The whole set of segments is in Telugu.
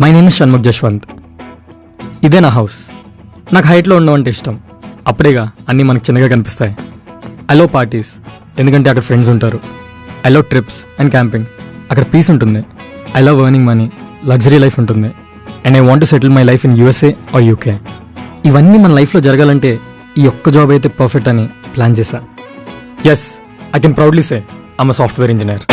My name is Shanmukh Jashwant. ఇదే నా హౌస్. నాకు హైట్లో ఉండడం అంటే ఇష్టం. అప్పుడేగా అన్నీ మనకు చిన్నగా కనిపిస్తాయి. ఐ లవ్ పార్టీస్, ఎందుకంటే అక్కడ ఫ్రెండ్స్ ఉంటారు. I love trips and camping, అక్కడ పీస్ ఉంటుంది. I love earning money, luxury life ఉంటుంది. And I want to settle my life in USA or UK. ఇవన్నీ మన లైఫ్లో జరగాలంటే ఈ ఒక్క జాబ్ అయితే పర్ఫెక్ట్ అని ప్లాన్ చేశా. Yes, I can proudly say I'm a software engineer.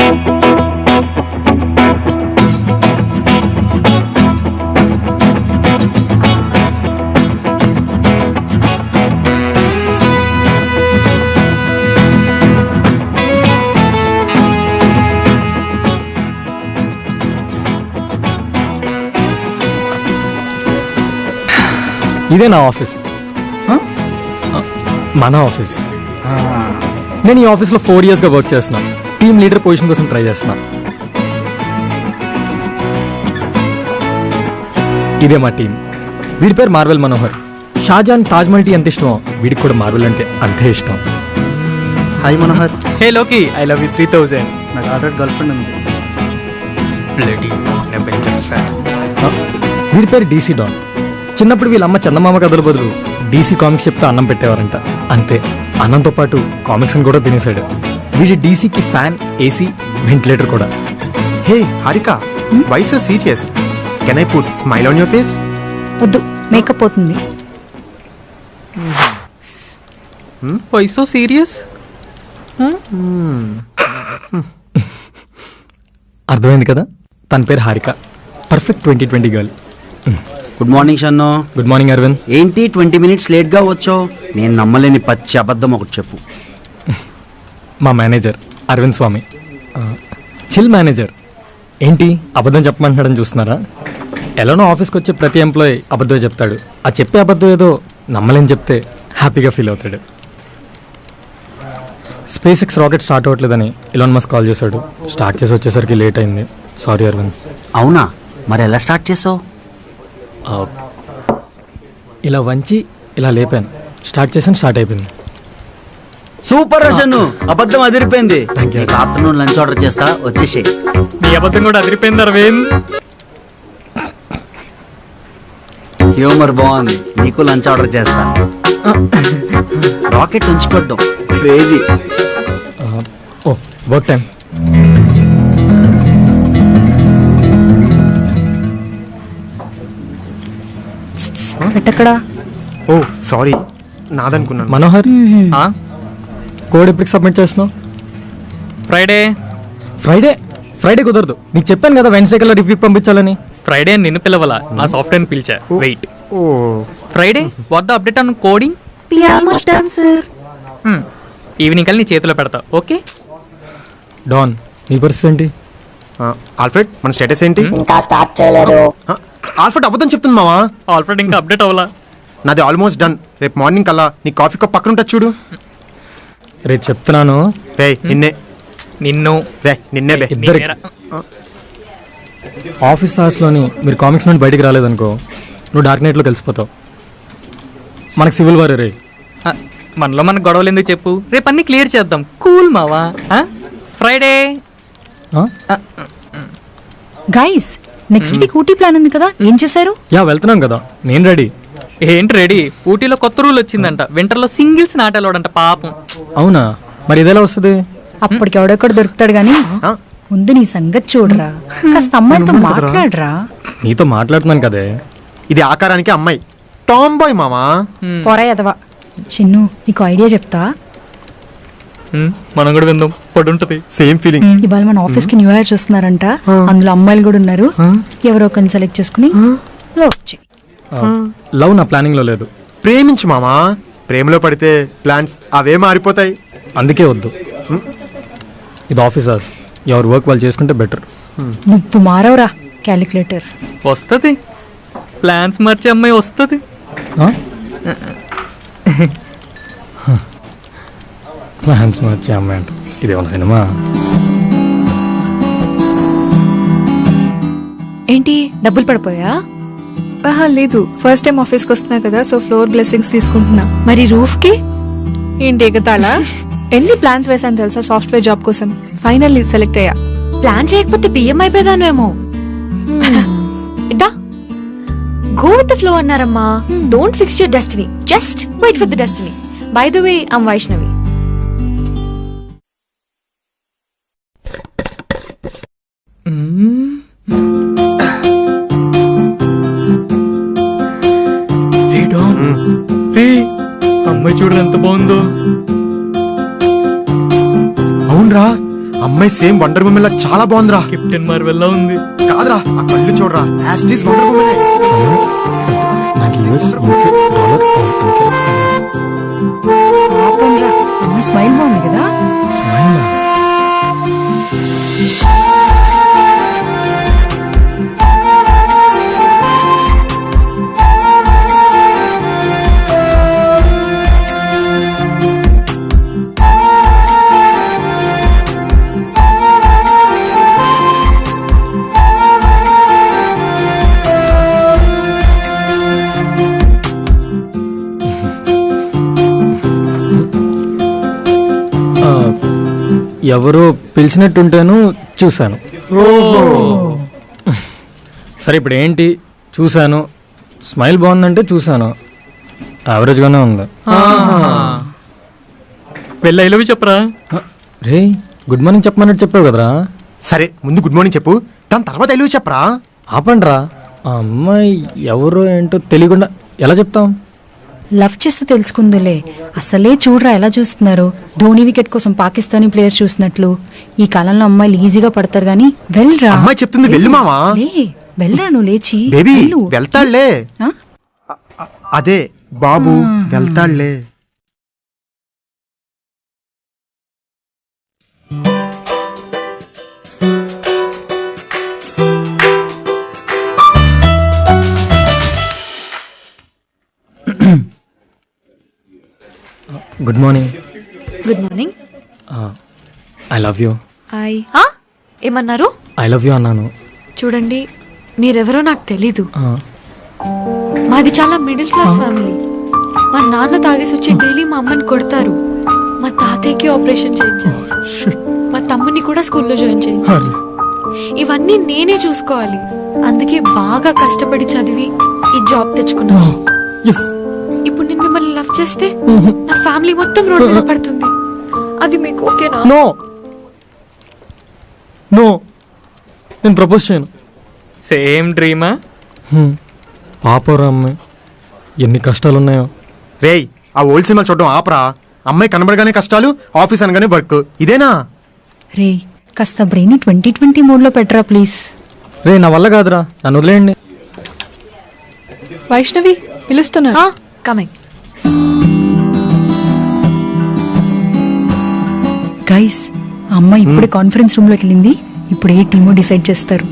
ఇదే నా ఆఫీస్, మన ఆఫీస్. నేను ఈ ఆఫీస్లో 4 yearsగా వర్క్ చేస్తున్నాను. టీమ్ లీడర్ పొజిషన్ కోసం ట్రై చేస్తున్నా. ఇదే మా టీం. వీడి పేరు మార్వెల్ మనోహర్. షాజాన్ తాజ్మహల్ టీ ఎంత ఇష్టమో వీడికి కూడా మార్వెల్ అంటే అంతే ఇష్టం. హాయ్ మనోహర్. హే లోకి, ఐ లవ్ యూ 3000. నాకు ఆల్రెడీ గర్ల్ ఫ్రెండ్ ఉంది. వీడి పేరు డీసీ డాన్. చిన్నప్పుడు వీళ్ళమ్మ చందమామ కథల బదులు డీసీ కామిక్స్ చెప్తే అన్నం పెట్టేవారంట. అంతే, అన్నంతో పాటు కామిక్స్ని కూడా తినేశాడు. వీడి డీసీకి ఫ్యాన్, ఏసీ, వెంటిలేటర్ కూడా. Hey Harika, why so serious? Can I put smile on your face? వద్దు, మేకప్ పోతుంది. Why so serious? అర్థమైంది కదా, తన పేరు Harika. Perfect 2020 girl. Good morning Shannu. Good morning Aravind. ఏంటి 20 minutes లేట్గా వచ్చావు? నేను నమ్మలేని పచ్చి అబద్ధం ఒకటి చెప్పు. మా మేనేజర్ అరవింద్ స్వామి, చిల్ మేనేజర్. ఏంటి అబద్ధం చెప్పమంటున్నాడని చూస్తున్నారా? ఎలానో ఆఫీస్కి వచ్చే ప్రతి ఎంప్లాయీ అబద్ధం చెప్తాడు. ఆ చెప్పే అబద్ధం ఏదో నమ్మలేని చెప్తే హ్యాపీగా ఫీల్ అవుతాడు. SpaceX రాకెట్ స్టార్ట్ అవ్వట్లేదని ఎలాన్ మస్క్ కాల్ చేశాడు. స్టార్ట్ చేసి వచ్చేసరికి లేట్ అయింది. సారీ అరవింద్. అవునా, మరి ఎలా స్టార్ట్ చేసావు? ఇలా వంచి ఇలా లేపాను, స్టార్ట్ చేసాను, స్టార్ట్ అయిపోయింది. సూపర్ షన్ను, అబద్ధం అదిరిపోయింది. Thank you. Afternoon lunch order చేస్తా, వచ్చేసి. నీ అబద్ధం కూడా అదిరిపోయింది అరవింద్. హ్యూమర్ బాగుంది, నీకు లంచ్ ఆర్డర్ చేస్తా. రాకెట్ ఉంచుకోవడం క్రేజీ. ఓ వర్క్ టైం. పెట్టక్కడా. ఓ సారీ, నాదనుకున్నాను. మనోహర్, కోడ్ ఎప్పటికి సబ్మిట్ చేస్తున్నావు? ఫ్రైడే. ఫ్రైడే? ఫ్రైడే కుదరదు. నీకు చెప్పాను కదా వెన్స్డే కల్లా రివ్యూ పంపించాలని. ఫ్రైడే నిన్ను పిలవాలా, నా సాఫ్ట్వేర్ని పిలిచా. Wait, oh Friday what the update on coding? Evening కల్లా నీ చేతిలో పెడతా. ఓకే డాన్, నీ పరిస్థితి ఏంటి? ఆల్ఫ్రెడ్, మన స్టేటస్ ఏంటి? ఇంకా స్టార్ట్ చేయలేదు. ఆల్ఫ్రెడ్ అబద్ధం చెప్తుంది మావా. ఆల్ఫ్రెడ్ ఇంకా అప్డేట్ అవ్వాలా? నాది ఆల్మోస్ట్ డన్. రేపు మార్నింగ్ కల్లా నీ కాఫీ కప్ పక్కన ఉంటుంది చూడు. రేపు చెప్తున్నాను. రే నిన్నే, నిన్ను రే నిన్నే బే. ఇద్దరికి ఆఫీస్ అవర్స్లోని మీరు కామిక్స్ నుండి బయటికి రాలేదనుకో, నువ్వు డార్క్ నైట్లో కలిసిపోతావు. మనకు సివిల్ వారే రే. మనలో మనకు గొడవలు ఎందుకు చెప్పు, రేపు అన్ని క్లియర్ చేద్దాం. కూల్ మావా. Friday. Guys, next week Ooty plan ఉంది కదా, ఏం చేశారు? యా వెళ్తున్నాం కదా, నేను రెడీ. ఏంటి రెడీ? ఊటీలో కొత్త రూల్ వచ్చిందంట, వింటర్లో సింగిల్స్ నాటలోడంట. పాపం. అవునా, మరి ఇదేలా వస్తుంది? అప్పటికి ఎవడెక్కడ దొరుకుతాడు గానీ ముందు నీ సంగతి చూడరా. కాస్త అమ్మాయితో మాట్లాడరా. నీతో మాట్లాడుతున్నాను కదే. ఇది ఆకారానికి అమ్మాయి, టామ్ బాయ్ మామా. పొరా ఎదవా. చిన్ను, నీకు ఐడియా చెప్తా. మనం కూడా విందాం, పడుంటది. Same feeling. ఇవాళ మన ఆఫీస్ కి న్యూ ఇయర్ చూస్తున్నారంట. అందులో అమ్మాయిలు కూడా ఉన్నారు. ఎవరో ఒకరిని సెలెక్ట్ చేసుకుని లవ్ చేయి. లవ్ నా ప్లానింగ్లో లేదు. ప్రేమించు మామా. ప్రేమలో పడితే ప్లాన్స్ అవే మారిపోతాయి. అందుకే వద్దు. ఇది ఆఫీస్ అవర్స్, ఎవరు వర్క్ వాళ్ళు చేసుకుంటే బెటర్. నువ్వు మారవరా క్యాలిక్యులేటర్. వస్తుంది, ప్లాన్స్ మార్చే అమ్మాయి వస్తుంది. ప్లాన్స్ మార్చే అమ్మాయి అంట. ఇదేమన్నా సినిమా? ఏంటి, డబ్బులు పడిపోయా? లేదు, ఫస్ట్ టైం ఆఫీస్కి వస్తున్నా కదా, సో ఫ్లోర్ బ్లెస్సింగ్స్ తీసుకుంటున్నా. మరి రూఫ్ కి ఏంటి ఎగతాళా? ఎన్ని ప్లాన్స్ వేసాను తెలుసా సాఫ్ట్వేర్ జాబ్ కోసం. ఫైనల్లీ సెలెక్ట్ అయ్యా. ప్లాన్ చేయకపోతే బియ్యం అయిపోయేదానేమో. ఇద్దా ద ఫ్లో అన్నారమ్మా. Don't fix your destiny, just wait for the destiny. By the way, I'm Vaishnavi. అమ్మాయి చూడరు ఎంత బాగుందో. అవునరా, అమ్మాయి సేమ్ వండర్ ఉమెన్ లా చాలా బాగుందిరా. కెప్టెన్ మార్వెల్లా ఉంది. కాదురా, ఆ కళ్ళు చూడరా, యాస్టీస్ వండర్ ఉమెన్. నాకు యూఎస్ యూకే డాలర్ అంతే. పాపంరా, అమ్మాయి స్మైల్ బాగుంది కదా. స్మైల్ ఎవరో పిలిచినట్టుంటేను చూశాను. సరే ఇప్పుడు ఏంటి, చూశాను, స్మైల్ బాగుందంటే చూశాను, యావరేజ్గానే ఉంది. వెళ్ళి ఐ లవ్ యూ చెప్పరా. రే గుడ్ మార్నింగ్ చెప్పమన్నట్టు చెప్పావు కదరా. సరే ముందు గుడ్ మార్నింగ్ చెప్పు, దాని తర్వాత ఎలుగు చెప్పరా. ఆపండ్రా, ఆ అమ్మాయి ఎవరో ఏంటో తెలియకుండా ఎలా చెప్తాం. లవ్ చేస్తూ తెలుసుకుందులే. అసలే చూడరా ఎలా చూస్తున్నారు, ధోని వికెట్ కోసం పాకిస్తానీ ప్లేయర్ చూసినట్లు. ఈ కాలంలో అమ్మాయిలు ఈజీగా పడతారు గానీ వెళ్ళరా. అమ్మాయి చెప్తుంది వెళ్ళు మావా. లే, వెళ్ళరా, నువ్వు లేచి బేబీ వెళ్ళు. వెళ్తాళ్లే. ఆ? అదే బాబు వెళ్తాళ్లే. Good morning. Good morning. I love you. ఏమన్నారు? ఐ లవ్ యూ అన్నాను. చూడండి, మీరెవరో నాకు తెలీదు. ఆ, మాది చాలా మిడిల్ క్లాస్ ఫ్యామిలీ. మా నాన్న తాగేసి వచ్చి డైలీ మా అమ్మని కొడతారు. మా తాతయ్యకి ఆపరేషన్ చేయించారు. మా తమ్ముని కూడా స్కూల్లో జాయిన్ చేయించారు. ఇవన్నీ నేనే చూసుకోవాలి. అందుకే బాగా కష్టపడి చదివి ఈ జాబ్ తెచ్చుకున్నాను. yes. ఇప్పుడు నేను మిమ్మల్ని లవ్ చేస్తే నా ఫ్యామిలీ మొత్తం రోడ్ మీద పడుతుంది. అది మీకు ఓకేనా? నో నో, నేను ప్రపోజ్ చేయను. సేమ్ డ్రీమా? పాపరా అమ్మాయి, ఎన్ని కష్టాలు ఉన్నాయో. రేయ్, ఆ ఓల్డ్ సినిమా చూడడం ఆపరా. అమ్మాయి కనబడగానే కష్టాలు, ఆఫీస్ అనగానే వర్క్, ఇదేనా? రే కాస్త బ్రెయిన్ 2020 మోడ్లో పెట్టరా ప్లీజ్. రే నా వల్ల కాదురా, నన్ను వదిలేయండి. వైష్ణవి పిలుస్తున్నా. కమింగ్. గైస్, అమ్మాయి ఇప్పుడే కాన్ఫరెన్స్ రూమ్ లోకి వెళ్ళింది. ఇప్పుడు ఏ టీమో డిసైడ్ చేస్తారు.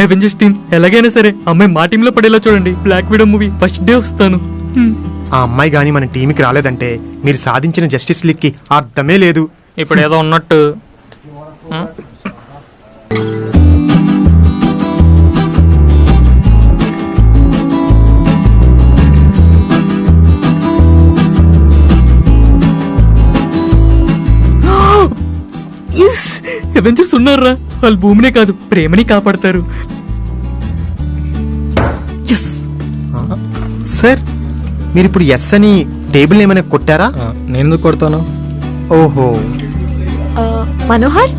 అవెంజర్స్ టీమ్ ఎలాగైనా సరే అమ్మాయి మా టీంలో పడేలా చూడండి. Black Widow movie first day వస్తాను. ఆ అమ్మాయి గానీ మన టీంకి రాలేదంటే మీరు సాధించిన జస్టిస్ లీగ్ కి అర్థమే లేదు. ఇప్పుడు ఏదో ఉన్నట్టు. అవెంజర్స్ ఉన్నారా, వాళ్ళు భూమినే కాదు ప్రేమని కాపాడతారు. సార్, మీరు ఇప్పుడు ఎస్ అని టేబుల్ ఏమైనా కొట్టారా? నేను ఎందుకు కొడతాను? ఓహో, Manohar.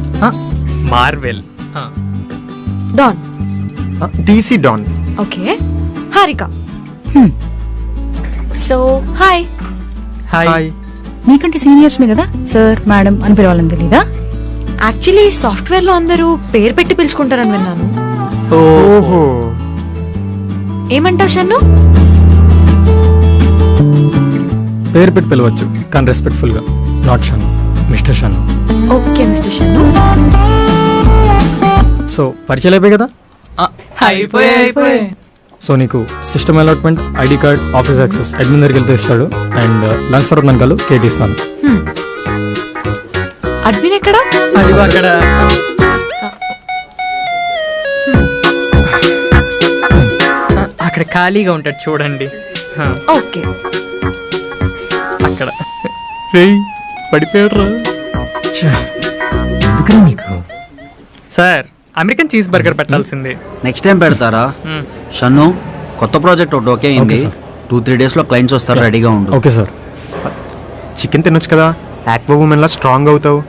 Marvel. Don. DC don. Okay. Harika. So hi. Hi. మీకంటే సీనియర్స్ మీ కదా, సార్ మేడం అని పిలవాలని తెలీదా? యాక్చువల్లీ సాఫ్ట్వేర్ లో అందరూ పేరు పెట్టి పిలుచుకుంటారని విన్నాను. ఓహో, ఏమంటావు షన్ను? పేరు పెట్టి పిలవచ్చు కానీ రెస్పెక్ట్ఫుల్ గా. Not Shannu, mister Shannu. Okay mister Shannu. So పరిచయాలు అయిపోయి కదా. అయిపోయి సో నీకు system allotment, ID card, office access admin దగ్గరికి వెళ్తే ఇస్తాడు. అండ్ లంచ్ తర్వాత నన్ను కలు, కేక్ ఇస్తాను. అడ్మిన్ ఎక్కడా? అది అక్కడ. అక్కడ ఖాళీగా ఉంటాడు చూడండి. ఓకే. అక్కడ. రేయ్ పడిపోయాడు. ఎందుకని నీకు సార్, అమెరికన్ చీజ్ బర్గర్ పెట్టాల్సింది. నెక్స్ట్ టైం పెడతారా? షన్ను కొత్త ప్రాజెక్ట్ ఒకటి ఓకే అయింది. Okay, sir. 2-3 డేస్లో క్లయింట్స్ వస్తారు, రెడీగా ఉండు. Okay sir. చికెన్ తినొచ్చు కదా, ఆక్వా ఉమెన్లా స్ట్రాంగ్ అవుతావు.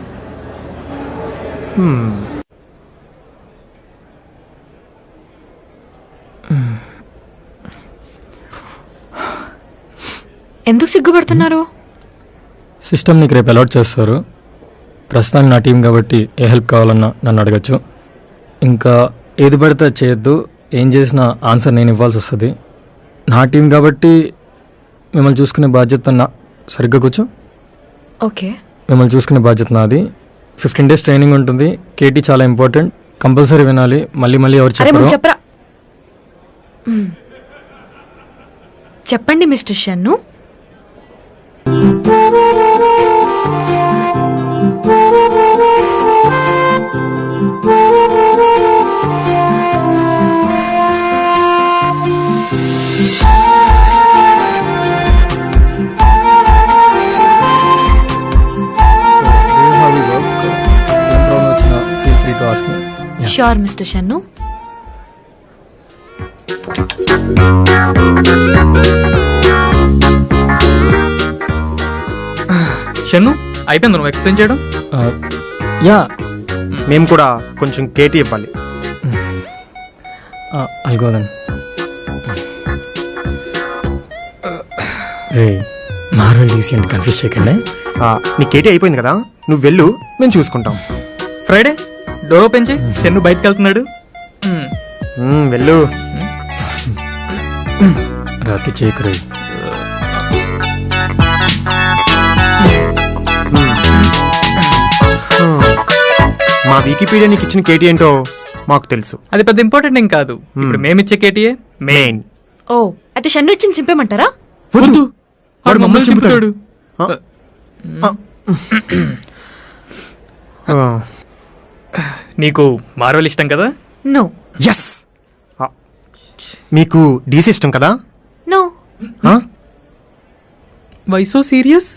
ఎందుకు సిగ్గుపడుతున్నారు? సిస్టమ్ నీకు రేపు అలాట్ చేస్తారు. ప్రస్తుతానికి నా టీం కాబట్టి ఏ హెల్ప్ కావాలన్నా నన్ను అడగచ్చు. ఇంకా ఏది పడితే అది చేయొద్దు. ఏం చేసినా ఆన్సర్ నేను ఇవ్వాల్సి వస్తుంది. నా టీం కాబట్టి మిమ్మల్ని చూసుకునే బాధ్యత సరిగ్గా కూర్చో. ఓకే. మిమ్మల్ని చూసుకునే బాధ్యత నాది. 15 days ట్రైనింగ్ ఉంటుంది. కేటీ చాలా ఇంపార్టెంట్, కంపల్సరీ వినాలి. మళ్ళీ మళ్ళీ ఎవరు అరే ముందు చెప్పరు. చెప్పరా. చెప్పండి mister Shannu. Sure mister Shannu. Shannu అయిపోయింది నువ్వు ఎక్స్ప్లెయిన్ చేయడం. యా, మేము కూడా కొంచెం కేటీ ఇవ్వాలి. అల్గోదన్ రే మార్వెల్ డీసీ అంటే కన్ఫ్యూజ్ చేయకండి. నీ కేటీ అయిపోయింది కదా, నువ్వు వెళ్ళు, మేము చూసుకుంటాం. ఫ్రైడే డోర్ ఓపెన్ చేయి, షన్ను బయటకు వెళ్తున్నాడు. వెళ్ళు. రాత్రి చేయకురే. మా వికీపీడియా నీకు ఇచ్చిన కేటీ ఏంటో మాకు తెలుసు. అది పెద్ద ఇంపార్టెంట్ ఏం కాదు. ఇప్పుడు మేమిచ్చే కేటీఏ మెయిన్. ఓ అయితే షన్ను ఇచ్చింది చింపేమంటారా? వద్దు, వాడు మమ్మల్ని చింపుతాడు. నీకు మార్వెల్ ఇష్టం కదా? నో. ఎస్. మీకు డీసీ ఇష్టం కదా? నో. Why so serious?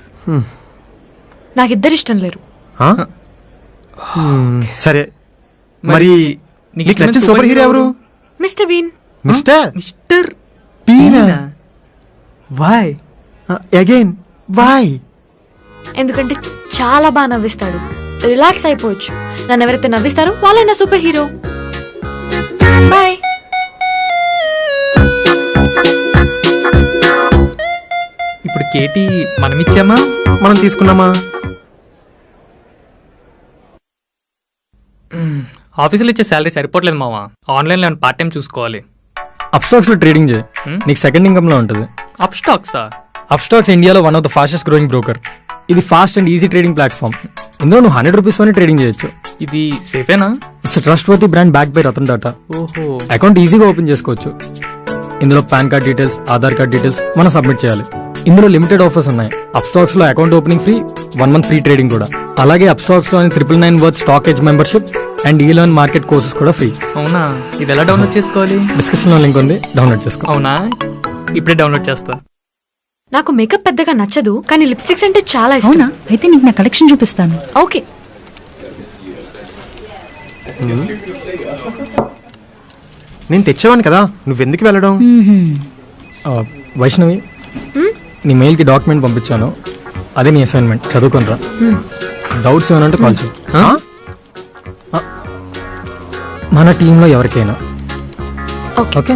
నాకు ఇద్దరు ఇష్టం లేరు. సరే, మరి నీకు నచ్చిన సూపర్ హీరో ఎవరు? Mister Bean. Mister mister Bean. Why? Again why? ఎందుకంటే చాలా బాగా నవ్విస్తాడు. రిలాక్స్ అయిపోవచ్చు. నన్ను ఎవరైతే నవ్విస్తారో వాళ్ళే నా సూపర్ హీరో. బాయ్. ఇప్పుడు కేటీ మనం ఇచ్చామా మనం తీసుకున్నామా? ఆఫీసులో ఇచ్చే శాలరీ సరిపోవట్లేదు మావా. ఆన్లైన్లో పార్ట్ టైం చూసుకోవాలి. అప్స్టాక్స్లో ట్రేడింగ్ చేయి, నీకు సెకండ్ ఇన్కమ్లో ఉంటుంది. అప్ స్టాక్సా? అప్స్టాక్స్ ఇండియాలో one of the fastest growing broker. ఇది fast and easy trading platform. ఇందులో నువ్వు 100 రూపీస్తోనే ట్రేడింగ్ చేయొచ్చు. ఇది సేఫేనా? It's trustworthy brand back by Ratan Tata. ఓహో. అకౌంట్ ఈజీగా ఓపెన్ చేసుకోవచ్చు. ఇందులో PAN card details, Aadhaar card details మనం సబ్మిట్ చేయాలి. ఇందులో లిమిటెడ్ ఆఫర్స్ ఉన్నాయి. అప్స్టాక్స్ లో account opening free, 1 month free trading కూడా. అలాగే అప్స్టాక్స్ లో 999 worth stock edge membership and e learn market courses కూడా ఫ్రీ. అవునా? ఇది ఎలా డౌన్లోడ్ చేసుకోవాలి? డిస్క్రిప్షన్ లో లింక్ ఉంది, డౌన్లోడ్ చేసుకో. అవునా? ఇప్పుడే డౌన్లోడ్ చేస్తా. నాకు మేకప్ పెద్దగా నచ్చదు, కానీ లిప్స్టిక్స్ అంటే చాలా ఇష్టం. అవునా? అయితే నీకు నా కలెక్షన్ చూపిస్తాను. ఓకే. నేను తెచ్చేవాను కదా, నువ్వెందుకు వెళ్ళడం? వైష్ణవి, నీ మెయిల్కి డాక్యుమెంట్ పంపించాను, అదే నీ అసైన్మెంట్. చదువుకోనరా. డౌట్స్ ఏమనంటే కాల్ చేయి. మన టీంలో ఎవరికైనా. ఓకే. Okay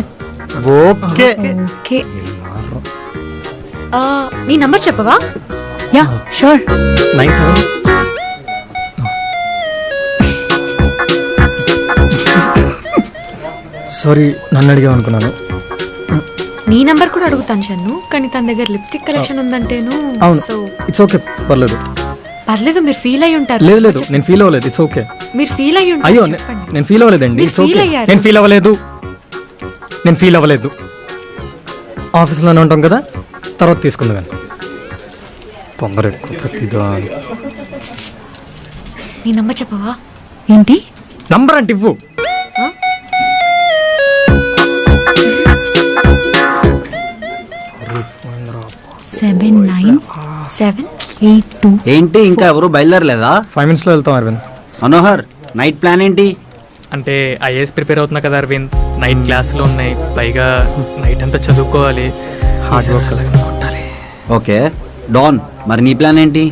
okay. ఓకే. నీ నంబర్ చెప్పవా? Yeah sure. 97. సారీ, నన్ను అడిగావు అనుకున్నాను. నీ నంబర్ కూడా అడుగుతాను షన్ను, కానీ తన దగ్గర లిప్స్టిక్ కలెక్షన్ ఉందంటేను. అవును, సో ఇట్స్ ఓకే, పర్లేదు. పర్లేదు, మీరు ఫీల్ అయ్యి ఉంటారు. లేదు లేదు, నేను ఫీల్ అవ్వలేదు. It's okay. మీరు ఫీల్ అయ్యి అయ్యో, ఉంటారు. చెప్పండి. నేను ఫీల్ అవ్వలేదండి. మీరు ఇట్స్ feel ఓకే. అయ్యారు. నేను ఫీల్ అవ్వలేదు. నేను ఫీల్ అవ్వలేదు. ఆఫీస్లోనే ఉంటాం కదా, తర్వాత తీసుకుంది కానీ తొందర ఎక్కువ ప్రతిదాని. నీ నంబర్ చెప్పవా? ఏంటి? నంబర్ అంటే ఇవ్వు. సెవెన్ 7982. ఏంటి ఇంకా ఎవరు బయలుదేరలేదా? 5 minutes లో వెళ్తాం అరవింద్. మనోహర్, నైట్ ప్లాన్ ఏంటి? అంటే ఐఏఎస్ ప్రిపేర్ అవుతున్నా కదా అరవింద్. నైట్ క్లాసులు ఉన్నాయి, పైగా నైట్ అంతా చదువుకోవాలి. Hard work. ఈసారి అలాగైనా కొట్టాలి. ఓకే డాన్, మరి నీ ప్లాన్ ఏంటి?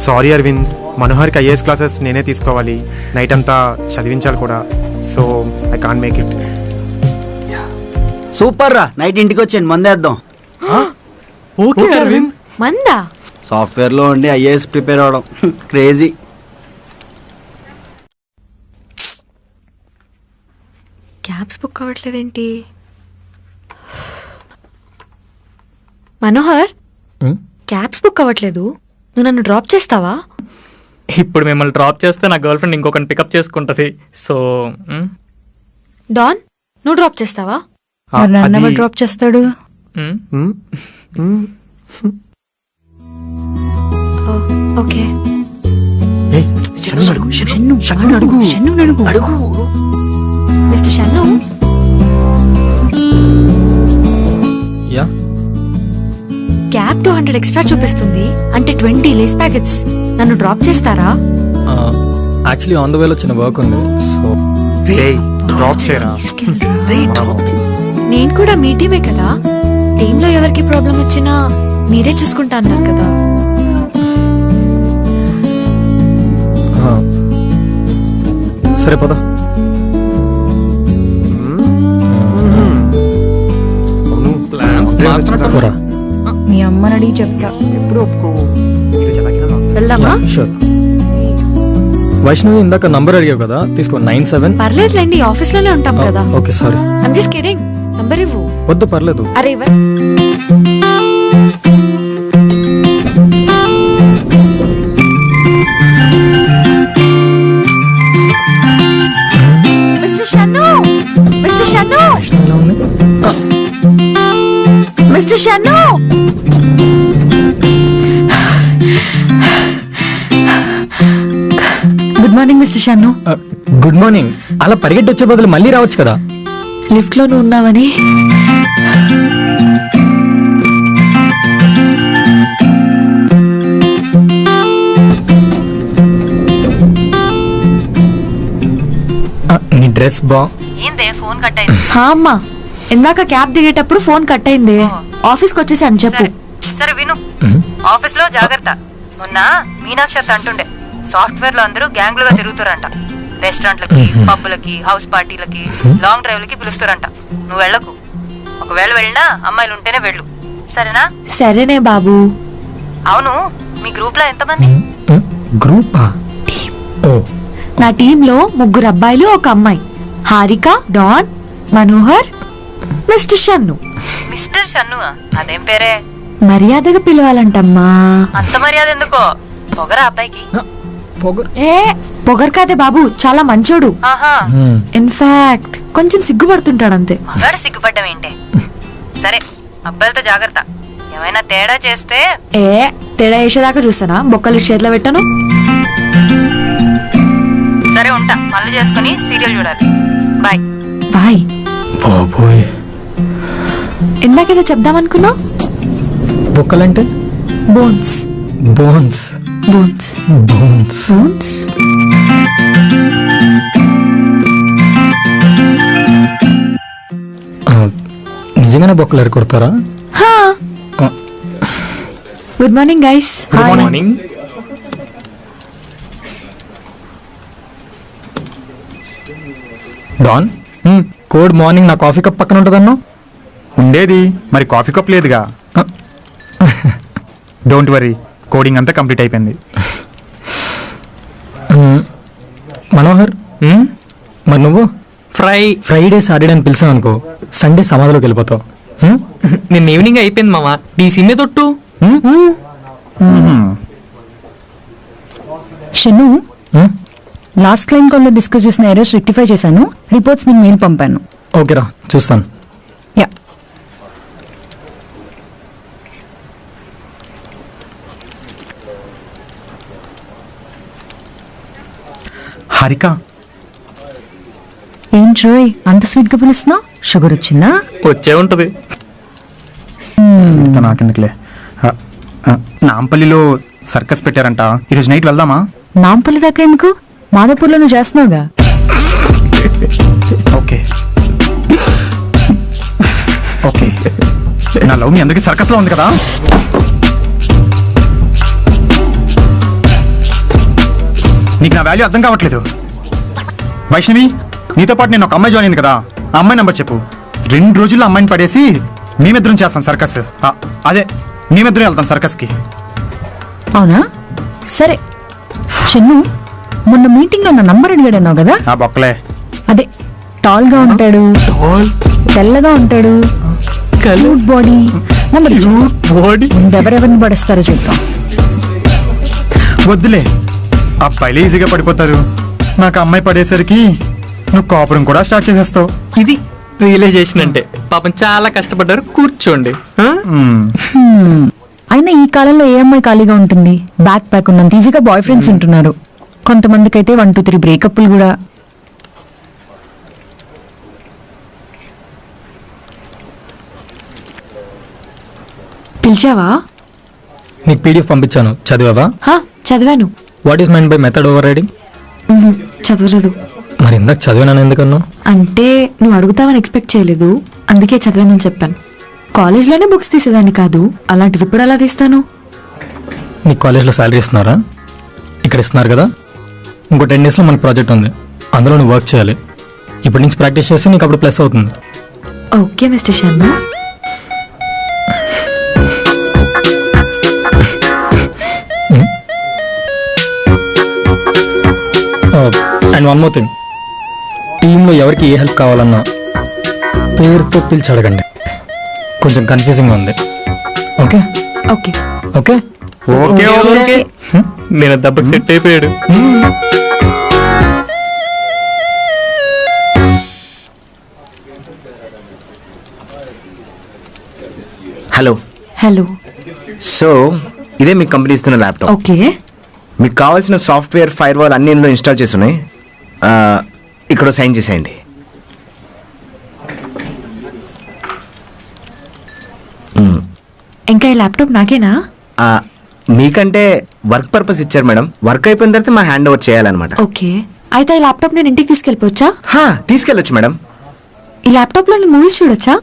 సారీ అరవింద్, మనోహర్కి ఐఏఎస్ క్లాసెస్ నేనే తీసుకోవాలి, నైట్ అంతా చదివించాలి కూడా. So I can't make it. Super రా, నైట్ ఇంటికి వచ్చేయండి, మందేద్దాం. ఓకే అరవింద్. మందా? సాఫ్ట్వేర్లో ఉండి ఐఏఎస్ ప్రిపేర్ అవడం క్రేజీ. క్యాబ్స్ బుక్ అవ్వట్లేదేంటి? మనోహర్, క్యాబ్స్ బుక్ అవ్వట్లేదు. నువ్వు నన్ను డ్రాప్ చేస్తావా? ఇప్పుడు మిమ్మల్ని డ్రాప్ చేస్తే నా గర్ల్ ఫ్రెండ్ ఇంకొకరిని పికప్ చేసుకుంటది. సో డాన్, నువ్వు డ్రాప్ చేస్తావా? మరి నన్ను ఎవరు అది- డ్రాప్ చేస్తాడు? ఓకే. షన్ను అడుగు. Mister Shannu, yeah cab 200 extra చూపిస్తుంది, అంటే 20 లేస్ ప్యాకెట్స్. నన్ను డ్రాప్ చేస్తారా? యాక్చువల్లీ ఆన్ ద వేలో చిన్న వర్క్ ఉంది. సో డ్రాప్ చేయరా? నేను కూడా మీ టీమే కదా. టీంలో ఎవరికి ప్రాబ్లం వచ్చినా మీరే చూసుకుంటా అన్నారు కదా. సరే పద. ప్లాన్స్ మాత్రం పోరా. మీ అమ్మని అడిగి చెప్తా. ఎప్పుడు ఒప్పుకో. వెళ్దామా? షూర్. వైష్ణవి ఇందాక నంబర్ అడిగావు కదా, తీసుకో. 97. పర్లేదులేండి, ఆఫీస్ లోనే ఉంటాం కదా. Okay sorry. I'm just kidding. Number ఇవ్వు. వద్దు పర్లేదు. అరే ఇవ్వ. మిస్టర్ షన్ను, మిస్టర్ షన్ను, వైష్ణవి ఎలా ఉంది? Mister Shannu. Good morning mister Shannu. Good morning. అలా పరిగెట్టి వచ్చే బదులు మళ్ళీ రావచ్చు కదా. లిఫ్ట్ లో నువ్వు ఉన్నావని. నీ డ్రెస్ బా. హా అమ్మా, ఇందాక క్యాబ్ దిగేటప్పుడు ఫోన్ కట్ అయింది. ఆఫీస్కి వచ్చేసి అని చెప్పు. సరే విను, ఆఫీస్ లో జాగ్రత్త. మొన్న మీనాక్షి అంటుండే సాఫ్ట్వేర్ లో అందరూ గ్యాంగ్లుగా తిరుగుతారంట. రెస్టారెంట్లకి, పబ్బులకి, హౌస్ పార్టీలకి, లాంగ్ డ్రైవ్లకి పిలుస్తారంట. నువ్వు వెళ్ళకు. ఒకవేళ వెళ్ళినా అమ్మాయిలు ఉంటేనే వెళ్ళు, సరేనా? సరేనే బాబు. అవును, మీ గ్రూప్ లో ఎంతమంది? గ్రూపా? ఓ నా టీంలో 3 అబ్బాయిలు, 1 అమ్మాయి. Harika, Don, Manohar, mister Shannu. Mister Shannu? అదేం పేరే? మర్యాదగా పిలవాలంటమ్మా. అంత మర్యాద ఎందుకో? పొగరా అబ్బాయికి? ఏ పొగరు కాదే బాబు, చాలా మంచోడు. ఆహా, ఇన్ఫాక్ట్ కొంచెం సిగ్గుపడుతుంటాడంతే. మగాడు సిగ్గుపడ్డం ఏంటే? సరే, అబ్బాయిలతో జాగ్రత్త. ఏమైనా తేడా చేస్తే ఏ తేడా వేసేదాకా చూస్తానా? బొక్కలు చేతిలో పెట్టను. సరే ఉంటా, మళ్ళీ చేసుకుని సీరియల్ చూడాలి. బాయ్. బాయ్. బాబోయ్. ఇందాకేదో చెప్దామనుకున్నా. బొక్కలంటే? Bones. Bones. Bones. Bones. Bones. నిజంగానే బొక్కలు ఎరకొడతారా? Good morning guys. Good morning. Don, good morning నా కాఫీ కప్ పక్కన ఉంటుందన్నా. ఉండేది, మరి కాఫీ కప్ లేదుగా. డోంట్ వరీ, కోడింగ్ అంతా కంప్లీట్ అయిపోయింది. మనోహర్, మరి నువ్వు ఫ్రైడే సాటర్డే అని పిలిచావు అనుకో, సండే సమాధిలోకి వెళ్ళిపోతావు. నిన్న ఈవినింగ్ అయిపోయింది మామ. డీసీ మీద తొట్టు. షన్ను, లాస్ట్ క్లైమ్ కాల్లో డిస్కస్ చేసిన ఎర్రర్స్ రెక్టిఫై చేశాను. రిపోర్ట్స్ నేను మెయిల్ పంపాను. ఓకేరా, చూస్తాను. యా. హారిక, ఏంటి రోయ్ అంత స్వీట్గా పిలుస్తున్నావు? షుగర్ వచ్చిందా? వచ్చే ఉంటది. నాకెందుకులే. నాంపల్లిలో సర్కస్ పెట్టారంట, ఈరోజు నైట్ వెళ్దామా? నాంపల్లి దాకా ఎందుకు? మాదాపూర్లో నువ్వు చేస్తున్నావుగా. ఓకే. ఓకే నా లవ్ మీ అందరికీ సర్కస్లో ఉంది కదా. నీకు నా వాల్యూ అర్థం కావట్లేదు. వైష్ణవి, నీతో పాటు నేను ఒక అమ్మాయి జాయిన్ అయింది కదా, ఆ అమ్మాయి నెంబర్ చెప్పు. 2 రోజుల్లో అమ్మాయిని పడేసి మేమిద్దరం చేస్తాం సర్కస్. అదే మేమిద్దరం వెళ్తాం సర్కస్కి. అవునా? సరే షన్ను, మొన్న మీటింగ్లో నా నంబర్ అడిగాడన్నావు కదా, ఆ బొక్కలే. అదే టాల్గా ఉంటాడు, తెల్లగా ఉంటాడు, క్యూట్ బాడీ, నంబర్ బాడీ ముందెవరెవరిని పడేస్తారో చూద్దాం. వద్దులే, అబ్బాయిలు ఈజీగా పడిపోతారు. నాకు అమ్మాయి పడేసరికి నువ్వు కాపురం కూడా స్టార్ట్ చేసేస్తావు. ఇది రియలైజేషన్ అంటే. పాపం చాలా కష్టపడ్డారు, కూర్చోండి. ఆ? అయినా ఈ కాలంలో ఏ అమ్మాయి ఖాళీగా ఉంటుంది? బ్యాక్ ప్యాక్ ఉన్నంత ఈజీగా బాయ్ ఫ్రెండ్స్ ఉంటున్నారు. కొంతమందికి అయితే 1, 2, 3 బ్రేకప్లు కూడా. పిలిచావా? నీకు పీడిఎఫ్ పంపించాను, చదివావా? హా, చదివాను. What is mind by method over riding? చదవలేదు. మరి ఇందాక చదివాను ఎందుకన్నా? అంటే నువ్వు అడుగుతావని ఎక్స్పెక్ట్ చేయలేదు, అందుకే చదివానని చెప్పాను. కాలేజ్లోనే బుక్స్ తీసేదాన్ని కాదు, అలాంటిది ఇప్పుడు ఎలా తీస్తాను? నీ కాలేజ్లో శాలరీ ఇస్తున్నారా? ఇక్కడ ఇస్తున్నారు కదా. ఇంకో 10 డేస్లో మనకి ప్రాజెక్ట్ ఉంది, అందులో నువ్వు వర్క్ చేయాలి. ఇప్పటి నుంచి ప్రాక్టీస్ చేస్తే నీకు అప్పుడు ప్లస్ అవుతుంది. Okay mister Sharma. And one more thing, టీంలో ఎవరికి ఏ హెల్ప్ కావాలన్నా పేరుతో పిలిచి అడగండి. కొంచెం కన్ఫ్యూజింగ్ ఉంది. Okay okay. Okay okay okay. నేను దెబ్బకి సెట్ అయిపోయాడు. హలో. హలో. సో ఇదే మీ కంపెనీ ఇస్తున్న ల్యాప్టాప్. ఓకే. మీకు కావాల్సిన సాఫ్ట్వేర్, ఫైర్ వాల్ అన్ని ఇందులో ఇన్స్టాల్ చేసి ఉన్నాయి. ఇక్కడ సైన్ చేసేయండి. ఇంకా ఈ ల్యాప్టాప్ నాకేనా? మీకంటే వర్క్ పర్పస్ ఇచ్చారు మేడం. వర్క్ అయిపోయిన తర్వాత మా హ్యాండ్ ఓవర్ చేయాలన్నమాట. ఓకే. అయితే ఈ ల్యాప్టాప్ నేను ఇంటికి తీసుకెళ్ళిపోవచ్చా? తీసుకెళ్ళొచ్చు మేడం. ఈ ల్యాప్టాప్ లో నేను మూవీస్ చూడొచ్చా?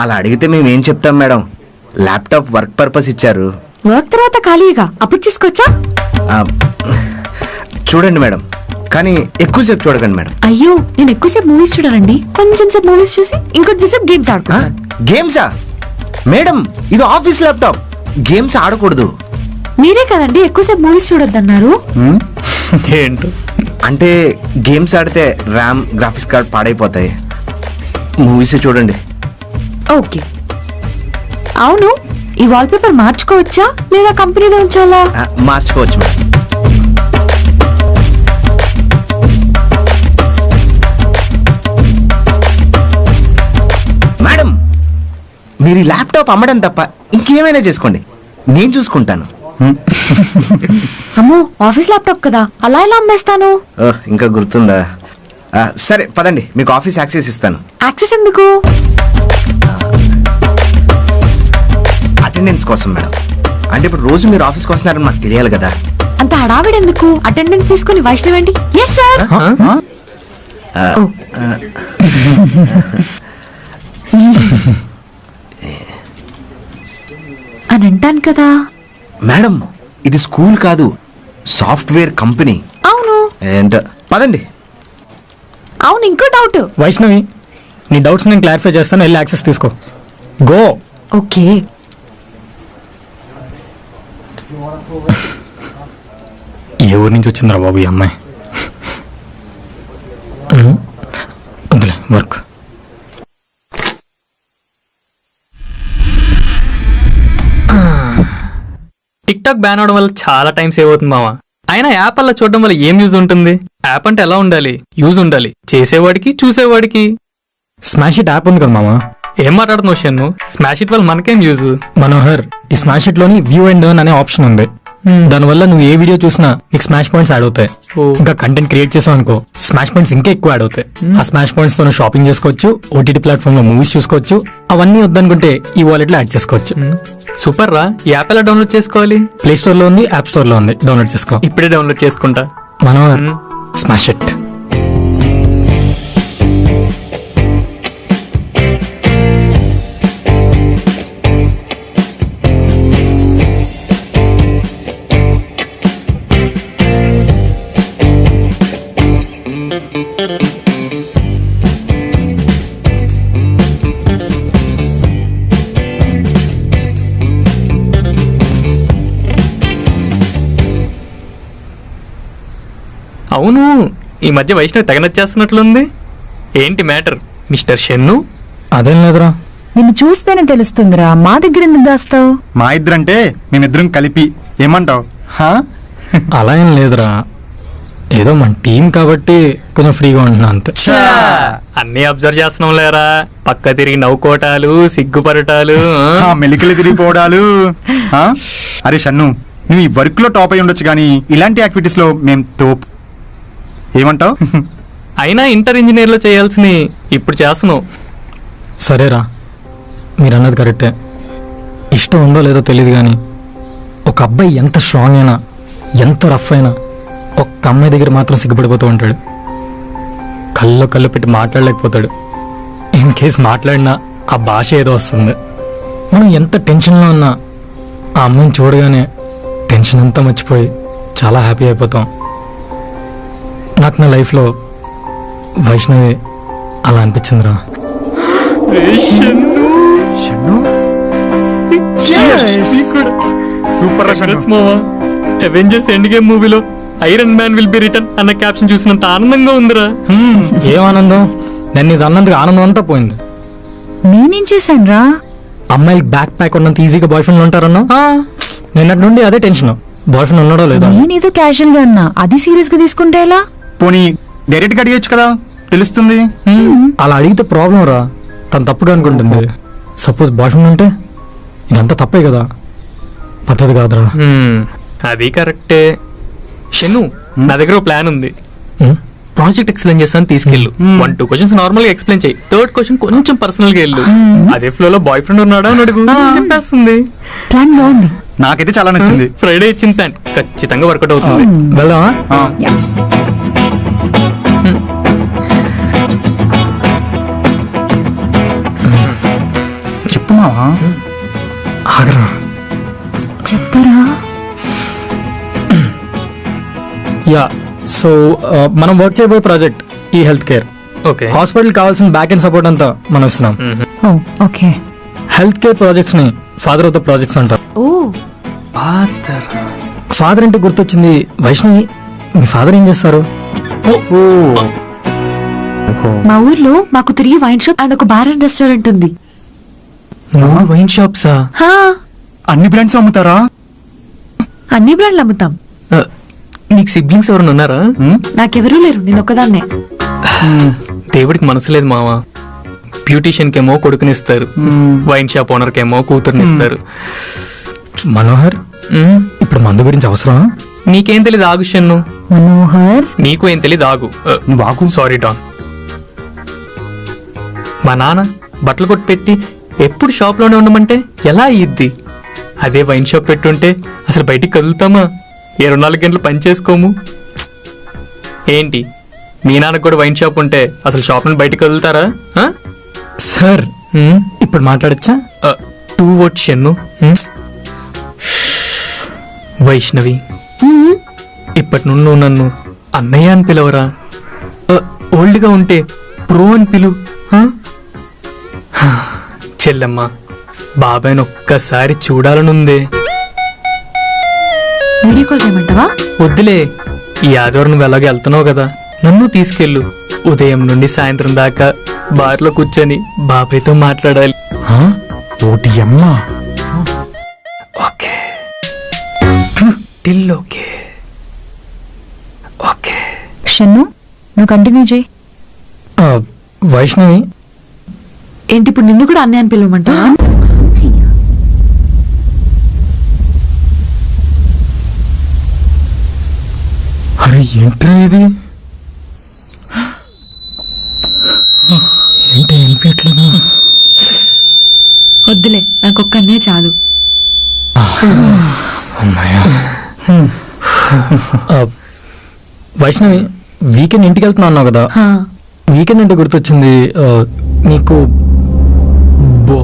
అలా అడిగితే మేము ఏం చెప్తాం మేడం. ల్యాప్టాప్ వర్క్ పర్పస్ ఇచ్చారు. వర్క్ తర్వాత ఖాళీగా అప్పుడు తీసుకోవచ్చా? చూడండి మేడం, కానీ ఎక్కువసేపు చూడకండి మేడం. అయ్యో, నేను ఎక్కువసేపు మూవీస్ చూడనండి. కొంచెం సేపు మూవీస్ చూసి ఇంకొంచెం సేపు గేమ్స్ ఆడుకుంటాను. గేమ్సా మేడం? ఇది ఆఫీస్ ల్యాప్టాప్, గేమ్స్ ఆడకూడదు. మీరే కదండి ఎక్కువసేపు మూవీస్ చూడొద్దన్నారు. ఏంటో అంటే గేమ్స్ ఆడితే ర్యామ్, గ్రాఫిక్స్ కార్డ్ పాడైపోతాయి. మూవీస్ చూడండి. ఓకే. అవును, ఈ వాల్పేపర్ మార్చుకోవచ్చా లేదా కంపెనీలో ఉంచాలా? మార్చుకోవచ్చు మేడం. మేడం, మీరు ఈ ల్యాప్టాప్ అమ్మడం తప్ప ఇంకేమైనా చేసుకోండి, నేను చూసుకుంటాను. అమ్మో, ఆఫీస్ ల్యాప్టాప్ కదా, అలా ఎలా అమ్మేస్తాను? ఇంకా గుర్తుందా? సరే పదండి, మీకు ఆఫీస్ యాక్సెస్ ఇస్తాను. యాక్సెస్ ఎందుకు? అటెండెన్స్ కోసం మేడం. అంటే ఇప్పుడు రోజు మీరు ఆఫీస్కి వస్తున్నారని మాకు తెలియాలి కదా. అంత హడావిడి ఎందుకు? అటెండెన్స్ తీసుకుని వైష్ణవేంటి? ఎస్ సార్ అని అంటాను కదా. మేడం, ఇది స్కూల్ కాదు, సాఫ్ట్వేర్ కంపెనీ. అవును. ఏంట, పదండి. అవును, ఇంకో డౌట్. వైష్ణవి, నీ డౌట్స్ నేను క్లారిఫై చేస్తాను, వెళ్ళి యాక్సెస్ తీసుకో. గో. ఓకే. ఏ ఊరి నుంచి వచ్చిందిరా బాబు ఈ అమ్మాయి? వద్దులే, వర్క్. టిక్ టాక్ బ్యాన్ అవడం వల్ల చాలా టైం సేవ్ అవుతుంది మావా. అయినా యాప్ అలా చూడడం వల్ల ఏం యూజ్ ఉంటుంది? యాప్ అంటే ఎలా ఉండాలి? యూజ్ ఉండాలి, చేసేవాడికి చూసేవాడికి. స్మాష్ ఇట్ యాప్ ఉంది కదా మామ. ఏం మాట్లాడుతున్నావు షన్ను? స్మాష్ ఇట్ వల్ల మనకేం యూజ్? మనోహర్, ఈ స్మాష్ ఇట్ లోని వ్యూ అండ్ ఎర్న్ అనే ఆప్షన్ ఉంది. దానివల్ల నువ్వు ఏ వీడియో చూసినా నీకు స్మాష్ పాయింట్స్ యాడ్ అవుతాయి. ఇంకా కంటెంట్ క్రియేట్ చేసావు అనుకో, స్మాష్ పాయింట్స్ ఇంకా ఎక్కువ యాడ్ అవుతాయి. ఆ స్మాష్ పాయింట్స్ తో షాపింగ్ చేసుకోవచ్చు, ఓటీటీ ప్లాట్ఫామ్ లో మూవీస్ చూసుకోవచ్చు. అవన్నీ వద్దనుకుంటే ఈ వాలెట్ లో యాడ్ చేసుకోవచ్చు. సూపర్ రా. ఈ యాప్ ఎలా డౌన్లోడ్ చేసుకోవాలి? ప్లే స్టోర్ లో ఉంది, యాప్ స్టోర్ లో ఉంది. డౌన్లోడ్ చేసుకో. ఇప్పుడే డౌన్లోడ్ చేసుకుంటా. Manohar, smash it. అవును, ఈ మధ్య వైష్ణవి తెగ నచ్చేస్తున్నట్లుంది. ఏంటి మ్యాటర్ మిస్టర్ షెన్ను? అదేం లేదురా. నిన్ను చూస్తేనే తెలుస్తుందిరా, మా దగ్గర ఎందుకు దాస్తావు? మా ఇద్దరంటే మేమిద్దరం కలిపి ఏమంటావు? అలా ఏం లేదురా, ఏదో మన టీం కాబట్టి కొంచెం ఫ్రీగా ఉంటున్నా అంతే. అన్నీ అబ్జర్వ్ చేస్తున్నాం లేరా, పక్క తిరిగి నవ్వుకోటాలు, సిగ్గుపడటాలు. మెలికలు తిరిగిపోవడాలు. అరే షన్ను, నువ్వు ఈ వర్క్ లో టాప్ అయి ఉండొచ్చు కానీ ఇలాంటి యాక్టివిటీస్ లో మేము తోపు. ఏమంటావు? అయినా ఇంటర్ ఇంజనీర్లో చేయాల్సినవి ఇప్పుడు చేస్తున్నావు. సరేరా, మీరు అన్నది కరెక్టే. ఇష్టం ఉందో లేదో తెలియదు కానీ ఒక అబ్బాయి ఎంత స్ట్రాంగ్ అయినా, ఎంత రఫ్ అయినా, ఒక్క అమ్మాయి దగ్గర మాత్రం సిగ్గుపడిపోతూ ఉంటాడు. కళ్ళు పెట్టి మాట్లాడలేకపోతాడు. ఇన్ కేస్ మాట్లాడినా ఆ భాష ఏదో వస్తుంది. మనం ఎంత టెన్షన్లో ఉన్నా ఆ అమ్మాయిని చూడగానే టెన్షన్ అంతా మర్చిపోయి చాలా హ్యాపీ అయిపోతాం. నాకు నా లైఫ్లో వైష్ణవి అలా అనిపించిందిరా. షన్ను సూపర్ రా షన్ను. అవెంజర్స్ ఎండ్ గేమ్ మూవీలో iron man will be return అన్న క్యాప్షన్ చూసినంత ఆనందంగా ఉందిరా. ఏం ఆనందం, నేను ఇది అన్నందుకు ఆనందం అంతా పోయింది. నేనేం చేశానురా? అమ్మాయిలకి బ్యాక్ ప్యాక్ ఉన్నంత ఈజీగా బాయ్ ఫ్రెండ్ ఉంటారన్నా. నిన్నటి నుండి అదే టెన్షన్, బాయ్ ఫ్రెండ్ ఉన్నాడో లేదా. నేనేదో క్యాజువల్ గా అన్నా, అది సీరియస్ గా తీసుకుంటే ఎలా? పోనీ డైరెక్ట్ గా అడిగచ్చు కదా, తెలుస్తుంది. అలా అడిగితే ప్రాబ్లం రా, తను తప్పుగా అనుకుంటుంది. సపోజ్ బాయ్ ఫ్రెండ్ ఉంటే ఇదంతా తప్పే కదా, పద్ధతి కాదురా. అది కరెక్టే. షెన్ను, నా దగ్గర ఒక ప్లాన్ ఉంది. ప్రాజెక్ట్ ఎక్స్ప్లెయిన్ చేస్తాను, తీసుకెళ్ళు. 1-2 క్వశ్చన్స్ నార్మల్ గా ఎక్స్ప్లెయిన్ చేయి, 3rd క్వశ్చన్ కొంచెం పర్సనల్ గా వెళ్ళు. అదే ఫ్లో లో బాయ్ ఫ్రెండ్ ఉన్నాడా అని అడుగు, చెప్పేస్తుంది. ప్లాన్ బాగుంది, నాకైతే చాలా నచ్చింది. ఫ్రైడే ఇచ్చిన ప్లాన్ ఖచ్చితంగా వర్కౌట్ అవుతుంది. వెళ్దామా? చెప్పు మావా. ఆగరా, చెప్పరా? యా, సో మనం వర్క్ చేయబోయే ప్రాజెక్ట్ ఈ హెల్త్ కేర్. ఓకే, హాస్పిటల్ కావాల్సిన బ్యాక్ అండ్ సపోర్ట్ అంతా మనం ఇస్తున్నాం. ఓకే. హెల్త్ కేర్ ప్రాజెక్ట్స్ ని ఫాదర్ ఆఫ్ ద ప్రాజెక్ట్స్ అంటారు. ఓ ఫాదర్ అంటే గుర్తొచ్చింది, వైష్ణవి మీ ఫాదర్ ఏం చేస్తారు? మా ఊర్లో మాకు 3 వైన్ షాప్ అండ్ ఒక బార్ అండ్ రెస్టారెంట్ ఉంది. వైన్ షాప్సా? హా, అన్ని బ్రాండ్స్ అమ్ముతారా? అన్ని బ్రాండ్లు అమ్ముతాం. నీకు సిబ్లింగ్స్ ఎవరైనా ఉన్నారా? నాకెవరూ లేరు, నేను ఒక్కదాన్నే. దేవుడికి మనసు లేదు మావా. బ్యూటీషియన్ కేమో కొడుకునిస్తారు, వైన్ షాప్ ఓనర్ కేమో కూతురునిస్తారు. మనోహర్, ఇప్పుడు మందు గురించి అవసరమా? నీకేం తెలీదు, ఆగు షన్ను. మనోహర్, నీకు ఏం తెలీదు, ఆగు. నువ్వు ఆగు. Sorry Don. మా నాన్న బట్టలు కొట్టి పెట్టి ఎప్పుడు షాప్లోనే ఉండమంటే ఎలా అయ్యిద్ది? అదే వైన్ షాప్ పెట్టుంటే అసలు బయటికి కదులుతామా? 24 గంటలు పని చేసుకోము. ఏంటి, మీ నాన్నకు కూడా వైన్ షాప్ ఉంటే అసలు షాప్ నుండి బయటికి కదులుతారా? సార్, ఇప్పుడు మాట్లాడచ్చా? 2 words షన్ను. వైష్ణవి, ఇప్పటి నుండి నువ్వు నన్ను అన్నయ్య అని పిలవరా. ఓల్డ్గా ఉంటే ప్రో అని పిలు. చెల్లెమ్మ, బాబాయ్ని ఒక్కసారి చూడాలనుందే. వీడియో కాల్ చేయమంటావా? వద్దులే, ఈ ఆదివారం నువ్వు ఎలాగో వెళ్తున్నావు కదా, నన్ను తీసుకెళ్ళు. ఉదయం నుండి సాయంత్రం దాకా బార్లో కూర్చొని బాబాయ్తో మాట్లాడాలి. ఓటి అమ్మ. Okay, till okay. Okay Shannu, నువ్వు కంటిన్యూ చేయి. వైష్ణవి, ఏంటి ఇప్పుడు నిన్ను కూడా అన్నయ్య అని పిలవమంటావా? అరే ఏంట్రా ఇది? ఏంటి వినిపించట్లేదా? వద్దులే, నాకొక్క అన్నయ్య చాలు. అమ్మాయ్యా. వైష్ణవి, వీకెండ్ ఇంటికి వెళ్తున్నా అన్నావు కదా, హా, వీకెండ్ అంటే గుర్తొచ్చింది. నీకు బో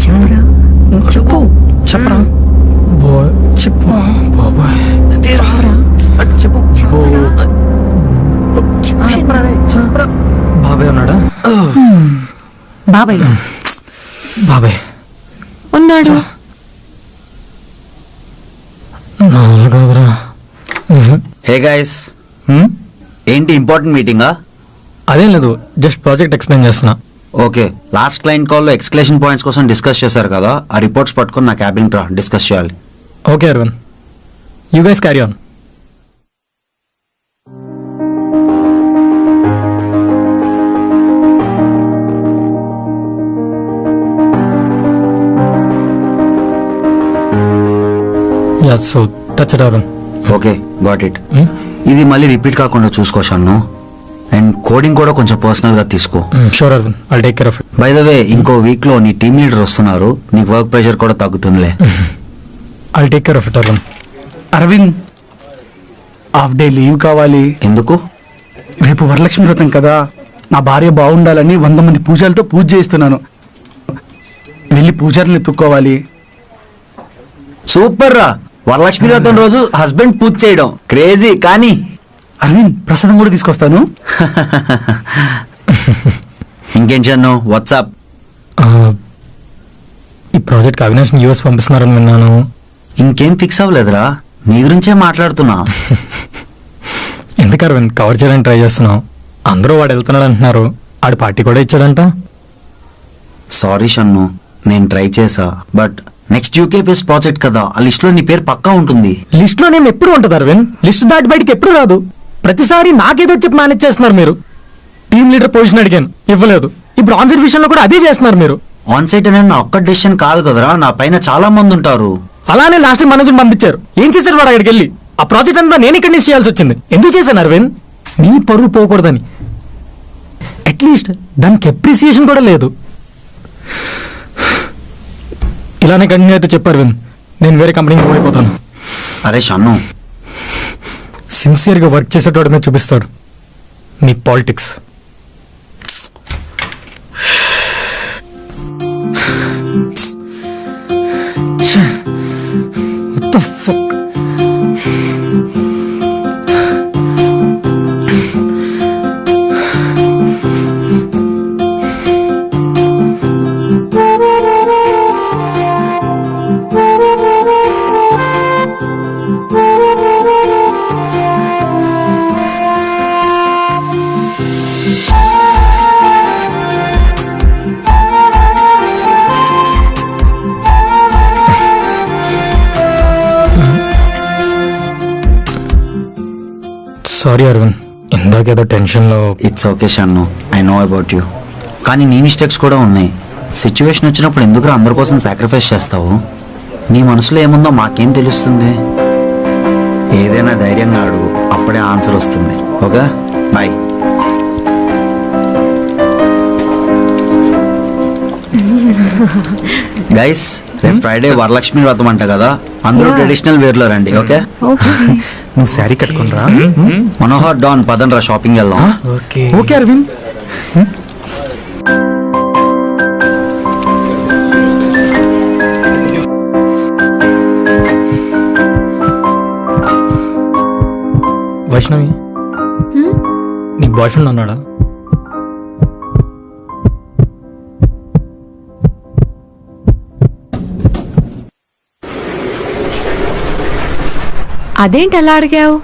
చెప్పరా? చెప్పు. చెప్పరా. బో చెప్పు బాబాయ్. చెప్పు. బాబాయ్ ఉన్నాడా? బాబాయ్ బాబాయ్ ఉన్నాడు. నాలుగు కాదురా. హే గైస్, ఏంటి ఇంపార్టెంట్ మీటింగా? అదేం లేదు, జస్ట్ ప్రాజెక్ట్ ఎక్స్ప్లెయిన్ చేస్తున్నా. ఓకే, లాస్ట్ క్లయింట్ కాల్లో ఎక్స్క్లేషన్ పాయింట్స్ కోసం డిస్కస్ చేశారు కదా, ఆ రిపోర్ట్స్ పట్టుకొని నా క్యాబిన్ రా, డిస్కస్ చేయాలి. Okay Aravind, you guys carry on. So touch it Aravind. Okay, got it. ఇది మళ్ళీ రిపీట్ కాకుండా చూసుకో షన్ను. అండ్ కోడింగ్ కూడా కొంచెం పర్సనల్ గా తీసుకో. Sure Aravind, I'll take care of it. By the way, ఇంకో వీక్ లో నీ టీమ్ లీడర్ వస్తున్నారు, నీకు వర్క్ ప్రెషర్ కూడా తగ్గుతుందిలే. I'll take care of it Aravind. Aravind, half day leave కావాలి. ఎందుకు? రేపు వరలక్ష్మి వ్రతం కదా, నా భార్య బాగుండాలని 100 మంది పూజలతో పూజ చేస్తున్నాను. వెళ్ళి పూజారిని ఎత్తుక్కోవాలి. సూపర్ రా, వరలక్ష్మి వ్రతం రోజు హస్బెండ్ పూజ చేయడం క్రేజీ. కానీ అరవింద్, ప్రసాదం కూడా తీసుకొస్తాను. ఇంకేం చన్ను, వాట్సాప్? ఈ ప్రాజెక్ట్ అవినాష్ యూఎస్ పంపిస్తున్నారని విన్నాను. ఇంకేం ఫిక్స్ అవ్వలేదురా, నీ గురించే మాట్లాడుతున్నా. ఎందుకు అరవింద్, కవర్ చేయడానికి ట్రై చేస్తున్నావు. అందరూ వాడు వెళ్తున్నాడు అంటున్నారు, ఆడు పార్టీ కూడా ఇచ్చాడంట. సారీ షన్ను, నేను ట్రై చేసా, but next UK base project కదా, ఆ లిస్ట్ లో నీ పేరు పక్కా ఉంటుంది. లిస్ట్ లో నేను ఎప్పుడు ఉంటుంది అరవింద్, లిస్ట్ దాటి బయటికి ఎప్పుడు రాదు. ప్రతిసారి నాకేదో చెప్పి మేనేజ్ చేస్తున్నారు మీరు. టీమ్ లీడర్ పొజిషన్ అడిగాను, ఇవ్వలేదు. ఇప్పుడు ఆన్సైట్ విషయంలో కూడా అదే చేస్తున్నారు మీరు. ఆన్ సైట్ అనేది నా ఒక్క డెసిషన్ కాదు కదరా, నా పైన చాలా మంది ఉంటారు. అలానే లాస్ట్ టైం మేనేజర్ పంపించారు. ఏం చేశారు వాడు అక్కడికి వెళ్ళి? ఆ ప్రాజెక్ట్ అంతా నేను ఇక్కడి నుంచి చేయాల్సి వచ్చింది. ఎందుకు చేశాను అరవింద్? నీ పరువు పోకూడదని. అట్లీస్ట్ దానికి అప్రిసియేషన్ కూడా లేదు. ఇలానే కంటిన్యూ అయితే చెప్పు అరవింద్, నేను వేరే కంపెనీకి పోయిపోతాను. అరే షన్ను, సిన్సియర్గా వర్క్ చేసేటోడి మీద చూపిస్తాడు నీ politics. What the fuck? Sorry Aravind, ఇందాకేదో టెన్షన్లో. It's okay Shannu, I know about you. కానీ నీ మిస్టేక్స్ కూడా ఉన్నాయి. సిచ్యువేషన్ వచ్చినప్పుడు ఎందుకు అందరి కోసం సాక్రిఫైస్ చేస్తావు? నీ మనసులో ఏముందో మాకేం తెలుస్తుంది? ఏదైనా ధైర్యంగా అడుగు, అప్పుడే ఆన్సర్ వస్తుంది. Okay, bye. గైస్, రేపు ఫ్రైడే వరలక్ష్మి వ్రతం అంట కదా, అందరూ ట్రెడిషనల్ వేర్ లో రండి. ఓకే, నువ్వు శారీ కట్టుకునిరా. మనోహర్ డాన్ పదన్ రా, షాపింగ్ వెళ్దాం. ఓకే అరవింద్. వైష్ణవి, నీకు బాయ్ ఫ్రెండ్ ఉన్నాడా? అదేంటి అలా అడిగావు?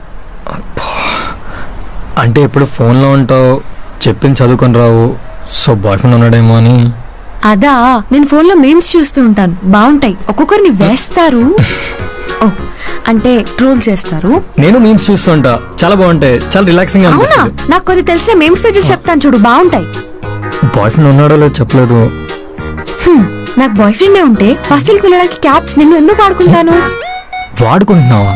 అంటే ఎప్పుడు ఫోన్లో ఉంటావు, చెప్పింది చదువుకొని రావు, సో బాయ్ ఫ్రెండ్ ఉన్నాడేమో అని. అదా, నేను ఫోన్లో మీమ్స్ చూస్తూ ఉంటాను, బాగుంటాయి. ఒక్కొక్కరిని వేస్తారు, ఓ అంటే ట్రోల్ చేస్తారు. నేను మీమ్స్ చూస్తుంటా, చాలా బాగుంటాయి, చాలా రిలాక్సింగ్ గా అవునా? అనిపిస్తుంది. నాకు కొన్ని తెలిసిన మీమ్స్ చూసి చెప్తాను చూడు, బాగుంటాయి. బాయ్ ఫ్రెండ్ ఉన్నాడో లేదో చెప్పలేదు. నాకు బాయ్ ఫ్రెండే ఉంటే హాస్టల్కి వెళ్ళడానికి క్యాబ్స్ నిన్ను ఎందుకు వాడుకుంటాను? వాడుకుంటున్నావా?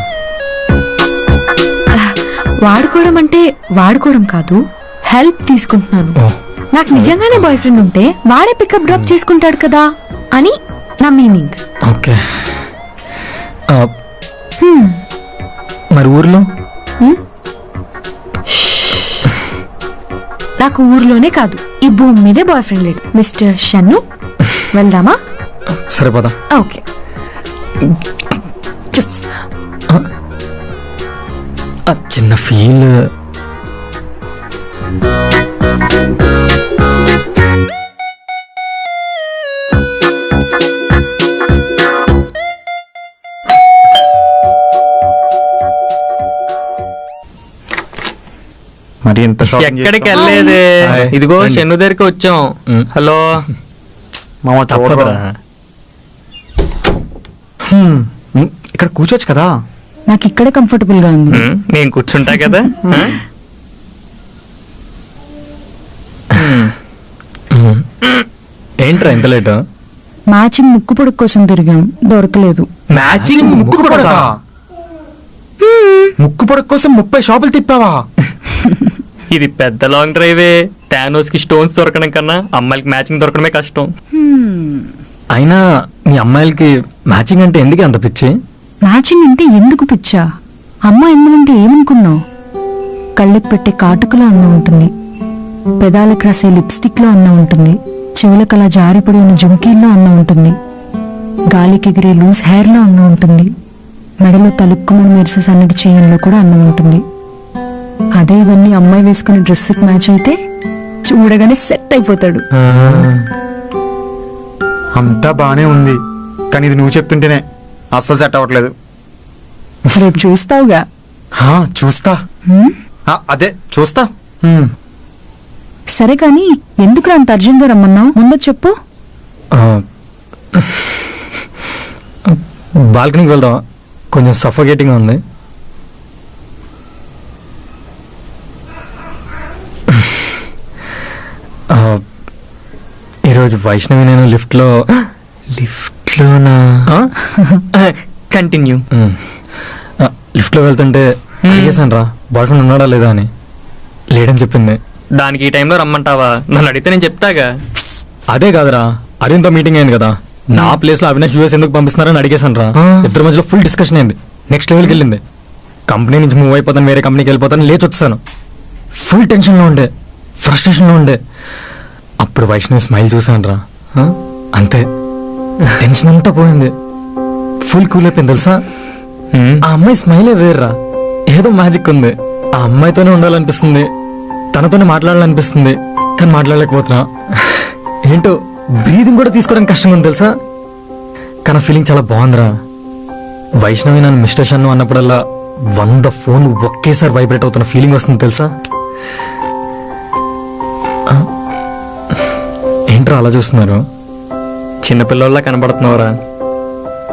వాడుకోవడం అంటే వాడుకోవడం కాదు, హెల్ప్ తీసుకుంటున్నాను. ఓ, నాకు నిజంగానే బాయ్ ఫ్రెండ్ ఉంటే వాడే పికప్ డ్రాప్ చేసుకుంటాడు కదా అని నా మీనింగ్. ఓకే. మరి ఊర్లో? నాకు ఊర్లోనే కాదు, ఈ భూమి మీదే బాయ్ ఫ్రెండ్ లేడు. మిస్టర్ షన్ను, వెళ్దామా? సరిపోదా? ఓకే. ఆ చిన్న ఫీల్. మరి ఎంత షాపింగ్ ఎక్కడికి వెళ్ళలేదే. హాయ్. ఇదిగో రండి. చెన్ను దగ్గరికి వచ్చాం. హలో. మామ తప్పదురా. ఇక్కడ కూర్చోచ్చు కదా. నాకు ఇక్కడే కంఫర్టబుల్ గా ఉంది. నేను కూర్చుంటా కదా. ఏంట్రా ఇంత లేట్? మ్యాచింగ్ ముక్కు పొడుగు కోసం తిరిగాం, దొరకలేదు. మ్యాచింగ్ ముక్కు పొడక. ముక్కు పొడక కోసం 30 షాపులు తిప్పావా? ఇది పెద్ద లాంగ్ డ్రైవే. టానోస్ కి స్టోన్స్ దొరకడం కన్నా అమ్మాయిలకి మ్యాచింగ్ దొరకడమే కష్టం. అయినా మీ అమ్మాయిలకి మ్యాచింగ్ అంటే ఎందుకు అంత పిచ్చి? మ్యాచింగ్ అంటే ఎందుకు పిచ్చా? అమ్మ ఎందుకంటే ఏమనుకున్నావు? కళ్ళకు పెట్టే కాటుకలో అందం ఉంటుంది, పెదాలకు రాసే లిప్స్టిక్ లో అందం ఉంటుంది, చెవులకు అలా జారిపడి ఉన్న జుంకీల్లో అందం ఉంటుంది, గాలికి ఎగిరే లూజ్ హెయిర్ లో అందం ఉంటుంది, మెడలో తలుక్కుమని మెరిసే సన్నటి చేయంలో కూడా అందం ఉంటుంది. అదే ఇవన్నీ అమ్మాయి వేసుకునే డ్రెస్కి మ్యాచ్ అయితే చూడగానే సెట్ అయిపోతాడు. అంతా బానే ఉంది, కానీ ఇది నువ్వు చెప్తుంటేనే అస్సలు సెట్ అవ్వట్లేదు. రేపు చూస్తావుగా. చూస్తా. అదే చూస్తా. సరే కానీ ఎందుకు అంత అర్జెంట్గా రమ్మన్నావు? ముందు చెప్పు. బాల్కనీకి వెళ్దాం, కొంచెం సఫోకేటింగ్ ఉంది. ఈరోజు వైష్ణవి నేను లిఫ్ట్లోనా కంటిన్యూ. లిఫ్ట్లో వెళ్తుంటే అడిగేశాను రా బాయ్ ఫ్రెండ్ ఉన్నాడా లేదా అని. లేడని చెప్పింది. దానికి ఈ టైంలో రమ్మంటావా? నన్ను అడిగితే నేను చెప్తాగా. అదే కాదురా, అరవింద్తో మీటింగ్ అయింది కదా, నా ప్లేస్ లో అవినాష్ యూఎస్ ఎందుకు పంపిస్తున్నారని అడిగేశాను రా. ఇద్దరి మధ్యలో ఫుల్ డిస్కషన్ అయింది. నెక్స్ట్ లెవెల్కి వెళ్ళింది. కంపెనీ నుంచి మూవ్ అయిపోతాను, వేరే కంపెనీకి వెళ్ళిపోతాను లేచి వచ్చాను. ఫుల్ టెన్షన్లో ఉండే, ఫ్రస్ట్రేషన్లో ఉండే. అప్పుడు వైష్ణవి స్మైల్ చూశాను రా, అంతే టెన్షన్ అంతా పోయింది. ఫుల్ కూల్ అయిపోయింది తెలుసా. ఆ అమ్మాయి స్మైలే వేర్రా, ఏదో మ్యాజిక్ ఉంది. ఆ అమ్మాయితోనే ఉండాలనిపిస్తుంది, తనతోనే మాట్లాడాలనిపిస్తుంది, కానీ మాట్లాడలేకపోతున్నా. ఏంటో బ్రీదింగ్ కూడా తీసుకోవడానికి కష్టంగా ఉంది తెలుసా. కానీ ఫీలింగ్ చాలా బాగుందిరా. వైష్ణవి నన్ను మిస్టర్ షన్ను అన్నప్పుడల్లా 100 ఫోన్లు ఒకేసారి వైబ్రేట్ అవుతున్న ఫీలింగ్ వస్తుంది తెలుసా. ఏంట్రా అలా చూస్తున్నారు? చిన్నపిల్లల్లా కనబడుతున్నావురా.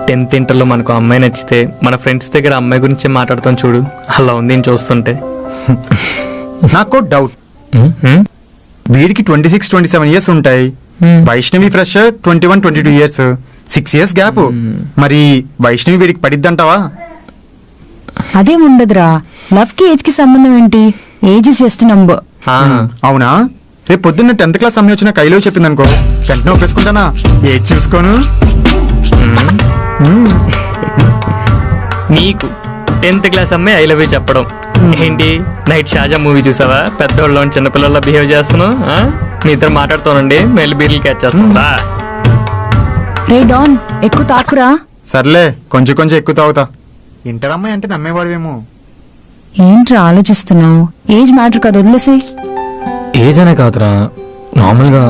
10th ఇంటర్లో మనకు అమ్మాయి నచ్చితే మన ఫ్రెండ్స్ దగ్గర అమ్మాయి గురించి మాట్లాడుతాం చూడు, అలా ఉంది నేను చూస్తుంటే. నాకు డౌట్. వీడికి 26-27 ఇయర్స్ ఉంటాయి, Vaishnavi fresh 21-22 years, 6 years gap. మరి వైష్ణవి వీడికి పడిద్దంటావా? అదేం ఉండదురా, లవ్ కి ఏజ్ కి సంబంధం ఏంటి? Age is just number. అవునా? రేపు పొద్దున్న 10th క్లాస్ అమ్మాయి వచ్చిన కైలో చెప్పింది అనుకో, వెంటనే ఒప్పేసుకుంటానా? ఏజ్ చూసుకోను. నీకు 10th క్లాస్ అమ్మాయి ఐ లవ్ యూ చెప్పడం ఏంటి? నైట్ షాజా మూవీ చూసావా? పెద్దోళ్ళ చిన్నపిల్లల్లో బిహేవ్ చేస్తున్నావు. మీ ఇద్దరు మాట్లాడుతానండి, మెల్లి బీర్లు క్యాచ్ చేస్తుందా? రే డాన్, ఎక్కువ తాకురా. సర్లే, కొంచెం కొంచెం ఎక్కువ తాగుతా. ఇంటర్ అమ్మాయి అంటే నమ్మేవాడివేమో. ఏంట్రా ఆలోచిస్తున్నావు? ఏజ్ మ్యాటర్ కదా, వదిలేసి. ఏజ్ అనే కాదురా, నార్మల్గా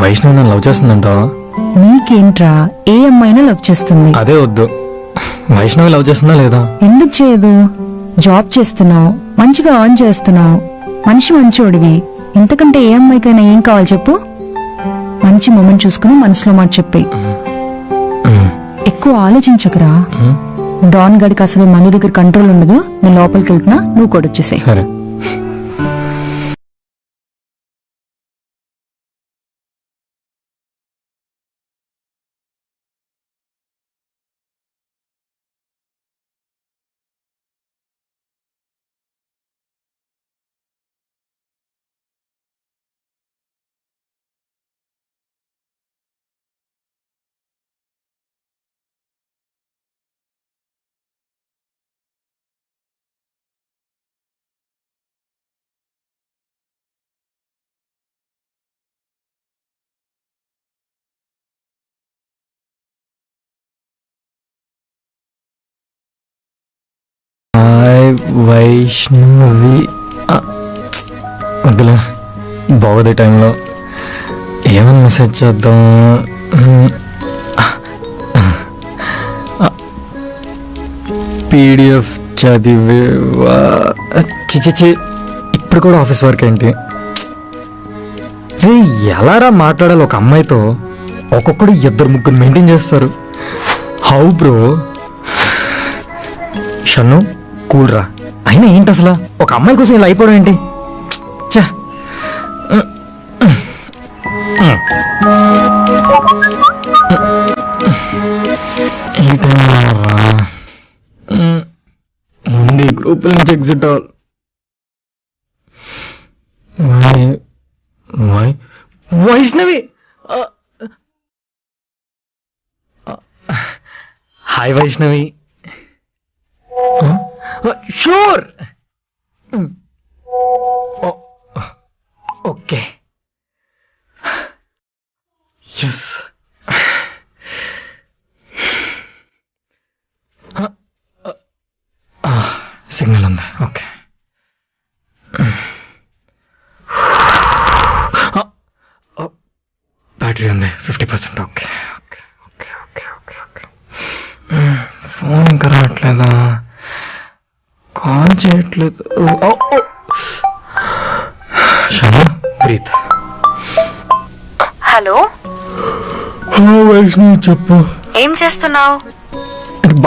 వైష్ణవి నన్ను లవ్ చేస్తుందంటావా? నీకేంట్రా, ఏ అమ్మాయినా లవ్ చేస్తుంది. అదే వద్దు, వైష్ణవి లవ్ చేస్తుందా లేదా? ఎందుకు చేయదు? జాబ్ చేస్తున్నావు, మంచిగా ఎర్న్ చేస్తున్నావు, మనిషి మంచోడివి. ఇంతకంటే ఏ అమ్మాయికైనా ఏం కావాలి చెప్పు? మంచి మొమెంట్ చూసుకుని మనసులో మాట చెప్పి ఎక్కువ ఆలోచించకరా. డాన్ గడికి అసలు మందు దగ్గర కంట్రోల్ ఉండదు. నేను లోపలికి వెళ్తున్నా, నువ్వు కూడా వచ్చేసాయి. సరే. హాయ్ వైష్ణవి. వద్దులే, బాగోదే టైంలో ఏమని మెసేజ్ చేద్దాం. పీడిఎఫ్ చదివేవా? చిచి, ఇప్పుడు ఇప్పుడు కూడా ఆఫీస్ వర్క్ ఏంటి రే ఎలారా మాట్లాడాలి ఒక అమ్మాయితో ఒక్కొక్కడు 2-3 మెయింటైన్ చేస్తారు హౌ బ్రో షన్ను కూల్ రా అయినా ఏంటి అసలు ఒక అమ్మాయి కోసం ఇలా అయిపోవడం ఏంటి ఛ! ముందు గ్రూప్ నుంచి exit Vaishnavi hi Vaishnavi sure okay yes signal ఉంది ఓకే బ్యాటరీ ఉంది 50%. Okay okay okay okay okay okay phone ఇంకా రావట్లేదా కాల్ చేయట్లేదు బ్రీత్ హలో వైష్ణవి చెప్పు ఏం చేస్తున్నావు?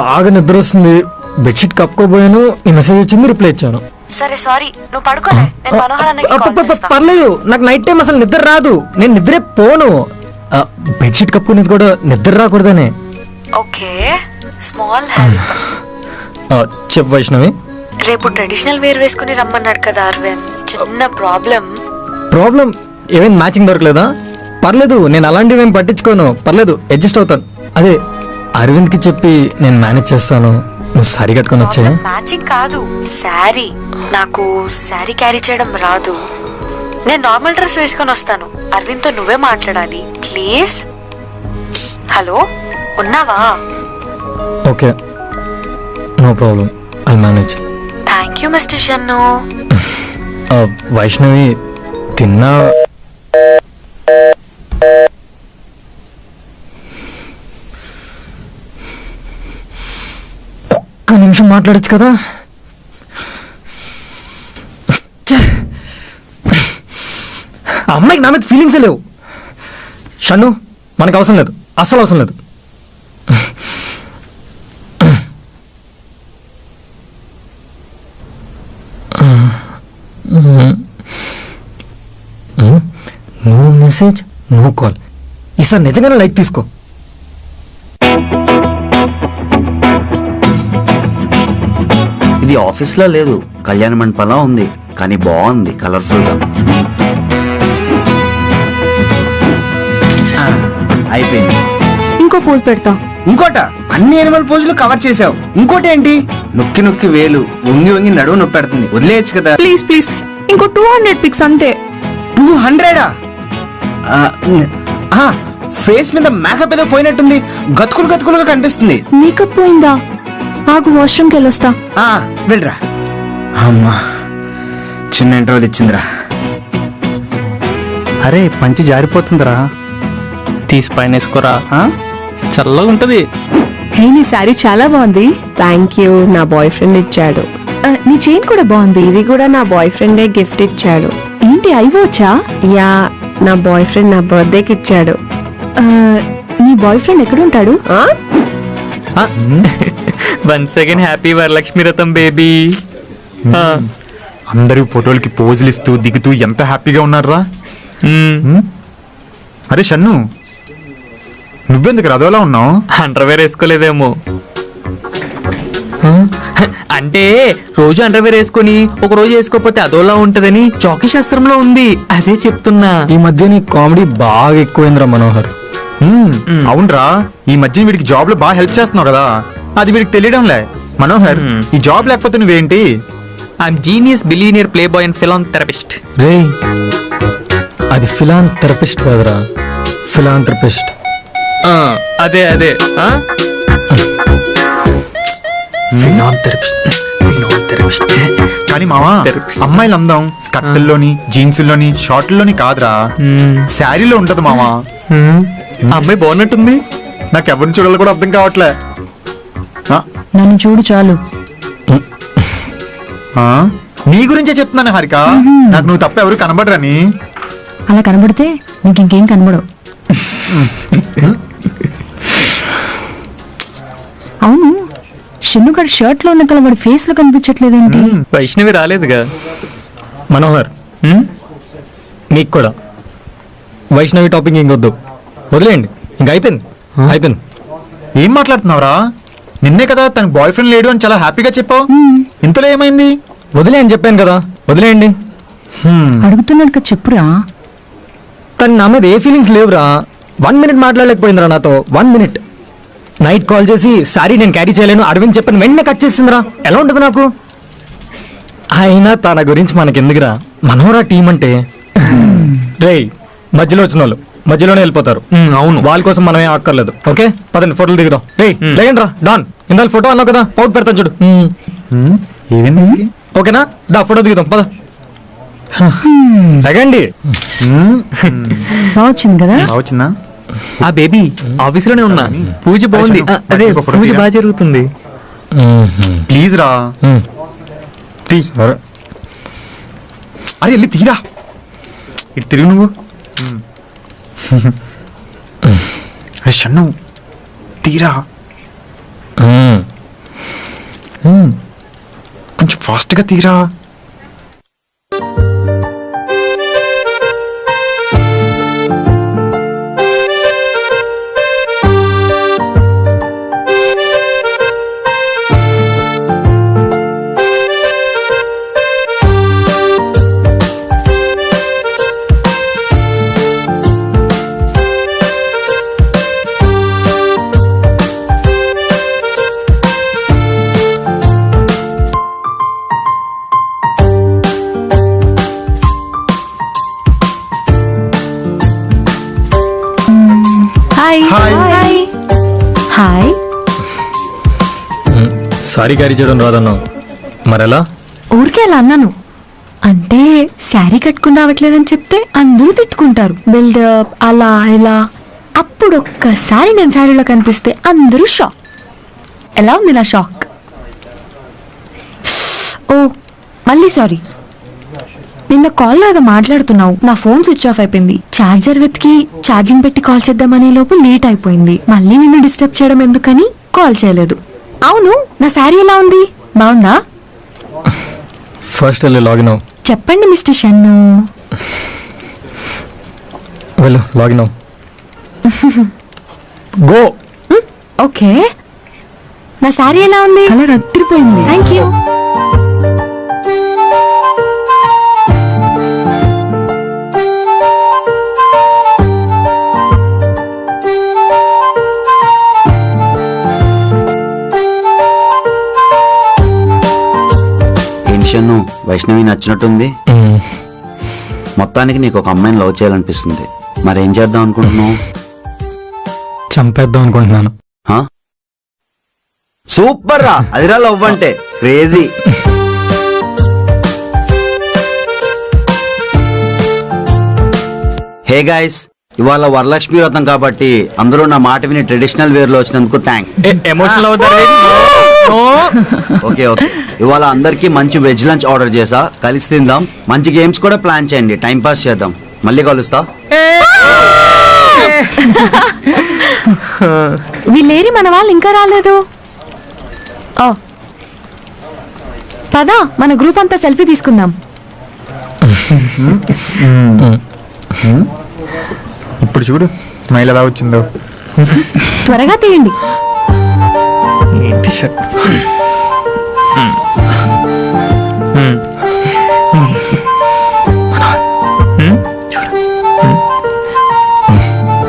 బాగా నిద్ర వస్తుంది బెడ్షీట్ కప్పుకోబోయాను నీ మెసేజ్ వచ్చింది రిప్లై ఇచ్చాను సరే సారీ, నువ్వు పడుకోలే, నేను మనోహర్ అన్నకి కాల్ చేస్తా. పర్లేదు నాకు నైట్ టైం అసలు నిద్ర రాదు నేను నిద్రే పోను బెడ్షీట్ కప్పుకునేది కూడా నిద్ర రాకూడదనే ఓకే, స్మాల్ హెల్ప్. చెప్పు వైష్ణవి రేపు ట్రెడిషనల్ వేర్ వేసుకుని రమ్మన్నాడు కదా అరవింద్, చిన్న ప్రాబ్లం. ఏమైనా మ్యాచింగ్ దొరకలేదా? పర్లేదు నేను అలాంటివి ఏం పట్టించుకోను, పర్లేదు అడ్జస్ట్ అవుతాను. అదే అరవింద్కి చెప్పి నేను మేనేజ్ చేస్తాను, నువ్వు సారీ కట్టుకొని వచ్చాయా? మ్యాచింగ్ కాదు, శారీ. నాకు శారీ క్యారీ చేయడం రాదు, నేను నార్మల్ డ్రెస్ వేసుకొని వస్తాను. అరవింద్తో నువ్వే మాట్లాడాలి ప్లీజ్. హలో ఉన్నావా? Okay no problem I manage. Thank you mister Shannu. Vaishnavi తిన్నా? ఒక్క నిమిషం మాట్లాడచ్చు కదా? ఆ అమ్మాయికి నా మీద ఫీలింగ్స్ లేవు. షన్ను మనకు అవసరం లేదు, అస్సలు అవసరం లేదు. No message no call. ఈసారి నిజంగానే లైట్ తీసుకో. ఇది ఆఫీస్లో లేదు, కళ్యాణ మండపంలో ఉంది, కానీ బాగుంది కలర్ఫుల్గా. అయిపోయింది. ఇంకో పోజ్ పెడతా. ఇంకోట అన్ని యానిమల్ పోజులు కవర్ చేసావు, ఇంకోటి ఏంటి? నొక్కి నొక్కి వేలు, వంగి వంగి నడువు నొప్పి పెడుతుంది, వదిలేయచ్చు కదా. ప్లీజ్ ప్లీజ్ ఇంకో 200 పిక్స్ అంతే. 200? ఫేస్ మీద మేకప్ ఏదో పోయినట్టుంది, గతుకులు గతుకులుగా కనిపిస్తుంది. మేకప్ పోయిందా? ఆగు వాష్రూమ్కి వెళ్ళొస్తా. వెళ్ళరా. అమ్మా చిన్న ఇంటర్వ్యూలు ఇచ్చిందిరా. అరే పంచి జారిపోతుందిరా. తీసి పైన వేసుకోరా, చల్లగా ఉంటది. హే నీ శారీ చాలా బాగుంది. థ్యాంక్ యూ, నా బాయ్ ఫ్రెండ్ ఇచ్చాడు. నీ చైన్ కూడా బాగుంది. ఇది కూడా నా బాయ్ ఫ్రెండే గిఫ్ట్ ఇచ్చాడు. ఏంటి ఐవోచా? యా, నా బాయ్ ఫ్రెండ్ నా బర్త్డేకి ఇచ్చాడు. నీ బాయ్ ఫ్రెండ్ ఎక్కడుంటాడు? వన్స్ అగైన్ హ్యాపీ వరలక్ష్మి రథం బేబీ. అందరూ ఫోటోలకి పోజులు ఇస్తూ దిగుతూ ఎంత హ్యాపీగా ఉన్నారా. అరే షన్ను నువ్వెందుకు రథోలా ఉన్నావు? అండర్వేర్ వేసుకోలేదేమో. అంటే రోజు అండర్వేర్ వేసుకొని ఒక రోజు వేసుకోకపోతే అదోలా ఉంటదని చౌకీ శాస్త్రంలో ఉంది, అదే చెప్తున్నా. ఈ మధ్య నీ కామెడీ బాగా ఎక్కువైందిరా మనోహర్. అవునరా, ఈ మధ్య వీడికి జాబ్ లో బాగా హెల్ప్ చేస్తున్నావు కదా, అది వీడికి తెలియడంలే. మనోహర్ ఈ జాబ్ లేకపోతే నువ్వేంటి? I'm genius billionaire playboy and philanthropist. రే అది ఫిలాంథెరపిస్ట్ కాదురా, ఫిలాంథ్రపిస్ట్. అదే అదే ఫిలాంథెరపిస్ట్. కానీ మావా అమ్మాయిలు అందం స్కర్ట్ల్లోని జీన్స్లోని షార్ట్లోని కాదురా, శారీలో ఉంటది మావా. అమ్మాయి బాగున్నట్టుంది. నాకు ఎవరిని చూడాలి కూడా అర్థం కావట్లే. నన్ను చూడు చాలు. నీ గురించే చెప్తున్నాను హారిక. నాకు నువ్వు తప్ప ఎవరు కనబడరని. అలా కనబడితే నీకు ఇంకేం కనబడవు. అవును, షన్నుగాడు షర్ట్ లో ఉన్న కల వాడి ఫేస్ లో కనిపించట్లేదేంటి? వైష్ణవి రాలేదుగా. మనోహర్, మీకు కూడా వైష్ణవి టాపిక్ ఇంకొద్దు, వదిలేయండి. ఇంకా అయిపోయింది. ఏం మాట్లాడుతున్నావురా? నిన్నే కదా తన బాయ్ ఫ్రెండ్ లేడు అని చాలా హ్యాపీగా చెప్పావు. ఇంతలో ఏమైంది? వదిలేయని చెప్పాను కదా, వదిలేయండి. అడుగుతున్నాడు కదా, చెప్పురా. తను నా మీద ఏ ఫీలింగ్స్ లేవురా. 1 minute మాట్లాడలేకపోయిందిరా నాతో. 1 minute నైట్ కాల్ చేసి సారీ నేను క్యారీ చేయలేను అరవింద్ చెప్పని వెంటనే కట్ చేసిందిరా. ఎలా ఉంటుంది నాకు? అయినా తన గురించి మనకెందుకురా, మనోరా టీం అంటే. రేయ్, మధ్యలో వచ్చిన వాళ్ళు మధ్యలోనే వెళ్ళిపోతారు. అవును. వాళ్ళ కోసం మనమే ఆక్కర్లేదు. ఓకే, పదండి ఫోటోలు దిగుదాం. రేయ్ లేకండి రా. డాన్, ఇందాక ఫోటో అన్నావు కదా, పౌట్ పెడతాను చూడు. ఏమైంది? ఓకేనా? దా ఫోటో దిగుదాం, పద. లేకండి. బాగా వచ్చింది కదా. వచ్చిందా? ఆ బేబీ ఆఫీస్ లోనే ఉన్నా. పూజ బాగుంది. అదే పూజ బాగా జరుగుతుంది. ప్లీజ్ రా. తీ. అరే వెళ్ళి తీరా. ఇటు తిరుగు నువ్వు. అరే షన్ను తీరా. కొంచెం ఫాస్ట్గా తీరా. హాయ్. హాయ్. సారీ క్యారీ చేయడం రాదన్నావు, మరెలా? ఊరికే అలా అన్నాను. అంటే శారీ కట్టుకుని రావట్లేదని చెప్తే అందరూ తిట్టుకుంటారు, బిల్డప్ అలా ఇలా. అప్పుడు ఒక్కసారి నేను శారీలో కనిపిస్తే అందరూ షాక్. ఎలా ఉంది నా షాక్? ఓ మళ్ళీ సారీ. నిన్న కాల్లో ఏదో మాట్లాడుతున్నావు, నా ఫోన్ స్విచ్ ఆఫ్ అయిపోయింది. ఛార్జర్ వెతికి ఛార్జింగ్ పెట్టి కాల్ చేద్దామనే లోపు లేట్ అయిపోయింది. మళ్ళీ నిన్ను డిస్టర్బ్ చేయడం ఎందుకని కాల్ చేయలేదు. అవును, నా శారీ ఎలా ఉంది? బాగుందా? ఫస్ట్ వెళ్ళి లాగిన్ అవ్వు. చెప్పండి మిస్టర్ షన్ను. వెళ్ళు, లాగిన్ అవ్వు. గో. ఓకే, నా శారీ ఎలా ఉంది? కలర్ అద్దరిపోయింది. Thank you. షన్ను, వైష్ణవి నచ్చినట్టుంది. మొత్తానికి నీకు ఒక అమ్మాయిని లవ్ చేయాలనిపిస్తుంది. మరేం చేద్దాం అనుకుంటున్నావు? చంపేద్దాం అనుకుంటున్నాను. సూపర్ రా, అదిరా లవ్ అంటే. క్రేజీ. హే గైస్, ఇవాళ వరలక్ష్మి వ్రతం కాబట్టి అందరూ నా మాట విని ట్రెడిషనల్ వేర్ లో వచ్చినందుకు ఎమోషనల్ అవుతారు. ఓకే ఓకే, ఇవాళ అందరికి మంచి వెజ్ లంచ్ ఆర్డర్ చేసా, కలిసి తిందాం. మంచి గేమ్స్ కూడా ప్లాన్ చేయండి, టైం పాస్ చేద్దాం. మళ్ళీ కలుస్తా. వీళ్ళేరి మన వాళ్ళు ఇంకా రాలేదు. పదా మన గ్రూప్ అంతా సెల్ఫీ తీసుకుందాం. ఇప్పుడు చూడు స్మైల్ ఎలా వచ్చిందో. త్వరగా తీయండి.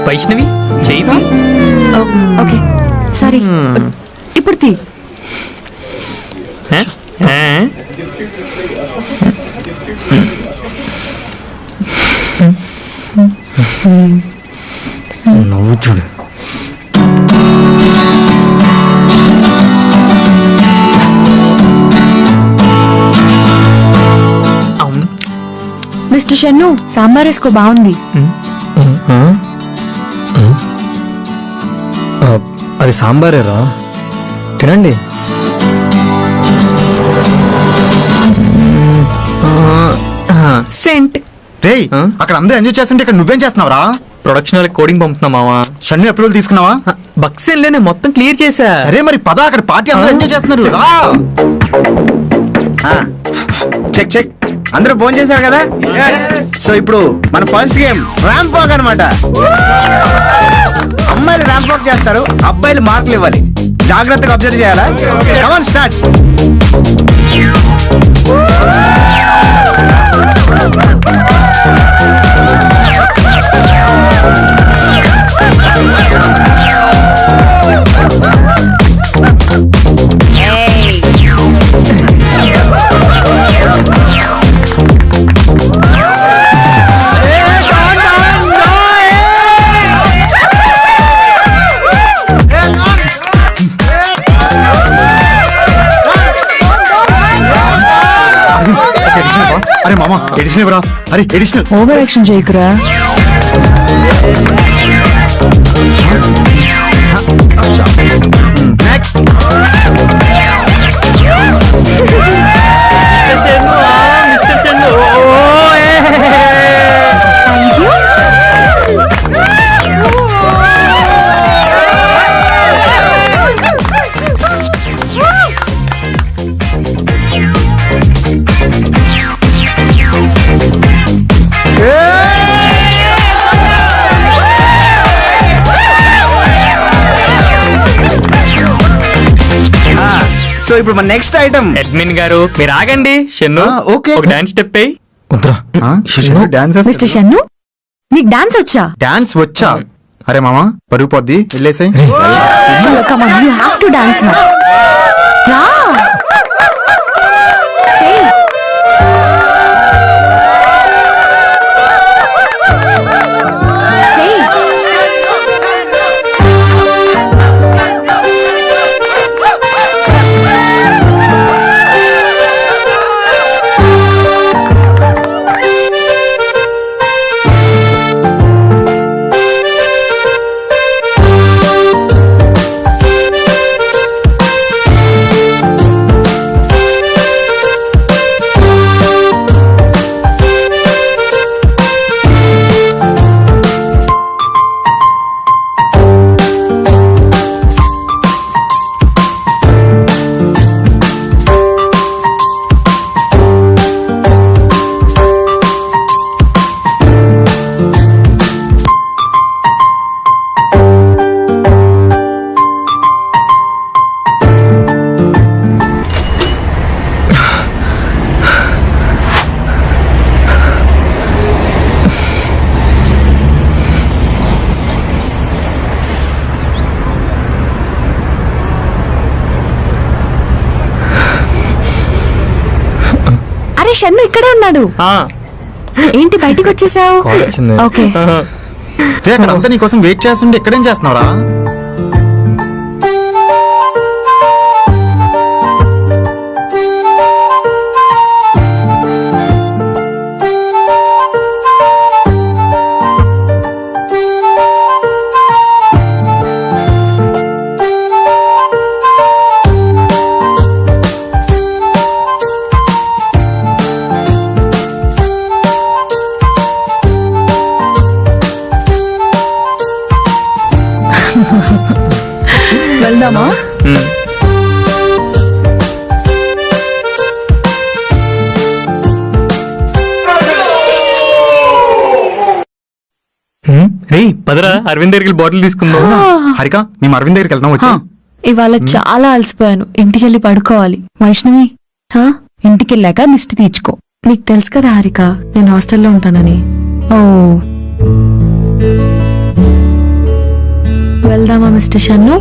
వైష్ణవి చెయ్యి. ఓకే సారీ, ఇప్పుడు తీ. నవ్వు చూడు. మిస్టర్ షన్ను, సాంబార్ వేసుకో, బాగుంది. అది సాంబారేరా, తినండి. సెంట్. రేయ్ అక్కడ అందరూ ఎంజాయ్ చేస్తుంటే ఇక్కడ నువ్వేం చేస్తున్నావురా? ప్రొడక్షన్ వాళ్ళకి కోడింగ్ పంపుతున్నా మావా. షన్ను అప్రూవల్ తీసుకున్నావా? బక్స్ నేను మొత్తం క్లియర్ చేశా. సరే మరి పద, అక్కడ పార్టీ అందరూ ఎంజాయ్ చేస్తున్నారు. రా. చెక్ చెక్, అందరూ ఫోన్ చేశారు కదా. సో ఇప్పుడు మన ఫస్ట్ గేమ్ ర్యాంప్ వాక్ అనమాట. అమ్మాయిలు ర్యాంప్ వాక్ చేస్తారు, అబ్బాయిలు మార్కులు ఇవ్వాలి. జాగ్రత్తగా అబ్జర్వ్ చేయాలా? Come on start. అరే మామ ఎడిషన్ ఇవ్వరా. అరే ఎడిషనల్. ఓవర్ యాక్షన్ చేయకురా. నెక్స్ట్. సో ఇప్పుడు మన నెక్స్ట్ ఐటమ్. అడ్మిన్ గారు మీరు ఆగండి. షన్ను ఓకే. ఒక డాన్స్ స్టెప్ అయ్యి. వద్దురా. డాన్స్ మిస్టర్ షన్ను, నీకు డాన్స్ వచ్చా? డాన్స్ వచ్చా? అరే మామ పరుగు పోద్ది, వెళ్ళేసాయి. చలో come on, you have to dance now. రా. చెయ్. చెయ్. షన్ను ఇక్కడే ఉన్నాడు. ఏంటి బయటికి వచ్చేసావు? ఓకే. అక్కడ అంతా నీకోసం వెయిట్ చేస్తుంటే ఎక్కడేం చేస్తున్నావురా? వెళ్దామా? రే పదరా అరవింద్ దగ్గరికి బాటిల్ తీసుకుందాం. హరిక మేము అరవింద్ దగ్గరికి వెళ్దాం. వచ్చి ఇవాళ చాలా అలసిపోయాను, ఇంటికి వెళ్ళి పడుకోవాలి. వైష్ణవి, ఇంటికి వెళ్ళాక దిష్టి తీర్చుకో. నీకు తెలుసు కదా హారిక, నేను హాస్టల్లో ఉంటానని. ఓ, వెళ్దామా మిస్టర్ షన్ను?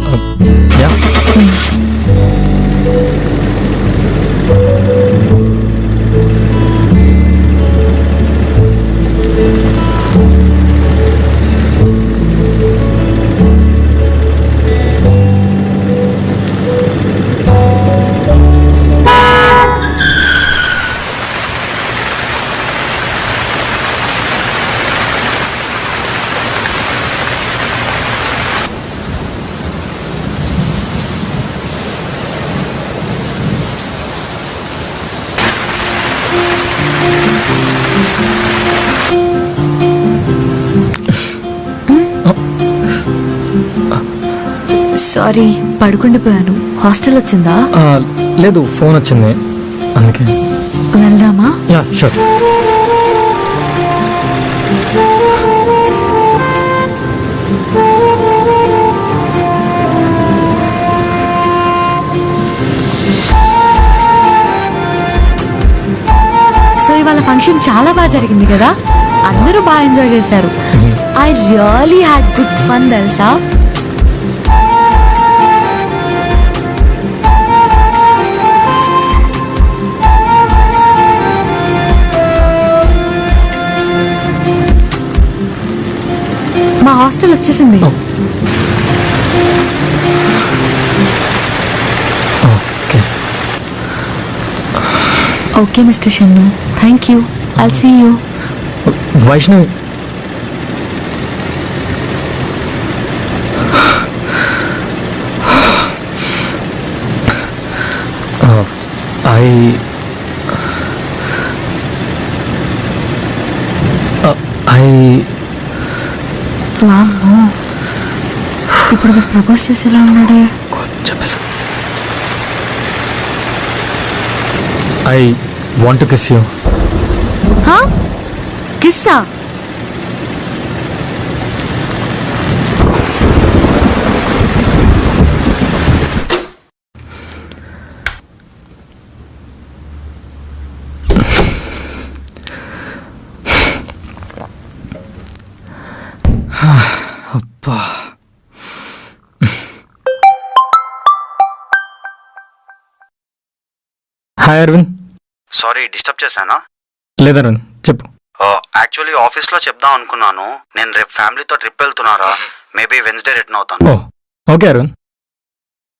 సారీ, పడుకుండిపోయాను. హాస్టల్ వచ్చిందా? లేదు, ఫోన్ వచ్చింది అందుకే. వెళ్దామా? Yeah sure. సో ఇవాళ ఫంక్షన్ చాలా బాగా జరిగింది కదా, అందరూ బాగా ఎంజాయ్ చేశారు. I really had good fun తెలుసా. మా హాస్టల్ వచ్చేసింది. Okay mister Shannu, thank you. I'll see you. Vaishnavi, ఇప్పుడు ప్రపోజ్ చేసేలా ఉన్నాడే. I want to kiss you. కిస్సా? అబ్బా. హాయ్ అరవింద్. సారీ డిస్టర్బ్ చేశానా? లేదు అరవింద్, చెప్పు. యాక్చువల్లీ ఆఫీస్లో చెప్దాం అనుకున్నాను. నేను రేపు ఫ్యామిలీతో ట్రిప్ వెళ్తున్నారా, మేబీ వెన్స్డే రిటర్న్ అవుతాను. Oh okay Aravind.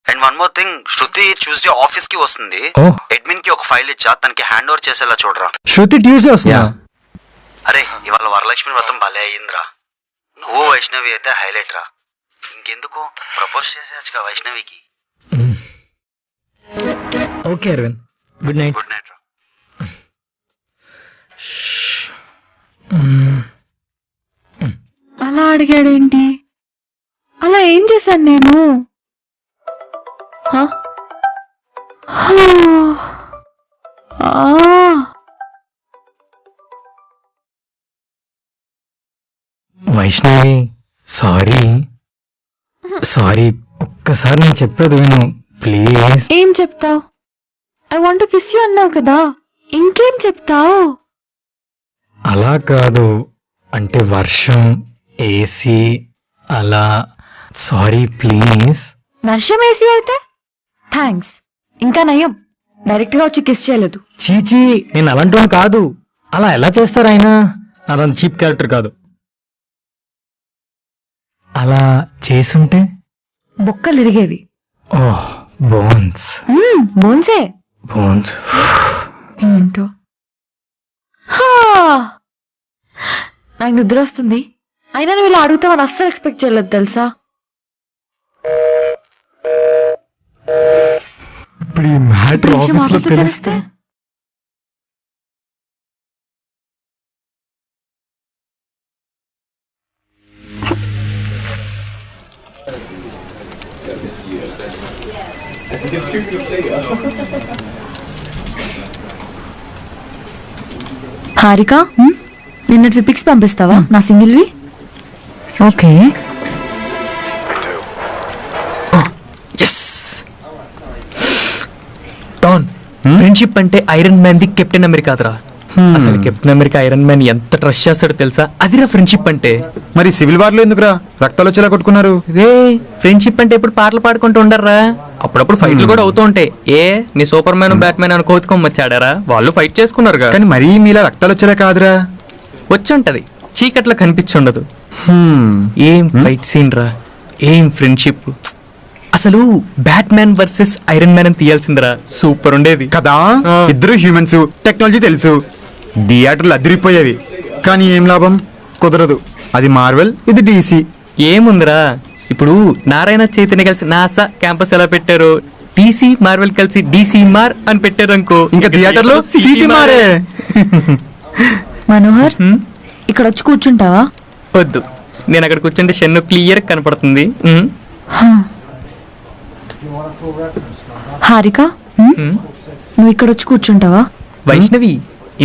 And one more thing, Shruti Tuesday office కి వస్తుంది. అడ్మిన్ కి ఒక ఫైల్ ఇచ్చా, తనకి హ్యాండ్ ఓవర్ చేసేలా చూడరా. శృతి ట్యూస్డే వస్తుందా? అరే ఇవాళ వరలక్ష్మి వ్రతం భలే అయ్యిందిరా. నువ్వు వైష్ణవి అయితే హైలైట్ రా. ఇంకెందుకు ప్రపోజ్ చేసేయచ్చుగా వైష్ణవికి. Okay Aravind, good night. Good night రా. అలా అడిగాడేంటి? అలా ఏం చేశాను నేను? వైష్ణవి, సారీ సారీ, ఒక్కసారి నేను చెప్పేది విను ప్లీజ్. ఏం చెప్తావు? I want to kiss you అన్నావు కదా, ఇంకేం చెప్తావు? అలా కాదు, అంటే వర్షం, ఏసీ అలా. Sorry please. వర్షం ఏసీ అయితే థ్యాంక్స్. ఇంకా నయం, డైరెక్ట్ గా వచ్చి కిస్ చేయలేదు. చీచీ, నేను అలాంటి కాదు. అలా ఎలా చేస్తారు ఆయన? నాదంత చీప్ క్యారెక్టర్ కాదు. అలా చేసుంటే బొక్కలు ఇరిగేవి. ఓహ్ బోన్స్. బోన్సే. బోన్స్ ఏంటో. నాకు నిద్ర వస్తుంది. అయినా నువ్వు ఇలా అడుగుతావని అస్సలు ఎక్స్పెక్ట్ చేయలేదు తెలుసా. ఇప్పుడు ఈ మ్యాటర్ ఆఫీస్ లో తెలిస్తే హారిక, నిన్నటి పిక్స్ పంపిస్తావా నా సింగిల్వి? ఓకే. డాన్, ఫ్రెండ్షిప్ అంటే iron man the captain America కాదురా. అసలు కెప్టెన్ అమెరికా ఐరన్ మ్యాన్ ఎంత ట్రస్ట్ చేస్తాడో తెలుసా? అదిరా ఫ్రెండ్షిప్ అంటే. మరి సివిల్ వార్ లో ఎందుకురా రక్తాలు వచ్చేలా కొట్టుకున్నారు? రే, ఫ్రెండ్షిప్ అంటే ఇప్పుడు పాటలు పాడుకుంటూ ఉండర్రా, అప్పుడప్పుడు ఫైట్లు కూడా అవుతూ ఉంటాయి. ఏ నీ సూపర్ మ్యాన్ బ్యాట్ మ్యాన్ అని కోతుకొమ్మచ్చాడారా, వాళ్ళు ఫైట్ చేసుకున్నారుగా. కానీ మరీ మీలా రక్తాలు వచ్చేలా కాదురా. వచ్చి ఉంటది, చీకట్లో కనిపించుండదు. ఏం ఫైట్ సీన్ రా, ఏం ఫ్రెండ్షిప్. అసలు bat man versus iron man అని తీయాల్సిందిరా, సూపర్ ఉండేది కదా. ఇద్దరు హ్యూమన్స్, టెక్నాలజీ తెలుసు, థియేటర్లు అదిరిపోయేవి. కానీ ఏం లాభం, కుదరదు. అది మార్వెల్, ఇది డీసీ. ఏముందిరా, ఇప్పుడు నారాయణ చైతన్య కలిసి నాసా క్యాంపస్ ఎలా పెట్టారు, డీసీ మార్వెల్ కలిసి డీసీ మార్ అని పెట్టారు అనుకో, ఇంకా థియేటర్లో సిటీ మారే. మనోహర్, ఇక్కడ వచ్చి కూర్చుంటావా? వద్దు, నేను అక్కడ కూర్చుంటే షన్ను క్లియర్ కనపడుతుంది. హారిక నువ్వు ఇక్కడ వచ్చి కూర్చుంటావా? వైష్ణవి,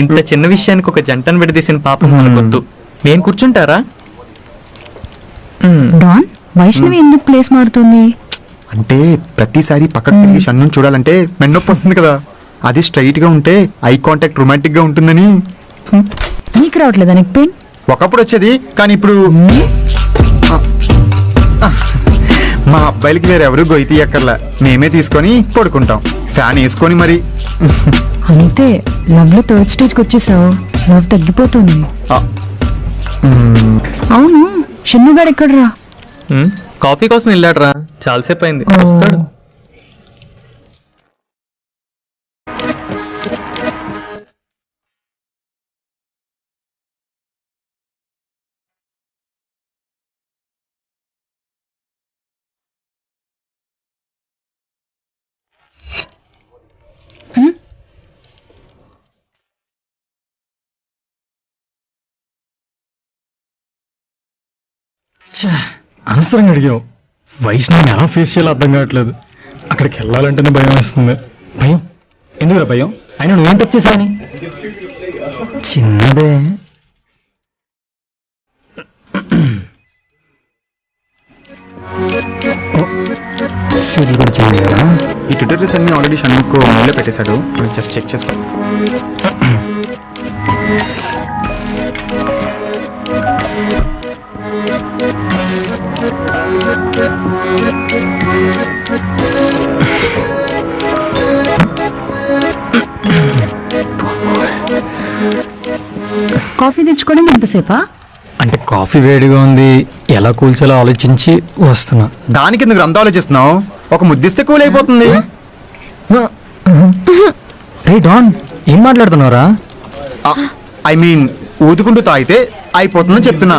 ఇంత చిన్న విషయానికి ఒక జంటను విడదీసిన పాపం మనకొద్దు. నేను కూర్చుంటారా? డాన్, వైష్ణవి ఎందుకు ప్లేస్ మారుతుంది? అంటే ప్రతిసారి పక్కకు తిరిగి షన్ను చూడాలంటే మెన్నొప్పి వస్తుంది కదా, అది స్ట్రైట్ గా ఉంటే ఐ కాంటాక్ట్ రొమాంటిక్ గా ఉంటుందని. నీకు రావట్లేదా నెక్ పెయిన్? ఒకప్పుడు వచ్చేది, కానీ ఇప్పుడు మా అబ్బాయిలకి వేరెవరు గొయ్యి తీయక్కర్లా, మేమే తీసుకొని పడుకుంటాం, ఫ్యాన్ వేసుకొని మరి. అంతే, లవ్ లో థర్డ్ స్టేజ్కి వచ్చేసావు, లవ్ తగ్గిపోతుంది. ఆ, అవును, షన్నుగాడు ఎక్కడరా? కాఫీ కోసం వెళ్ళాడరా, చాలాసేపు అయింది, వస్తాడు. అనవసరంగా అడిగావు. వైష్ణవిని ఎలా ఫేస్ చేయాలో అర్థం కావట్లేదు. అక్కడికి వెళ్ళాలంటేనే భయం వేస్తుంది. భయం ఎందుకురా భయం? అయినా నువ్వేంటి వచ్చేసాని? చిన్నదే. ఈ ట్యూటోరియల్స్ అన్ని ఆల్రెడీ షన్నుకు మెయిల్లో పెట్టేశాడు, జస్ట్ చెక్ చేసుకో. కాఫీ తెచ్చుకోవడం ఎంతసేపా? అంటే కాఫీ వేడిగా ఉంది, ఎలా కూల్చాలో ఆలోచించి వస్తున్నా. దానికి ఎందుకు అంత ఆలోచిస్తున్నావు? ఒక ముద్దిస్తే కూల్ అయిపోతుంది. రే డాన్, ఏం మాట్లాడుతున్నావురా? ఐ మీన్ ఊదుకుంటూ తాగితే అయిపోతుందని చెప్తున్నా.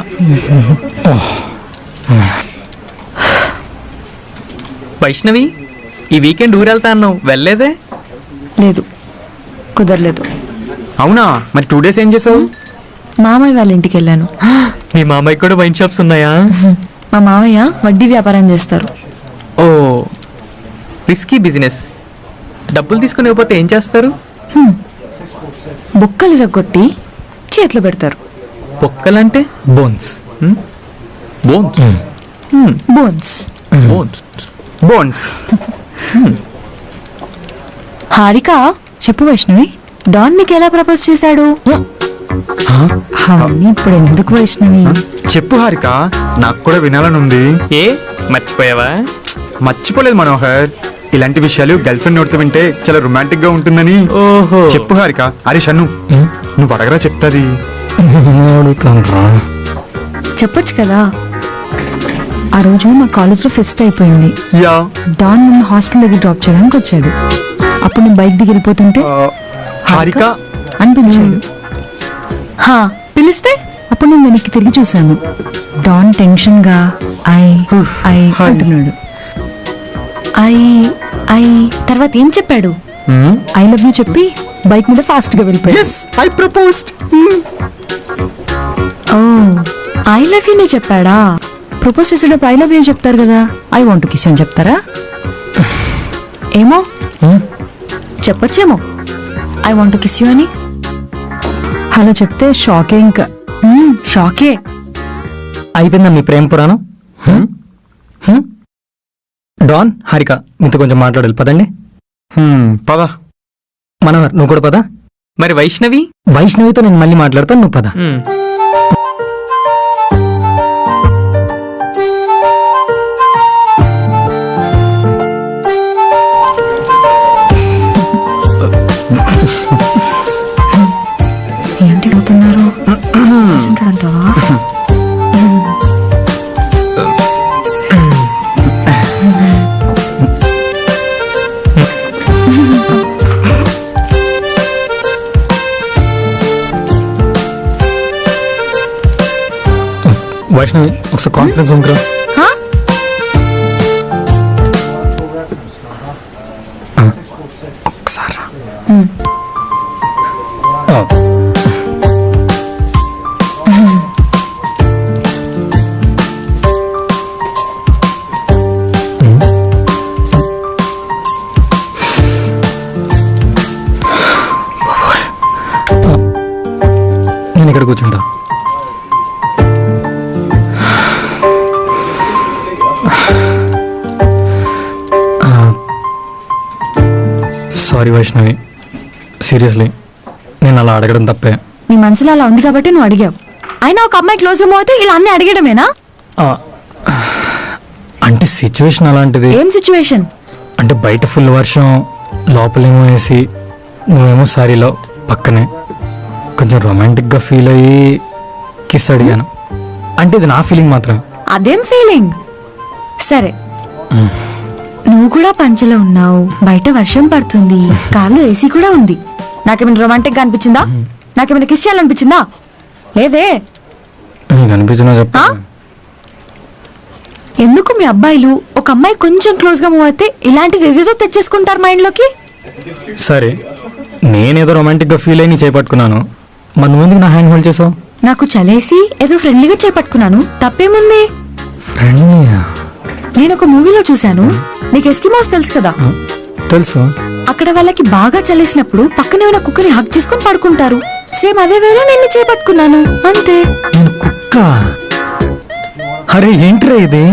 వైష్ణవి, ఈ వీకెండ్ ఊరెళ్తా అన్నావు, వెళ్ళలేదే? లేదు, కుదరలేదు. అవునా, మరి 2 days ఏం చేసావు? మామయ్య వాళ్ళ ఇంటికి వెళ్ళాను. మీ మామయ్య కూడా వైన్ షాప్స్ ఉన్నాయా? మా మామయ్య వడ్డీ వ్యాపారం చేస్తారు. ఓ, రిస్కీ బిజినెస్. డబ్బులు తీసుకుని ఇవ్వకపోతే ఏం చేస్తారు? బొక్కలు ఇరగొట్టి చేతిలో పెడతారు. బొక్కలంటే? Bones. Bones. Bones. Bones. Bones. Harika, చెప్పు వైష్ణవి, డాన్ నీకు ఎలా ప్రపోజ్ చేశాడు? అవన్నీ ఇప్పుడు ఎందుకు వైష్ణవి? చెప్పు హారిక, నాకు కూడా వినాలని ఉంది. ఏ మర్చిపోయావా? మర్చిపోలేదు మనోహర్, ఇలాంటి విషయాలు గర్ల్ ఫ్రెండ్ నోటితో వింటే చాలా రొమాంటిక్ గా ఉంటుందని. ఓహో, చెప్పు హారిక. అరే షన్ను, నువ్వు అడగరా చెప్తాది. చెప్పొచ్చు కదా. ఆ రోజు మా కాలేజ్లో ఫెస్ట్ అయిపోయింది. యా. డాన్ నన్ను హాస్టల్ దగ్గర డ్రాప్ చేయడానికి వచ్చాడు. అప్పుడు నేను బైక్ దిగి వెళ్ళిపోతుంటే హారిక అనిపించాడు. పిలిస్తే అప్పుడు నేను వెనక్కి తిరిగి చూశాను. డాన్ టెన్షన్ గా ఐ ఐ అంటున్నాడు. ఐ తర్వాత ఏం చెప్పాడు? ఐ లవ్ యూ చెప్పి బైక్ మీద ఫాస్ట్ గా వెళ్ళిపోయాడు. yes I proposed. ఓ, ఐ లవ్ యూ నే చెప్పాడా? ప్రపోజ్ చేసేటప్పుడు ఐ లవ్ యూ చెప్తారు కదా, I want to kiss you అని చెప్తారా? ఏమో చెప్పొచ్చేమో I want to kiss you అని. అలా చెప్తే షాకే, ఇంకా షాకే. అయిపోయిందా మీ ప్రేమ పురాణం? డాన్, హారిక, మీతో కొంచెం మాట్లాడాలి, పదండి. పద. మనోహర్, నువ్వు కూడా పద. మరి వైష్ణవి? వైష్ణవితో నేను మళ్ళీ మాట్లాడతాను, నువ్వు పద. ఏంటి అడుగుతున్నారు? అంటావా? వైష్ణవి, ఒకసారి కాన్ఫిడెన్స్ ఉందిరా. ఒకసారి సారీ వైష్ణవి, సీరియస్లీ నేను అలా అడగడం తప్పే. నీ మనసులో అలా ఉంది కాబట్టి నువ్వు అడిగావు. అయినా ఒక అమ్మాయి క్లోజ్ అయితే ఇలా అన్ని అడిగడమేనా? అంటే సిచ్యువేషన్ అలాంటిది. ఏం సిచ్యువేషన్? అంటే బయట ఫుల్ వర్షం, లోపలేమో వేసి, నువ్వేమో సారీలో పక్కనే. కొంచెం రొమాంటిక్గా ఫీల్ అయ్యి కిస్ అడిగాను. అంటే ఇది నా ఫీలింగ్ మాత్రమే. అదేం ఫీలింగ్? సరే, నువ్వు కూడా పంచలో ఉన్నావు, బయట వర్షం పడుతుంది, కార్లో ఏసీ కూడా ఉంది. నాకేమైనా రొమాంటిక్ గా అనిపించిందా? నాకేమైనా కిస్ చేయాలనిపించిందా? లేదే. నీకు అనిపించినా చెప్పా. ఎందుకు మీ అబ్బాయిలు ఒక అమ్మాయి కొంచెం క్లోజ్ గా మూవ్ అయితే ఇలాంటిది ఏదేదో తెచ్చేసుకుంటారు మైండ్ లోకి? సరే, నేనేదో రొమాంటిక్గా ఫీల్ అయ్యి నీ చేపట్టుకున్నాను, మరి నువ్వెందుకు నా హ్యాండ్ హోల్డ్ చేసావు? నాకు చలేసి ఏదో ఫ్రెండ్లీగా చేపట్టుకున్నాను, తప్పేముంది? ఫ్రెండ్లీయా? నేను ఒక మూవీలో చూశాను. నీకు ఎస్కిమోస్ తెలుసు కదా? తెలుసు. అక్కడ వాళ్ళకి బాగా చలేసినప్పుడు పక్కనే ఉన్న కుక్కని హక్ చేసుకుని పడుకుంటారు. సేమ్ అదే వేళ నేను చేపట్టుకున్నాను, అంతే. నేను కుక్క? అరే ఏంట్రా ఇది?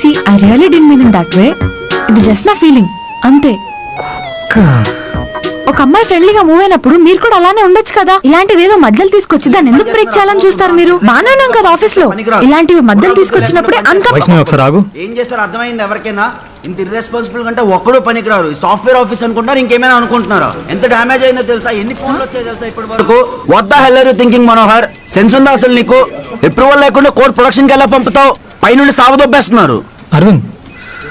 See, I really didn't mean in that way. ఇది జస్ట్ నా ఫీలింగ్, అంతే. ఒక అమ్మాయి ఫ్రెండ్లీగా మూవ్ అయినప్పుడు మీరు కూడా అలానే ఉండొచ్చు కదా. ఇలాంటిది ఏదో మధ్యలో తీసుకొచ్చి దాన్ని ఎందుకు బ్రేక్ చేయాలని చూస్తారు మీరు? బాగానే ఉన్నాం కదా ఆఫీస్ లో. ఇలాంటివి మధ్యలో తీసుకొచ్చినప్పుడే అంత ఒకసారి ఆగు. ఏం చేస్తారు అర్థమైంది ఎవరికైనా? ఇంత ఇర్రెస్పాన్సిబుల్ కంటే ఒక్కడూ పనికిరారు. సాఫ్ట్వేర్ ఆఫీస్ అనుకుంటారు, ఇంకేమైనా అనుకుంటున్నారా? ఎంత డ్యామేజ్ అయిందో తెలుసా? ఎన్ని ఫోన్లు వచ్చాయి తెలుసా ఇప్పటి వరకు? What the hell are you thinking Manohar? Sense ఉందా అసలు నీకు? అప్రూవల్ లేకుండా కోడ్ ప్రొడక్షన్ కి ఎలా పంపుతావు? పైనుండి సావదొబ్బేస్తున్నారు. Aravind,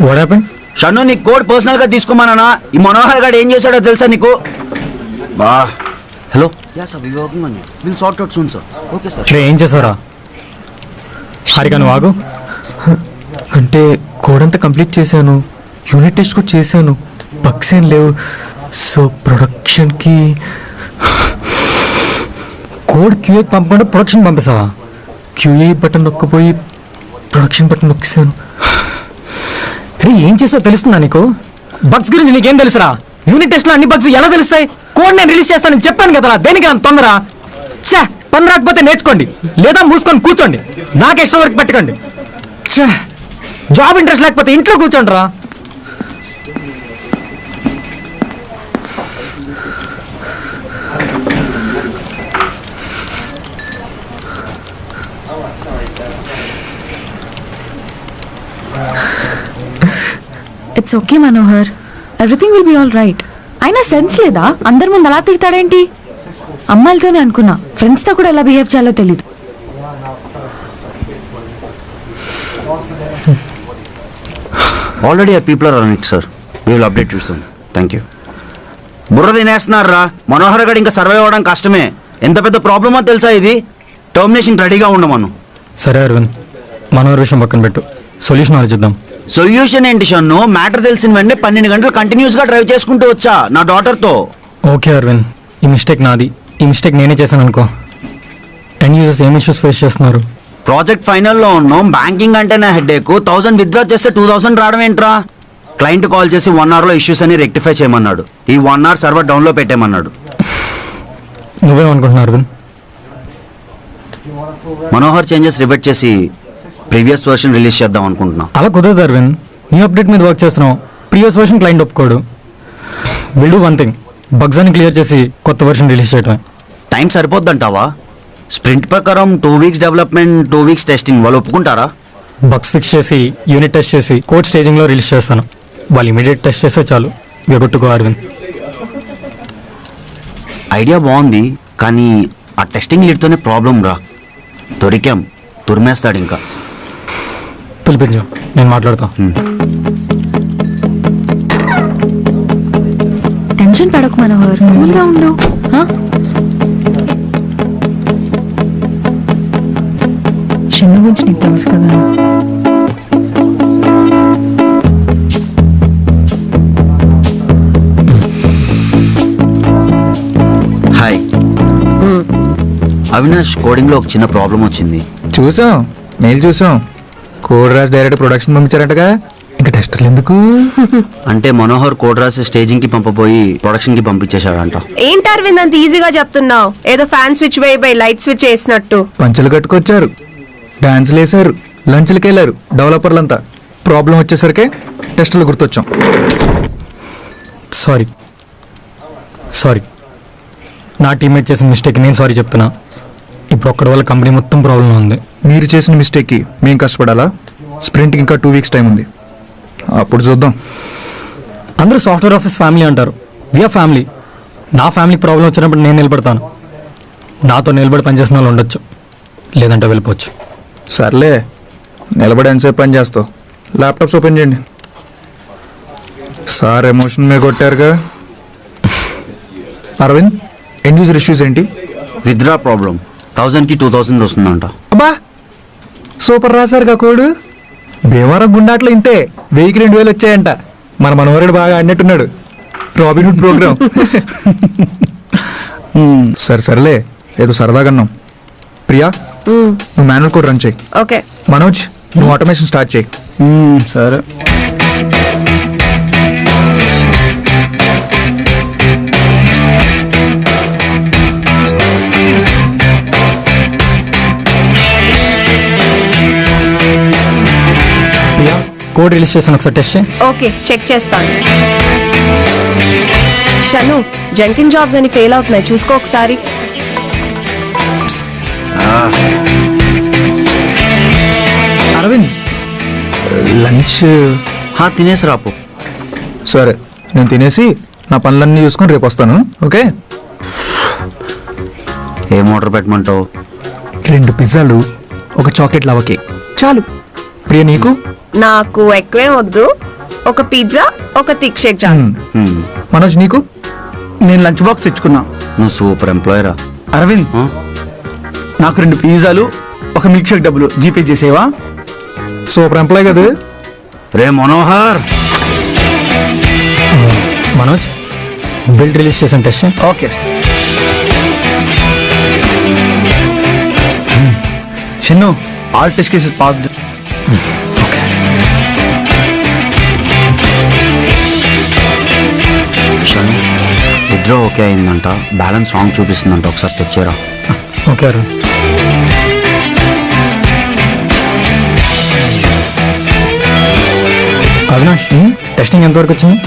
what happened? షన్ను, నీ కోడ్ పర్సనల్ గా తీసుకోమన్నా? ఈ మనోహర్ గారు ఏం చేశాడో తెలుసా నీకు? బా hello, yeah sir, will working on it. Will sort out soon sir. Okay sir. ఏం చేసావురా? హారిక నువ్వు ఆగు. అంటే కోడ్ అంతా కంప్లీట్ చేశాను, యూనిట్ టెస్ట్ కూడా చేశాను, బగ్స్ ఏం లేవు. సో ప్రొడక్షన్కి కోడ్ క్యూఏ పంపకుండా ప్రొడక్షన్ పంపిస్తావా? క్యూఏ బటన్ నొక్కపోయి ప్రొడక్షన్ బటన్ నొక్కేసాను. అరే ఏం చేసావు తెలుస్తుందా నీకు? బగ్స్ గురించి నీకేం తెలుసురా? యూనిట్ టెస్ట్ లో అన్ని బగ్స్ ఎలా తెలుస్తాయి? కోడ్ నేను రిలీజ్ చేస్తానని చెప్పాను కదా, దేనికి అంత తొందర? ఛే, పని రాకపోతే నేర్చుకోండి, లేదా మూసుకొని కూర్చోండి. నాకు ఇష్టం వరకు పెట్టకండి. ఛే, జాబ్ ఇంట్రెస్ట్ లేకపోతే ఇంట్లో కూర్చోండి రా. It's okay Manohar, everything will be all right. అయినా సెన్స్ లేదా? అందరి ముందు అలా తిడతాడేంటి? అమ్మాయిలతోనే అనుకున్నా, ఫ్రెండ్స్తో కూడా ఎలా బిహేవ్ చేయాలో తెలీదు. Already people are on it sir. We will update you soon. Thank you. బుర్ర తినేస్తున్నారా? మనోహర్ గారు ఇంకా సర్వైవ్ అవ్వడం కష్టమే. ఎంత పెద్ద ప్రాబ్లమో తెలుసా ఇది? టర్మినేషన్ రెడీగా ఉండమను. సరే అరవింద్, మనోహర్ విషయం పక్కన పెట్టు, సొల్యూషన్ ఆలోచిద్దాం. సొల్యూషన్ ఏంటి షన్ను? మ్యాటర్ తెలిసిన వెంటనే 12 గంటలు కంటిన్యూస్ గా డ్రైవ్ చేసుకుంటూ వచ్చా నా డాటర్తో. ఓకే అరవింద్, ఈ మిస్టేక్ నాది. ఈ మిస్టేక్ నేనే చేశాను అనుకో. ఎండ్ యూజర్స్ ఏం ఇష్యూస్ ఫేస్ చేస్తున్నారు? ప్రాజెక్ట్ ఫైనల్లో ఉన్నాం. బ్యాంకింగ్ అంటే నా హెడ్ ఏక్. 1000 విత్డ్రా చేస్తే 2000 రావడం ఏంట్రా? క్లయింట్ కాల్ చేసి 1 hour లో ఇష్యూస్ అని రెక్టిఫై చేయమన్నాడు. ఈ 1 hour సర్వర్ డౌన్లో పెట్టేమన్నాడు. నువ్వేమనుకుంటున్నావు అరవింద్? మనోహర్ చేంజెస్ రివర్ట్ చేసి ప్రీవియస్ వర్షన్ రిలీజ్ చేద్దాం అనుకుంటున్నాం. అలా కుదరదు అరవింద్, నీ అప్డేట్ మీద వర్క్ చేస్తున్నాం. ప్రీవియస్ వర్షన్ క్లయింట్ ఒప్పుకోడు. Will do one thing, bugs అని క్లియర్ చేసి కొత్త వర్షన్ రిలీజ్ చేయడమే. టైం సరిపోద్దంటావా? స్ప్రింట్ ప్రకారం 2 weeks డెవలప్మెంట్, 2 weeks టెస్టింగ్. వాళ్ళు ఒప్పుకుంటారా? బగ్స్ ఫిక్స్ చేసి, యూనిట్ టెస్ట్ చేసి, కోడ్ స్టేజింగ్లో రిలీజ్ చేస్తాను. వాళ్ళు ఇమీడియట్ టెస్ట్ చేస్తే చాలు. We good to go Aravind. Idea బాగుంది, కానీ ఆ టెస్టింగ్ లీడ్తోనే ప్రాబ్లం రా. దొరికాం, తురిమేస్తాడు ఇంకా. పిలిపించు, నేను మాట్లాడతా. టెన్షన్ పడకు మనోహర్, కూల్గా ఉండు. షన్ను గురించి నీకు తెలుసు కదా. హాయ్ అవినాష్, కోడింగ్ లో ఒక చిన్న ప్రాబ్లం వచ్చింది. చూసాం, మెయిల్ చూసాం. కోడ్ రాసి డైరెక్ట్ ప్రొడక్షన్ పంపించారంటగా, ఇంకా టెస్టర్లు ఎందుకు? అంటే మనోహర్ కోడ్ రాసి స్టేజింగ్ కి పంపబోయి ప్రొడక్షన్ కి పంపించేశాడంట. ఏంటి అరవింద్ అంత ఈజీగా చెప్తున్నావు? ఏదో ఫ్యాన్ స్విచ్ వేయబోయి లైట్ స్విచ్ వేసినట్టు. పంచులు కట్టుకొచ్చారు, డాన్స్లు వేశారు, లంచ్లకి వెళ్ళారు డెవలపర్లంతా. ప్రాబ్లం వచ్చేసరికి టెస్టులు గుర్తొచ్చాం. సారీ. సారీ. నా టీమ్మేట్ చేసిన మిస్టేక్ నేను సారీ చెప్తున్నా. ఇప్పుడు ఒక్కడి వల్ల కంపెనీ మొత్తం ప్రాబ్లం ఉంది. మీరు చేసిన మిస్టేక్కి మేము కష్టపడాలా? స్ప్రింట్కి ఇంకా 2 weeks టైం ఉంది, అప్పుడు చూద్దాం. అందరూ సాఫ్ట్వేర్ ఆఫీస్ ఫ్యామిలీ అంటారు. We are family. నా ఫ్యామిలీ ప్రాబ్లం వచ్చినప్పుడు నేను నిలబడతాను. నాతో నిలబడి పనిచేసిన వాళ్ళు ఉండొచ్చు, లేదంటే వెళ్ళిపోవచ్చు. సర్లే, నిలబడి ఎంతసేపు పని చేస్తావు? ల్యాప్టాప్స్ ఓపెన్ చేయండి. సార్ ఎమోషన్ మీద కొట్టారుగా. అరవింద్, ఎండ్ యూజర్ ఇష్యూస్ ఏంటి? విత్డ్రా ప్రాబ్లం 1000కి 2000 వస్తుందంట. అబ్బా, సూపర్ రాశారుగా కోడు. భీమవరం గుండాట్లో ఇంతే 1000కి 2000 వచ్చాయంట. మన మనవరుడు బాగా ఆడినట్టున్నాడు రాబిన్హుడ్ ప్రోగ్రామ్. సర్లే, ఏదో సరదాగా అన్నాం. ప్రియా, నువ్వు మాన్యువల్ కోడ్ రన్ చేయి. ఓకే. మనోజ్, నువ్వు ఆటోమేషన్ స్టార్ట్ చేయి. సరే. ప్రియా, కోడ్ రిలీజ్ చేశాను, ఒకసారి టెస్ట్ చేయి. ఓకే, చెక్ చేస్తాను. షను, జంకిన్ జాబ్స్ అని ఫెయిల్ అవుతున్నాయి, చూసుకో ఒకసారి. అరవింద్, లంచ్ తినేసి రాపు. సరే, నేను తినేసి నా పనులన్నీ చూసుకొని రేపు వస్తాను. ఓకే. ఏం ఆర్డర్ పెట్టమంటావు? 2 పిజ్జాలు, ఒక చాక్లెట్ లవ కేక్ చాలు. ప్రియ, నీకు? నాకు ఎక్కువేం వద్దు, ఒక పిజ్జా, ఒక థిక్ షేక్ చాలు. మనోజ్, నీకు? నేను లంచ్ బాక్స్ తెచ్చుకున్నా. నువ్వు సూపర్ ఎంప్లాయరా. అరవింద్, నాకు 2 పిజ్జాలు, ఒక మిల్క్ షేక్ డబ్బులు జీపే చేసేవా? సూపర్ ఎంప్లాయ్ కదా. రే మనోహర్, మనోజ్, బిల్ రిలీజ్ చేశాను, టెస్ట్ చేయి. Okay. Chinnu, all test cases passed. Shanu, withdraw okay అయిందంట, బ్యాలెన్స్ రాంగ్ చూపిస్తుందంట, ఒకసారి చెక్ చేయరా. ఓకే అరుణ్. అవినాష్, టెస్టింగ్ ఎంతవరకు వచ్చింది?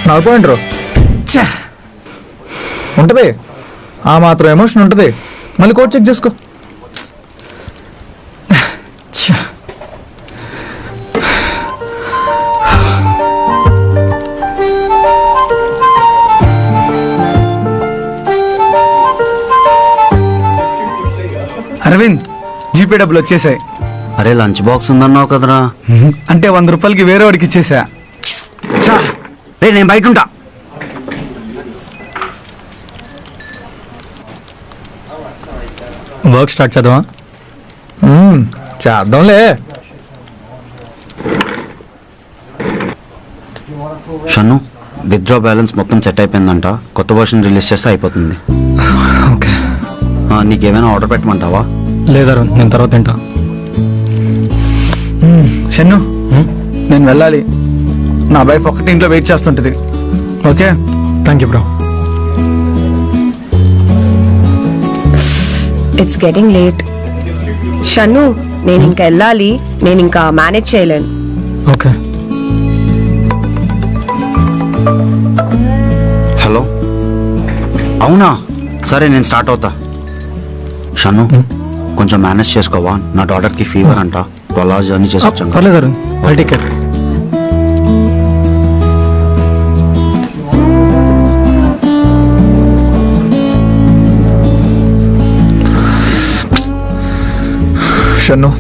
4.2 ఉంటుంది. ఆ మాత్రం ఎమోషన్ ఉంటుంది. మళ్ళీ కోడ్ చెక్ చేసుకో. అరవింద్, జీపే డబ్బులు వచ్చేసాయి. అరే లంచ్ బాక్స్ ఉందన్నావు కదరా. అంటే 100 రూపాయలకి వేరే వాడికి ఇచ్చేసా. రే, నేను బయట ఉంటా. వర్క్ స్టార్ట్ చేద్దామా? చేద్దాంలే. షన్ను, విత్డ్రా బ్యాలెన్స్ మొత్తం సెట్ అయిపోయిందంట, కొత్త వర్షన్ రిలీజ్ చేస్తే అయిపోతుంది. ఓకే. నీకేమైనా ఆర్డర్ పెట్టమంటావా? లేదా అరుణ్, నేను తర్వాత తింటా. షన్ను, నేను వెళ్ళాలి. నా వైఫ్ ఒక్కటి ఇంట్లో వెయిట్ చేస్తుంటది. Okay. Thank you bro. It's getting late. Shannu, నేను ఇంకా వెళ్ళాలి, నేను ఇంకా మేనేజ్ చేయలేను. ఓకే. హలో, అవునా? సరే, నేను స్టార్ట్ అవుతా. షన్ను, కొంచెం మేనేజ్ చేసుకోవా? నా డాటర్కి ఫీవర్ అంట, 12 hours జర్నీ చేసి వచ్చాం. పర్లేదు Arun, I'll take care. Shannu,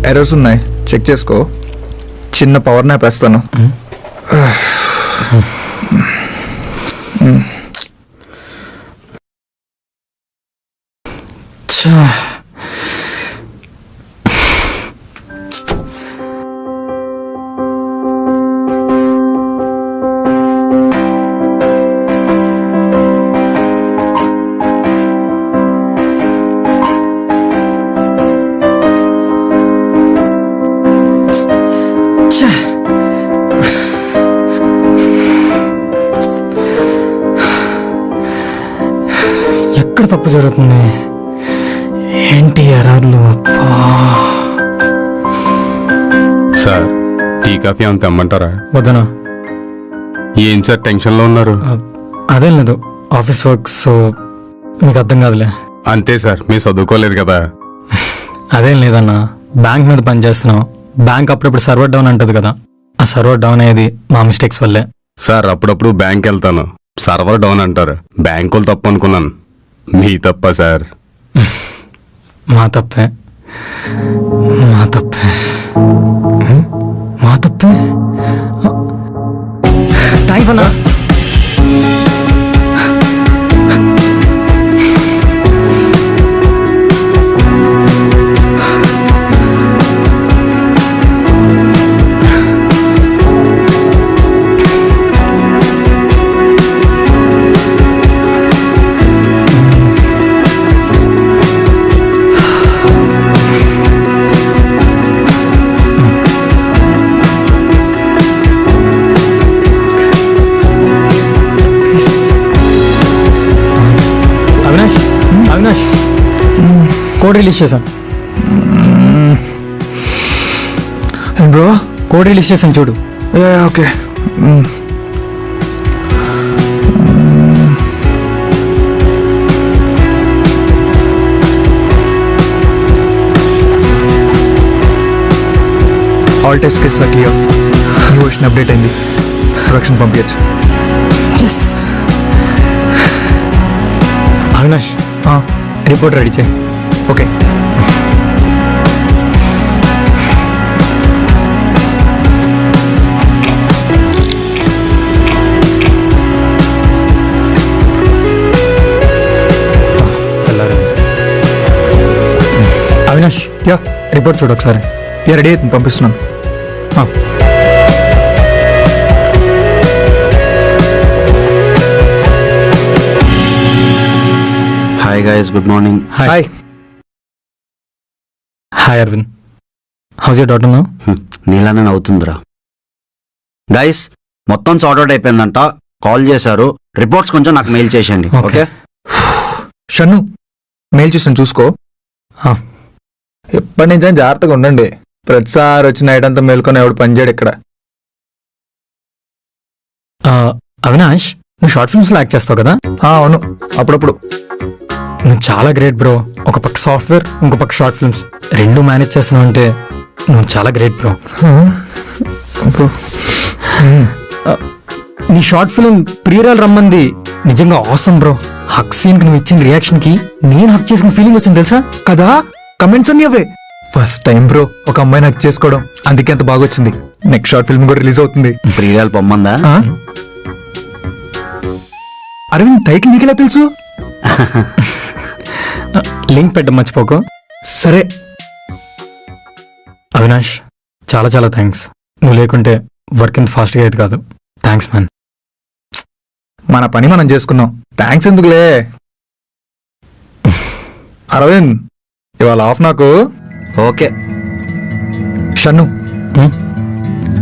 errors ఉన్నాయి, చెక్ చేసుకో. చిన్న పవర్ నాప్ వేస్తాను. ఎక్కడ తప్పు జరుగుతుంది? ఏంటి ఎర్రర్లు? సార్, టీ కాఫీ అంత తెమ్మంటారా? వద్దనా? ఏం సార్ టెన్షన్లో ఉన్నారు? అదేం లేదు, ఆఫీస్ వర్క్, సో మీకు అర్థం కాదులే. అంతే సార్, మీరు చదువుకోలేదు కదా. అదేం లేదన్నా, బ్యాంక్ మీద పని చేస్తున్నాం. బ్యాంక్ అప్పుడప్పుడు సర్వర్ డౌన్ అంటది కదా, ఆ సర్వర్ డౌన్ అయ్యేది మా మిస్టేక్స్ వల్లే. సార్ అప్పుడప్పుడు బ్యాంక్ వెళ్తాను, సర్వర్ డౌన్ అంటారు. బ్యాంకులు తప్పు అనుకున్నాను. మీ తప్ప సార్? మా తప్పే, మా తప్పే, మా తప్పే. థ్యాంక్స్ అన్నా. అవినాష్, కోడ్ రిలీజ్ చేశాను. బ్రో కోడ్ రిలీజ్ చేశాను చూడు. Okay. All test case clear. New version update అయింది, ప్రొడక్షన్ పంపించచ్చు. అవినాష్, రిపోర్ట్ రెడీ చేయి. ఓకే. అవినాష్, యా రిపోర్ట్ చూడు ఒకసారి. యా రెడీ అవుతుంది, పంపిస్తున్నాను. Hi guys, good morning. Hi. Hi Aravind, how's your daughter now? నీలానే నవ్వుతుందిరా. గైస్, మొత్తం సార్ట్ అవుట్ అయిపోయిందంట. కాల్ చేశారు. రిపోర్ట్స్ కొంచెం నాకు మెయిల్ చేసేయండి. ఓకే. షన్ను, మెయిల్ చూసాను, చూసుకో. ఎప్పటి నుంచో జాగ్రత్తగా ఉండండి. ప్రతిసారి వచ్చి నైట్ అంతా మేల్కొని ఎవడు పనిచేయడు ఇక్కడ. అవినాష్, నువ్వు షార్ట్ ఫిల్మ్స్లో యాక్ట్ చేస్తావు కదా? అవును, అప్పుడప్పుడు. నువ్వు చాలా గ్రేట్ బ్రో. ఒక పక్క సాఫ్ట్వేర్, ఇంకో పక్క షార్ట్ ఫిల్మ్స్, రెండు మేనేజ్ చేస్తున్నావు అంటే నువ్వు చాలా గ్రేట్ బ్రో. నీ షార్ట్ ఫిల్మ్ ప్రియరాలు రమ్మంది నిజంగా ఆసమ్ బ్రో. హక్ సీన్ కి నువ్వు ఇచ్చిన రియాక్షన్ కి నేను హక్ చేసుకున్న ఫీలింగ్ వచ్చింది తెలుసా? కదా, కమెంట్స్ అన్ని అవే. ఫస్ట్ టైం బ్రో ఒక అమ్మాయిని హక్ చేసుకోవడం, అందుకే అంత బాగా వచ్చింది. నెక్స్ట్ షార్ట్ ఫిల్మ్ కూడా రిలీజ్ అవుతుంది. ప్రియాలు పొమ్మందా? అరవింద్, టైటిల్ నీకెలా తెలుసు? లింక్ పెట్టడం మర్చిపోకు. సరే. అవినాష్, చాలా చాలా థ్యాంక్స్. నువ్వు లేకుంటే వర్క్ ఇంత ఫాస్ట్గా అయ్యేది కాదు. Thanks man. మన పని మనం చేసుకున్నాం, థ్యాంక్స్ ఎందుకులే. అరవింద్, ఇవాళ ఆఫ్ నాకు. ఓకే. షన్ను,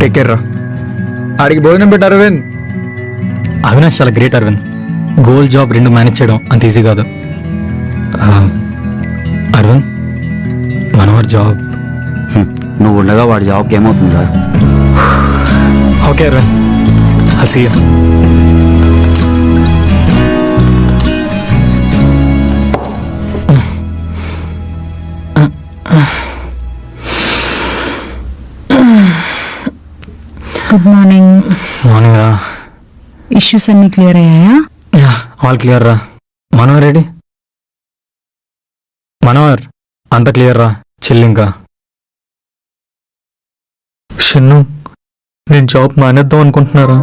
టేక్ కేర్ రా. ఆడికి భోజనం పెట్టు అరవింద్. అవినాష్ చాలా గ్రేట్ అరవింద్. గోల్ జాబ్ రెండు మేనేజ్ చేయడం అంత ఈజీ కాదు. అరవింద్, మనోహర్ జాబ్. నువ్వు ఉండగా వాడి జాబ్కి ఏమవుతుందిరా? Okay Aravind, I'll see you. Good morning. Morning రా. ఇష్యూస్ అన్ని క్లియర్ అయ్యాయా? ఆల్ క్లియర్ రా. మనోహర్ రెడీ? మనోహర్, అంత క్లియర్ రా, చిల్లింకా. షన్ను, నేను జాబ్ మానేద్దాం అనుకుంటున్నారా?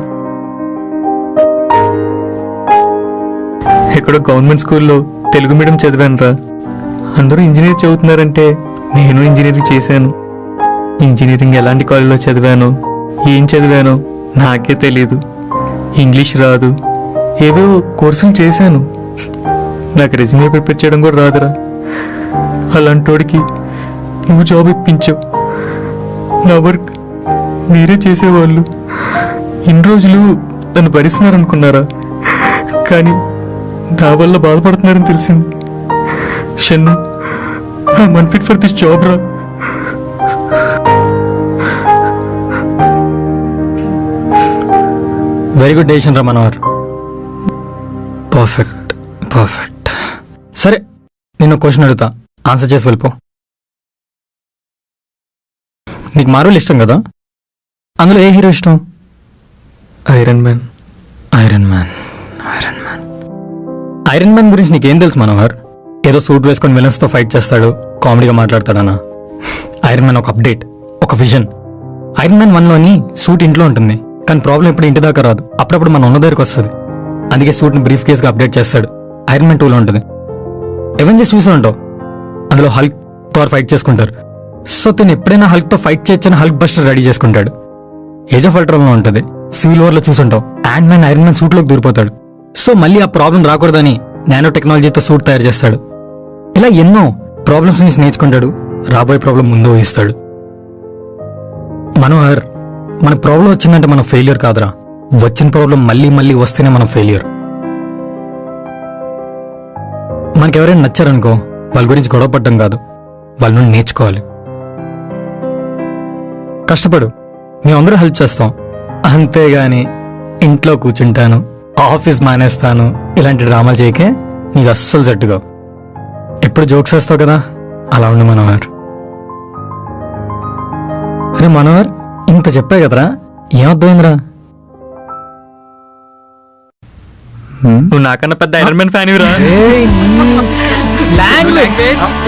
ఎక్కడో గవర్నమెంట్ స్కూల్లో తెలుగు మీడియం చదివాను రా. అందరూ ఇంజనీర్ చదువుతున్నారంటే నేను ఇంజనీరింగ్ చేశాను. ఇంజనీరింగ్ ఎలాంటి కాలేజ్లో చదివానో, ఏం చదివానో నాకే తెలీదు. ఇంగ్లీష్ రాదు, ఏవో కోర్సులు చేశాను. నాకు రెజ్యూమే ప్రిపేర్ చేయడం కూడా రాదురా. అలాంటోడికి నువ్వు జాబ్ ఇప్పించావు. నా వర్క్ మీరే చేసేవాళ్ళు. ఇన్ని రోజులు నన్ను భరిస్తున్నారనుకున్నారా? కానీ నా వల్ల బాధపడుతున్నారని తెలిసింది. Shannu, I'm unfit for this job రా. వెరీ గుడ్ డెసిషన్ రా మనోహర్. Perfect perfect. సరే నేను క్వశ్చన్ అడుగుతా, ఆన్సర్ చేసి వెళ్ళిపో. నీకు మార్వెల్ ఇష్టం కదా, అందులో ఏ హీరో ఇష్టం? Iron man. Iron man. Iron man. Iron man గురించి నీకేం తెలుసు మనోహర్? ఏదో సూట్ వేసుకొని విలన్స్తో ఫైట్ చేస్తాడు, కామెడీగా మాట్లాడతాడనా? ఐరన్ మ్యాన్ ఒక అప్డేట్, ఒక విజన్. ఐరన్ మ్యాన్ 1లోని సూట్ ఇంట్లో ఉంటుంది, కానీ ప్రాబ్లం ఇప్పుడు ఇంటి దాకా రాదు, అప్పుడప్పుడు మన ఉన్న దగ్గరికి వస్తుంది. అందుకే సూట్ని బ్రీఫ్ కేస్గా అప్డేట్ చేస్తాడు. ఐరన్ మ్యాన్ 2లో ఉంటుంది. ఎవెంజర్స్ చూసా ఉంటావు, అందులో హల్క్ థార్ ఫైట్ చేసుకుంటారు. సో తను ఎప్పుడైనా హల్క్తో ఫైట్ చేయొచ్చని హల్క్ బస్టర్ రెడీ చేసుకుంటాడు. ఏజ్ ఆఫ్ అల్ట్రాన్లో ఉంటుంది. సివిల్ వార్లో చూసుంటావు, యాంట్ మ్యాన్ ఐరన్ మ్యాన్ సూట్లోకి దూరిపోతాడు. సో మళ్ళీ ఆ ప్రాబ్లం రాకూడదని నానో టెక్నాలజీతో సూట్ తయారు చేస్తాడు. ఇలా ఎన్నో ప్రాబ్లమ్స్ నుంచి నేర్చుకుంటాడు, రాబోయే ప్రాబ్లం ముందు ఊహిస్తాడు. మనోహర్, మన ప్రాబ్లం వచ్చిందంటే మనం ఫెయిలియర్ కాదురా, వచ్చిన ప్రాబ్లం మళ్ళీ మళ్ళీ వస్తేనే మనం ఫెయిలియర్. మనకెవరైనా నచ్చారనుకో, వాళ్ళ గురించి గొడవ పడ్డం కాదు, వాళ్ళ నుండి నేర్చుకోవాలి. కష్టపడు, మేమందరూ హెల్ప్ చేస్తాం. అంతేగాని ఇంట్లో కూర్చుంటాను, ఆఫీస్ మానేస్తాను ఇలాంటి డ్రామాలు చేయకే, నీకు అస్సలు సెట్టుగా. ఎప్పుడు జోక్స్ వేస్తావు కదా, అలా ఉండు మనోహర్. అరే మనోహర్, ఇంత చెప్పా కదరా, ఏమర్థమైందిరా? నువ్వు నాకన్నా పెద్ద ఐరన్ మ్యాన్ ఫ్యాన్ రా.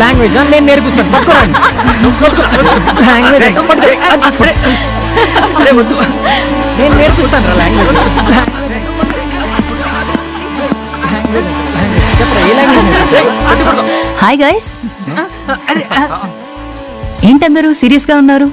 లాంగ్వేజ్ నేను నేర్పిస్తాను. నేను నేర్పిస్తాను రా లాంగ్వేజ్. హాయ్ గైస్, ఏంటందరూ సీరియస్ గా ఉన్నారు?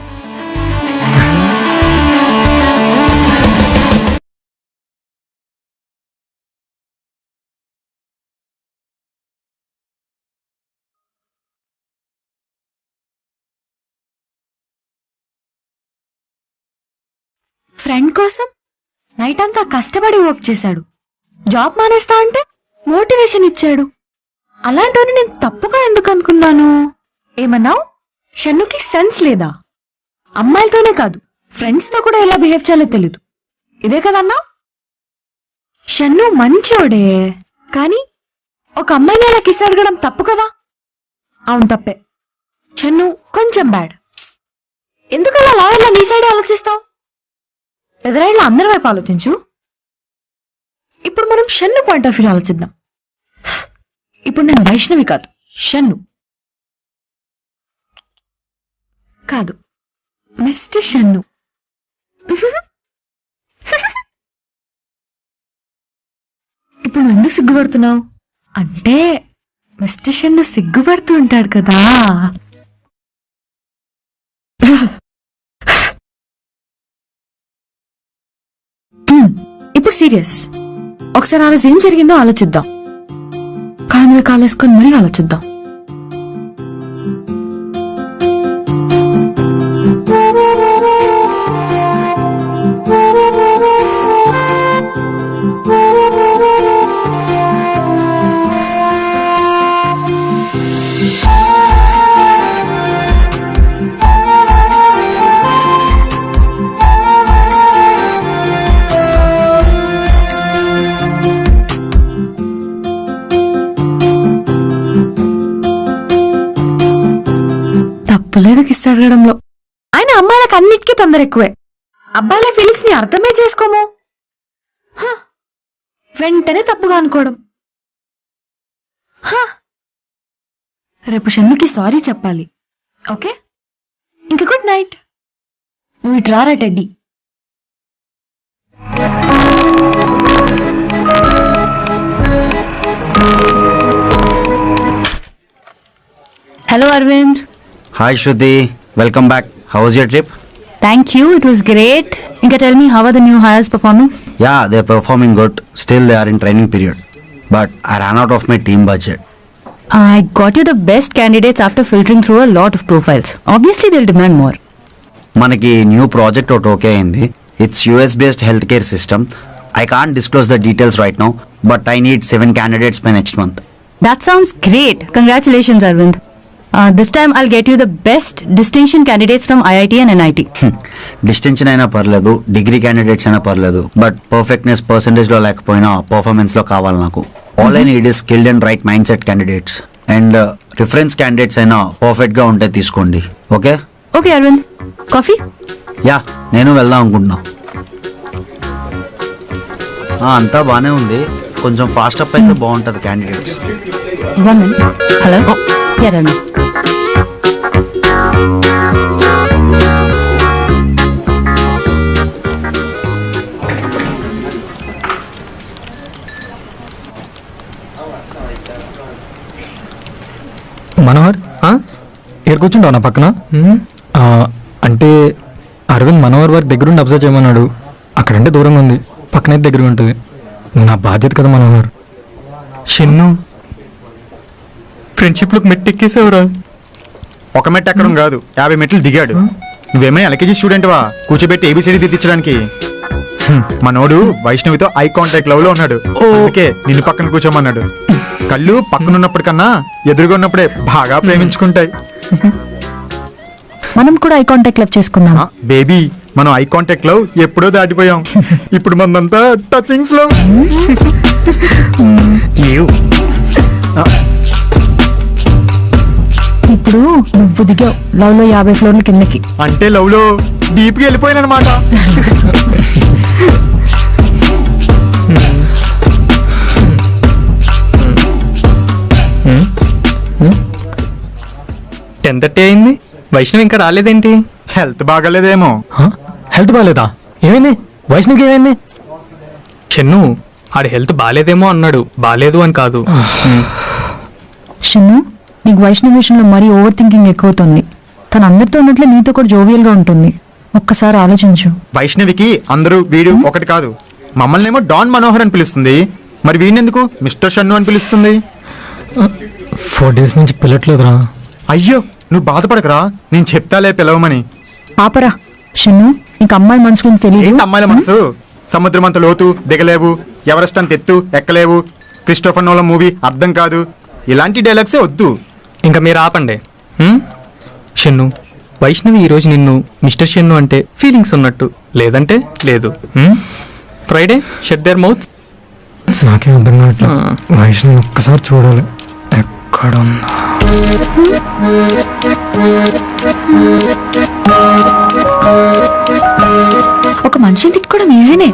ఫ్రెండ్ కోసం నైట్ అంతా కష్టపడి వర్క్ చేశాడు, జాబ్ మానేస్తా అంటే మోటివేషన్ ఇచ్చాడు. అలాంటి నేను తప్పుగా ఎందుకు అనుకున్నాను? ఏమన్నావు? షన్నుకి సెన్స్ లేదా? అమ్మాయిలతోనే కాదు, ఫ్రెండ్స్ తో కూడా ఎలా బిహేవ్ చేయాలో తెలీదు, ఇదే కదన్నా? షన్ను మంచోడే, కానీ ఒక అమ్మాయిని అలా కిస్ అడగడం తప్పు కదా? అవును తప్పే. షన్ను కొంచెం బ్యాడ్. ఎందుకలా లాయర్లా నీ సైడే ఆలోచిస్తావు? ఎదురైళ్ళ అందరి వైపు ఆలోచించు. ఇప్పుడు మనం షన్ను పాయింట్ ఆఫ్ వ్యూ ఆలోచిద్దాం. ఇప్పుడు నేను వైష్ణవి కాదు, షన్ను కాదు, మిస్టర్ షన్ను. ఇప్పుడు నువ్వు ఎందుకు సిగ్గుపడుతున్నావు అంటే, మిస్టర్ షన్ను సిగ్గుపడుతూ ఉంటాడు కదా. ఇప్పుడు సీరియస్. ఒకసారి ఆ రోజు ఏం జరిగిందో ఆలోచిద్దాం. కాళ్ళ మీద కాలేసుకొని మరీ ఆలోచిద్దాం. తప్పులేదు కిస్ అడగడంలో. ఆయన అమ్మాయిలకు అన్నిటికీ తొందర ఎక్కువే. అబ్బాయిల ఫీలింగ్స్ ని అర్థమే చేసుకోము, వెంటనే తప్పుగా అనుకోవడం. రేపు షన్నుకి సారీ చెప్పాలి, ఓకే? ఇంక గుడ్ నైట్. నువ్వు ఇటు రారా Teddy. Hello Aravind. Hi Shruti, welcome back. How was your trip? Thank you, it was great. ఇంకా tell me, how are the new hires performing? Yeah, they're performing good. Still, they are in training period. But I ran out of my team budget. I got you the best candidates after filtering through a lot of profiles. Obviously, they'll demand more. మనకి న్యూ ప్రాజెక్ట్ ఒకటి ఓకే అయింది. It's US based health care system. I can't disclose the details right now, but I need 7 candidates by next month. That sounds great. Congratulations, Arvind. This time, I'll get you the best distinction candidates from IIT and NIT. Distinction అయినా పర్లేదు, డిగ్రీ క్యాండిడేట్స్ అయినా పర్లేదు, బట్ పర్ఫెక్ట్నెస్ పర్సంటేజ్లో లేకపోయినా పర్ఫార్మెన్స్లో కావాలి నాకు. All I need is skilled and right mindset candidates and reference candidates అయినా పర్ఫెక్ట్గా ఉంటే తీసుకోండి. Okay okay Aravind, coffee? Yeah, నేను వెళ్దాం అనుకుంటున్నా. అంతా బాగానే ఉంది, కొంచెం ఫాస్ట్ అప్ అయితే బాగుంటుంది candidates. Hello, yeah Ravi. Manohar ఇక్కడ కూర్చుంటావు నా పక్కన. అంటే అరవింద్ మనోహర్ వారి దగ్గరుండి అబ్జర్వ్ చేయమన్నాడు. అక్కడంటే దూరంగా ఉంది, పక్కనైతే దగ్గరగా ఉంటుంది. నువ్వు నా బాధ్యత కదా మనోహర్. చిన్ను, ఫ్రెండ్షిప్లోకి మెట్టు ఎక్కేసావురా. ఒక మెట్టు ఎక్కడం కాదు, 50 మెట్లు దిగాడు. నువ్వేమైనా ఎల్కేజీ స్టూడెంట్వా కూర్చోబెట్టి ఏబిసిడి దిద్దించడానికి? మనోడు వైష్ణవితో ఐ కాంటాక్ట్ లవ్ లో ఉన్నాడు, అందుకే నిన్ను పక్కన కూర్చోమన్నాడు. కళ్ళు పక్కనున్నప్పటికన్నా ఎదురుగా ఉన్నప్పుడే బాగా ప్రేమించుకుంటాయి. మనం కూడా ఐ కాంటాక్ట్ లవ్ చేసుకుందాం. బేబీ, మనం ఐ కాంటాక్ట్ లవ్ ఎప్పుడో దాటిపోయాం. ఇప్పుడు మనదంతా టచింగ్స్ లవ్. ఇప్పుడు నువ్వు దిగావు లవ్ లో 50 ఫ్లోర్ల కిందకి. అంటే లవ్ లో డీప్ గా వెళ్ళిపోయానమాట. టెన్ థర్టీ అయింది, వైష్ణవి ఇంకా రాలేదేంటి? హెల్త్ బాగాలేదేమో. హెల్త్ బాగాలేదా? ఏమైంది వైష్ణవికి? ఏమైంది? చిన్ను, ఆడి హెల్త్ బాగాలేదేమో అన్నాడు, బాగాలేదు అని కాదు. షన్ను, నీకు వైష్ణవి విషయంలో మరీ ఓవర్ థింకింగ్ ఎక్కువవుతుంది. తను అందరితో ఉన్నట్లే నీతో కూడా జోవియల్ గా ఉంటుంది. ఒక్కసారి ఆలోచించు. వైష్ణవికి అందరూ వీడు ఒకటి కాదు. మమ్మల్ని ఏమో డాన్ మనోహర్ అని పిలుస్తుంది, మరి వీణెందుకు మిస్టర్ షన్ను అని పిలుస్తుంది? 4 days నుంచి పిల్లట్లేదురా. అయ్యో, నువ్వు బాధపడకరా, నేను చెప్తాలే పిలవమని. పాపరా షన్ను, నీకు అమ్మాయి మనసు గురించి తెలియదు. ఏంటి అమ్మాయిల మనసు? సముద్రం అంత లోతు దిగలేవు, ఎవరెస్ట్ అంత ఎత్తు ఎక్కలేవు, క్రిస్టోఫర్ నోలన్ మూవీ అర్థం కాదు, ఇలాంటి డైలాగ్సే వద్దు. ఇంకా మీరు ఆపండి. షన్ను, వైష్ణవి ఈరోజు నిన్ను మిస్టర్ షన్ను అంటే ఫీలింగ్స్ ఉన్నట్టు, లేదంటే లేదు. Friday shut there mouth. నాకేం అర్థం కావట్లేదు. వైష్ణవి ఒక్కసారి చూడాలి, ఎక్కడున్నా. ఒక మనిషిని తిట్టుకోవడం ఈజీనే,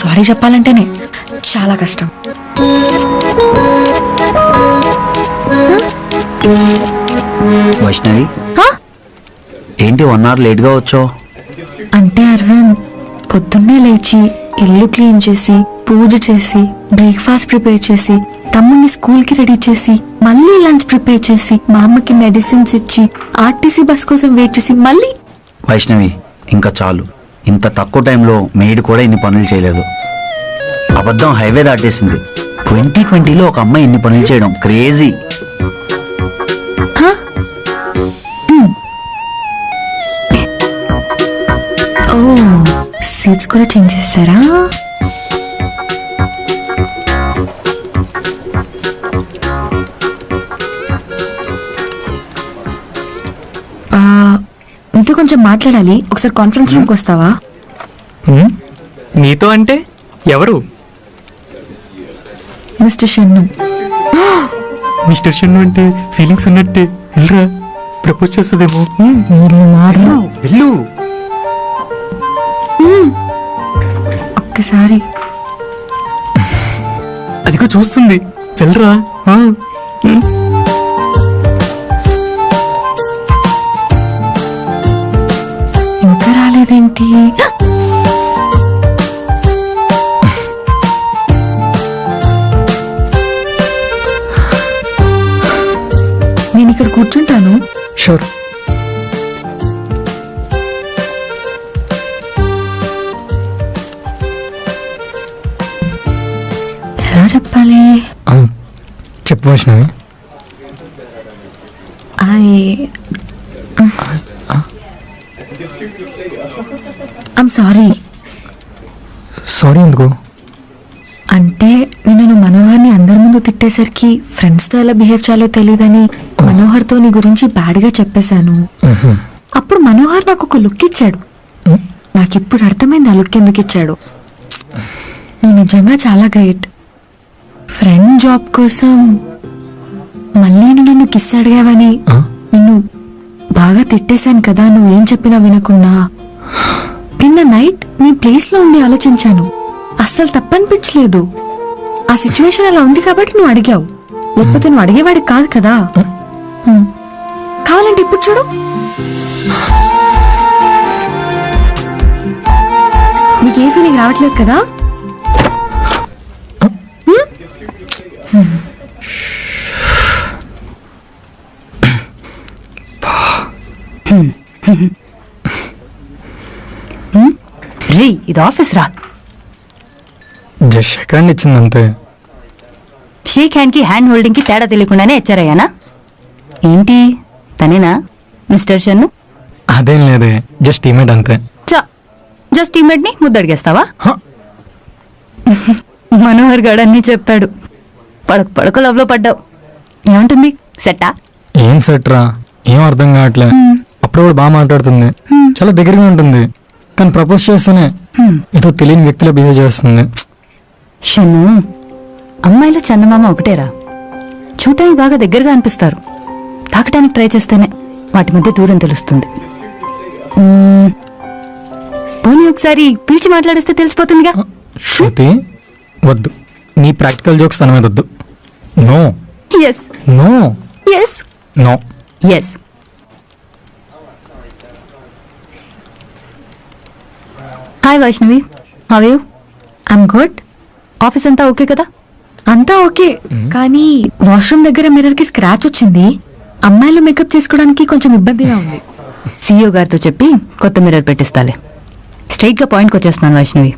సారీ చెప్పాలంటేనే చాలా కష్టం. వైష్ణవి, ఏంటి 1 hour లేట్గా వచ్చావు? అంటే అరవింద్, పొద్దున్నే లేచి ఇల్లు క్లీన్ చేసి, పూజ చేసి, బ్రేక్ఫాస్ట్ ప్రిపేర్ చేసి, తమ్ముడిని స్కూల్ కి రెడీ చేసి, మళ్ళీ లంచ్ ప్రిపేర్ చేసి, మా అమ్మకి మెడిసిన్స్ ఇచ్చి, ఆర్టీసీ బస్ కోసం వెయిట్ చేసి, మళ్ళీ. వైష్ణవి, ఇంకా చాలు. ఇంత తక్కువ టైంలో మెయిడ్ కూడా ఇన్ని పనులు చేయలేదు. అబద్ధం హైవే దాటేసింది. 2020లో ఒక అమ్మాయి ఇన్ని పనులు చేయడం క్రేజీ. ఓ, సీట్స్ కూడా చేంజ్ చేశారా? నీతో కొంచెం మాట్లాడాలి, ఒకసారి కాన్ఫరెన్స్ రూమ్కి వస్తావా? నీతో అంటే ఎవరు? మిస్టర్ షన్ను. మిస్టర్ షన్ను అంటే ఫీలింగ్స్ ఉన్నట్టే, వెళ్ళరా, ప్రపోజ్ చేస్తుందేమో. వెళ్ళు. ఒక్కసారి. అదిగో చూస్తుంది, వెళ్ళరా. ఇంకా రాలేదేంటి? నేను ఇక్కడ కూర్చుంటాను. షూర్. ఎలా చెప్పాలి? చెప్పు వైష్ణవి. I'm sorry. సారీ ఎందుకు? అంటే నేను మనోహర్ని అందరి ముందు తిట్టేసరికి ఫ్రెండ్స్తో ఎలా బిహేవ్ చేయాలో తెలియదని మనోహర్తో నీ గురించి బ్యాడ్గా చెప్పేశాను. అప్పుడు మనోహర్ నాకు ఒక లుక్ ఇచ్చాడు. నాకు ఇప్పుడు అర్థమైంది ఆ లుక్ ఎందుకు ఇచ్చాడు. నువ్వు నిజంగా చాలా గ్రేట్. ఫ్రెండ్ జాబ్ కోసం మళ్ళీ నువ్వు నన్ను కిస్ అడిగావని నిన్ను బాగా తిట్టేశాను కదా, నువ్వేం చెప్పినా వినకుండా. నిన్న నైట్ నీ ప్లేస్ లో ఉండి ఆలోచించాను, అస్సలు తప్పనిపించలేదు. ఆ సిచ్యువేషన్ అలా ఉంది కాబట్టి నువ్వు అడిగావు, లేకపోతే నువ్వు అడిగేవాడి కాదు కదా. కావాలంటే ఇప్పుడు చూడు, నీకే ఫీలింగ్ రావట్లేదు కదా. రే ఇది ఆఫీస్ రా. జస్ట్ షేక్ హ్యాండ్ ఇచ్చింది అంతే. షేక్ హ్యాండ్ కి హ్యాండ్ హోల్డింగ్ కి తేడా తెలియకుండానే హెచ్చరయ్యానా? ఏంటి తనేనా మిస్టర్ షన్ను? అదేం లేదే, జస్ట్ టీమేట్ అంతే. జస్ట్ టీమేట్ ని ముద్దడిగేస్తావా? మనోహర్ గారు అన్నీ చెప్పాడు. పడక లవ్ లో పడ్డావు. ఏమంటుంది? సెట్టా? ఏం సెట్రా, ఏం అర్థం కావట్లే. అప్పుడు బాగా మాట్లాడుతుంది, చాలా దగ్గరగా ఉంటుంది, కానీ ప్రపోజ్ చేస్తేనే ఏదో తెలియని వ్యక్తిలో బిహేవ్ చేస్తుంది. షన్ను, అమ్మాయిలు చందమామ ఒకటేరా. చూడటానికి బాగా దగ్గరగా అనిపిస్తారు, తాకటానికి ట్రై చేస్తేనే వాటి మధ్య దూరం తెలుస్తుంది. పోనీ ఒకసారి పిలిచి మాట్లాడిస్తే తెలిసిపోతుందిగా. శృతి వద్దు, నీ ప్రాక్టికల్ జోక్స్ తన మీద వద్దు. No yes no yes no yes. Hi Vaishnavi, how are you? I'm good. Office అంతా ఓకే కదా? అంతా ఓకే, కానీ వాష్రూమ్ దగ్గర మిర్రర్ కి స్క్రాచ్ వచ్చింది. అమ్మాయిలు మేకప్ చేసుకోవడానికి కొంచెం ఇబ్బందిగా ఉంది. సీఈఓ గారితో చెప్పి కొత్త మిర్రర్ పెట్టిస్తాలే. స్ట్రైట్ గా పాయింట్కి వచ్చేస్తున్నాను వైష్ణవి.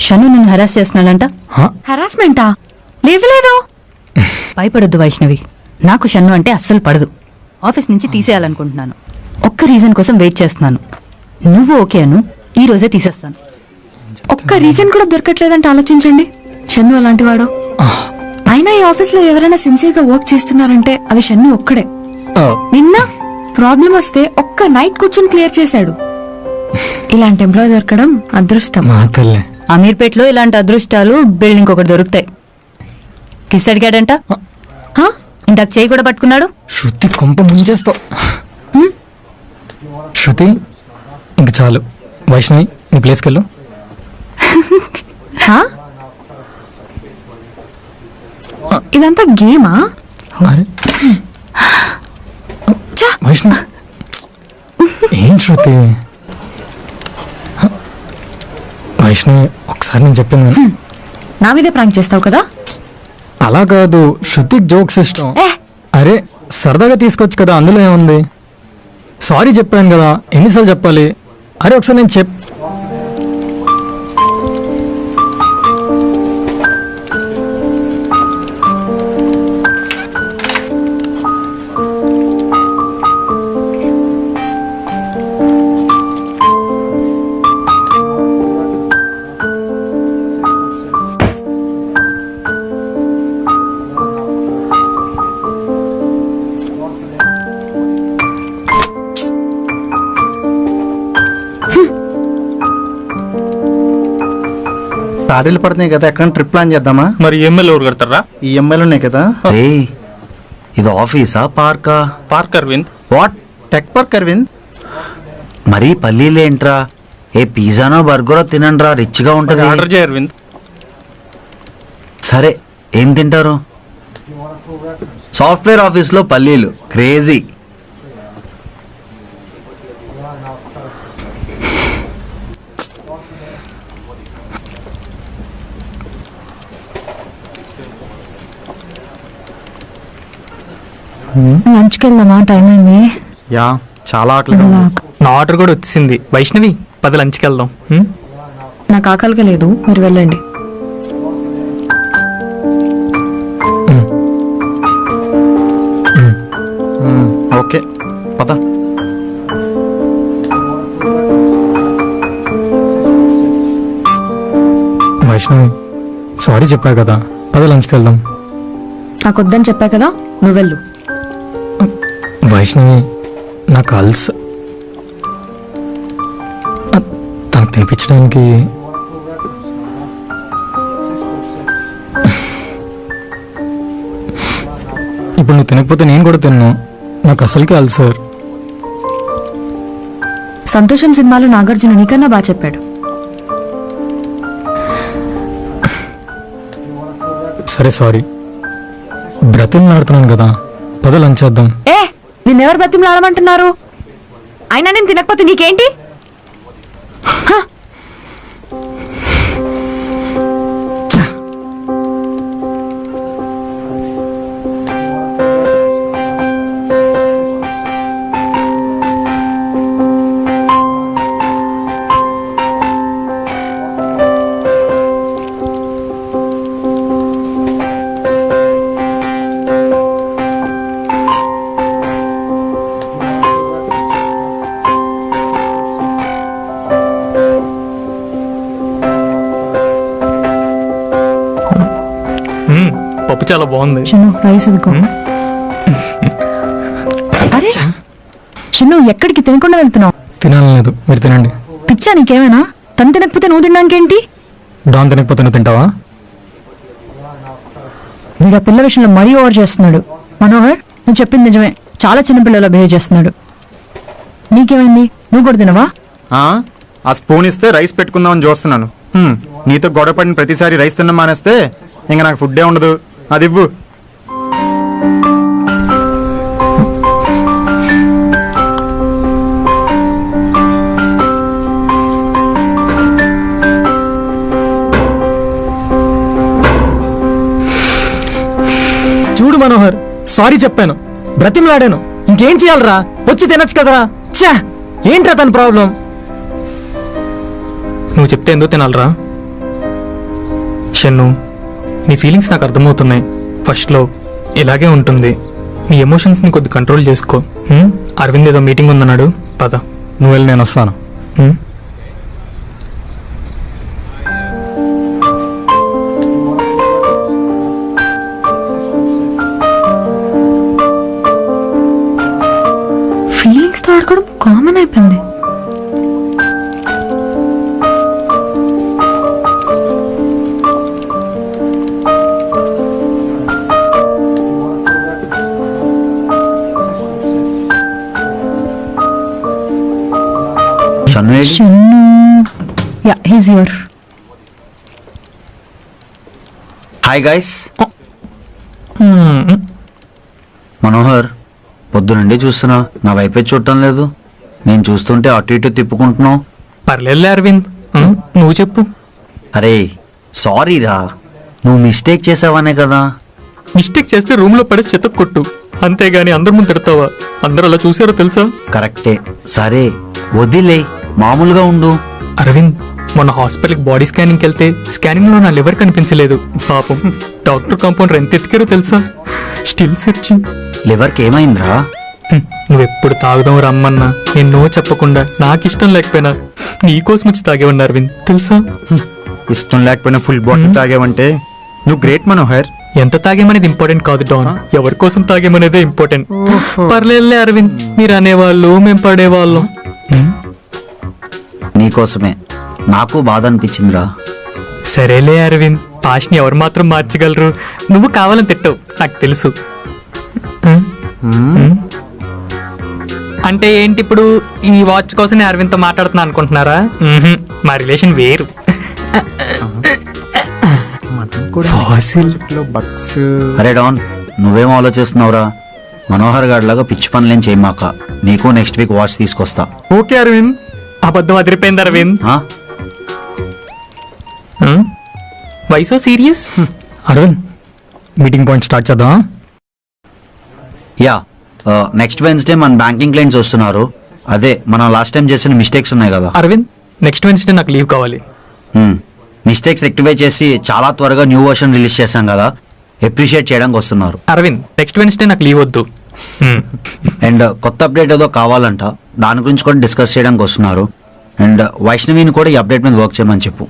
షన్ను నిన్ను హెరాస్ చేస్తున్నాడంట. హెరాస్మెంటా? లేదు లేదు. భయపడొద్దు వైష్ణవి, నాకు షన్ను అంటే అస్సలు పడదు. ఆఫీస్ నుంచి తీసేయాలనుకుంటున్నాను. ఒక్క రీజన్ కోసం వెయిట్ చేస్తున్నాను. నువ్వు ఓకే అను, ఈ రోజే తీసేస్తాను. ఒక్క రీజన్ కూడా దొరకట్లేదంటే ఆలోచించండి. షన్ను అలాంటి వాడు. అయినా ఈ ఆఫీస్ లో ఎవరైనా సిన్సియర్ గా వర్క్ చేస్తున్నారంటే అది షన్ను ఒక్కడే. నిన్న ప్రాబ్లం వస్తే ఒక్క నైట్ కూర్చొని క్లియర్ చేశాడు. ఇలాంటి ఎంప్లాయ్ దొరకడం అదృష్టం. అమీర్పేటలో ఇలాంటి అదృష్టాలు బిల్డింగ్ ఒకటి దొరుకుతాయి. కిస్ అడిగాడంట, ఇందాక చేయి కూడా పట్టుకున్నాడు. శృతి కొంప ముంచేస్తావు. శృతి ఇంక చాలు, వైష్ణవి నీ ప్లేస్కి వెళ్ళు. ఇదంతా గేమా? వైష్ణవి ఏం శృతి? వైష్ణవి ఒకసారి నేను చెప్పింది నా మీదే ప్రాంక్ చేస్తావు కదా. అలా కాదు, శృతికి జోక్స్ ఇష్టం. అరే సరదాగా తీసుకోవచ్చు కదా, అందులో ఏముంది? సారీ చెప్పాను కదా, ఎన్నిసార్లు చెప్పాలి? అరే ఒకసారి నేను తారీలు పడుతున్నాయి కదా, ఎక్కడ ట్రిప్ ప్లాన్ చేద్దామా? మరి ఈఎంఐలు ఎవరు కడతారా? ఈఎంఐలు ఉన్నాయి కదా. ఇది ఆఫీసా పార్కా? Park Aravind. What? Tech park Aravind. మరీ పల్లీలేంట్రా? ఏ పిజ్జానో బర్గరో తినండ్రా, రిచ్గా ఉంటుంది. ఆర్డర్ చేయ అరవింద్. సరే ఏం తింటారు? సాఫ్ట్వేర్ ఆఫీస్లో పల్లీలు క్రేజీ. లంచ్కి వెళ్దామా? టైం అయింది. యా చాలా ఆకలి. నా ఆర్డర్ కూడా వచ్చింది. వైష్ణవి పద లంచ్కి వెళ్దాం. నాకు ఆకలిగా లేదు, మీరు వెళ్ళండి. ఓకే పద. వైష్ణవి సారీ చెప్పా కదా, పద లంచ్కి వెళ్దాం. నాకు వద్దని చెప్పా కదా, నువ్వెళ్ళు. వైష్ణవి నా కల్స్ తనకు తినిపించడానికి ఇప్పుడు నువ్వు తినకపోతే నేను కూడా తిన్నాను. నాకు అసలుకి అల్సర్. సంతోషం సినిమాలో నాగార్జున నీకన్నా బాగా చెప్పాడు. సరే సారీ, బ్రతిమలాడుతున్నాను కదా, పద లంచ్ చేద్దాం. ఏ నిన్నెవరు బతిమలాడమంటున్నారు? అయినా నేను తినకపోతే నీకేంటి? పప్పు చాలా బాగుంది. షన్ను రైస్ ఇదిగో. అరే షన్ను ఎక్కడికి తినకుండా వెళ్తున్నావు? తినాలలేదు, మీరు తినండి. పిచ్చా నీకేమైనా? తను తినకపోతే నువ్వు తినడానికేంటి? డాన్ తినకపోతే నువ్వు తింటావా? వీడు ఆ పిల్ల విషయంలో మరీ ఓవర్ చేస్తున్నాడు. మనోహర్ నువ్వు చెప్పింది నిజమే, చాలా చిన్నపిల్లలా బిహేవ్ చేస్తున్నాడు. నీకేమైంది? నువ్వు కూడా తినవా? ఆ స్పూన్ ఇస్తే రైస్ పెట్టుకుందామని చూస్తున్నాను. నీతో గొడవ పడిన ప్రతిసారి రైస్ తిన్న మానేస్తే ఇంకా నాకు ఫుడ్డే ఉండదు. అది ఇవ్వు. చూడు మనోహర్, సారీ చెప్పాను, బ్రతిమలాడాను, ఇంకేం చేయాలరా? వచ్చి తినచ్చు కదరా. ఛా, ఏంట్రా తన ప్రాబ్లం? నువ్వు చెప్తే ఎందుకు తినాలరా? షన్ను, నీ ఫీలింగ్స్ నాకు అర్థమవుతున్నాయి. ఫస్ట్లో ఇలాగే ఉంటుంది. నీ ఎమోషన్స్ని కొద్ది కంట్రోల్ చేసుకో. అరవింద్ ఏదో మీటింగ్ ఉందన్నాడు, పద. నువ్వు వెళ్ళి నేను వస్తాను. ఫీలింగ్స్తో ఆడుకోవడం కామన్ అయిపోయింది. Shannu, yeah he's here. Hi guys. Manohar, పొద్దునండి చూస్తున్నా, నా వైపే చూడటం లేదు. నేను చూస్తుంటే అటు ఇటు తిప్పుకుంటున్నావు. పర్లేదులే అరవింద్, నువ్వు చెప్పు. అరే సారీ రా, నువ్వు మిస్టేక్ చేసావనే కదా. మిస్టేక్ చేస్తే రూమ్లో పడి చెత్త కొట్టు, అంతేగాని అందరి ముందు తిడతావా? అందరూ అలా చూసారో తెలుసా? కరెక్టే, సరే వదిలే, మామూలుగా ఉండు. అరవింద్, మొన్న హాస్పిటల్కి బాడీ స్కానింగ్కి వెళ్తే స్కానింగ్లో నా లివర్ కనిపించలేదు. పాపం డాక్టర్ కాంపౌండర్ ఎంత ఎతికారో తెలుసా? Still searching. లివర్కి ఏమైందిరా? నువ్వెప్పుడు తాగుదాం రమ్మన్నా ఎన్నో చెప్పకుండా, నాకు ఇష్టం లేకపోయినా నీకోసం వచ్చి తాగేవన్నా అరవింద్, తెలుసా? ఇష్టం లేకపోయినా ఫుల్ బాటిల్ తాగేవంటే నువ్వు గ్రేట్ మనోహర్. ఎంత తాగేమనేది ఇంపార్టెంట్ కాదు డాన్, ఎవరి కోసం తాగేమనేదే ఇంపార్టెంట్. పర్లేదులే అరవింద్, మీరు అనేవాళ్ళు మేము పడేవాళ్ళం. నీకోసమే, నాకు బాధ అనిపించిందిరా. సరేలే అరవింద్, పాష్ని ఎవరు మాత్రం మార్చగలరు? నువ్వు కావాలని తిట్టవు, నాకు తెలుసు. అంటే ఏంటి ఇప్పుడు? ఈ వాచ్ కోసం అరవింద్తో మాట్లాడుతున్నా అనుకుంటున్నారా? మా రిలేషన్ వేరు. అరే డాన్, నువ్వేం ఆలోచిస్తున్నావురా? మనోహర్ గాడిలాగా పిచ్చి పనులేం చేయమాక. నీకు నెక్స్ట్ వీక్ వాచ్ తీసుకొస్తా. ఓకే అరవింద్. అబద్ధం అదిరిపోయింది Aravind. Why so serious? Aravind, meeting point start చేద్దాం. యా, నెక్స్ట్ వెన్స్డే మన బ్యాంకింగ్ క్లయింట్స్ వస్తున్నారు. అదే మనం లాస్ట్ టైం చేసిన మిస్టేక్స్ ఉన్నాయి కదా. అరవింద్, నెక్స్ట్ వెన్స్డే నాకు లీవ్ కావాలి. మిస్టేక్స్ రెక్టిఫై చేసి చాలా త్వరగా న్యూ వర్షన్ రిలీజ్ చేశాం కదా, అప్రిషియేట్ చేయడానికి వస్తున్నారు. అరవింద్, నెక్స్ట్ వెన్స్డే నాకు లీవ్ వద్దు. అండ్ కొత్త అప్డేట్ ఏదో కావాలంట, దాని గురించి కూడా డిస్కస్ చేయడానికి వస్తున్నారు. అండ్ వైష్ణవిని కూడా ఈ అప్డేట్ మీద వర్క్ చేయమని చెప్పు.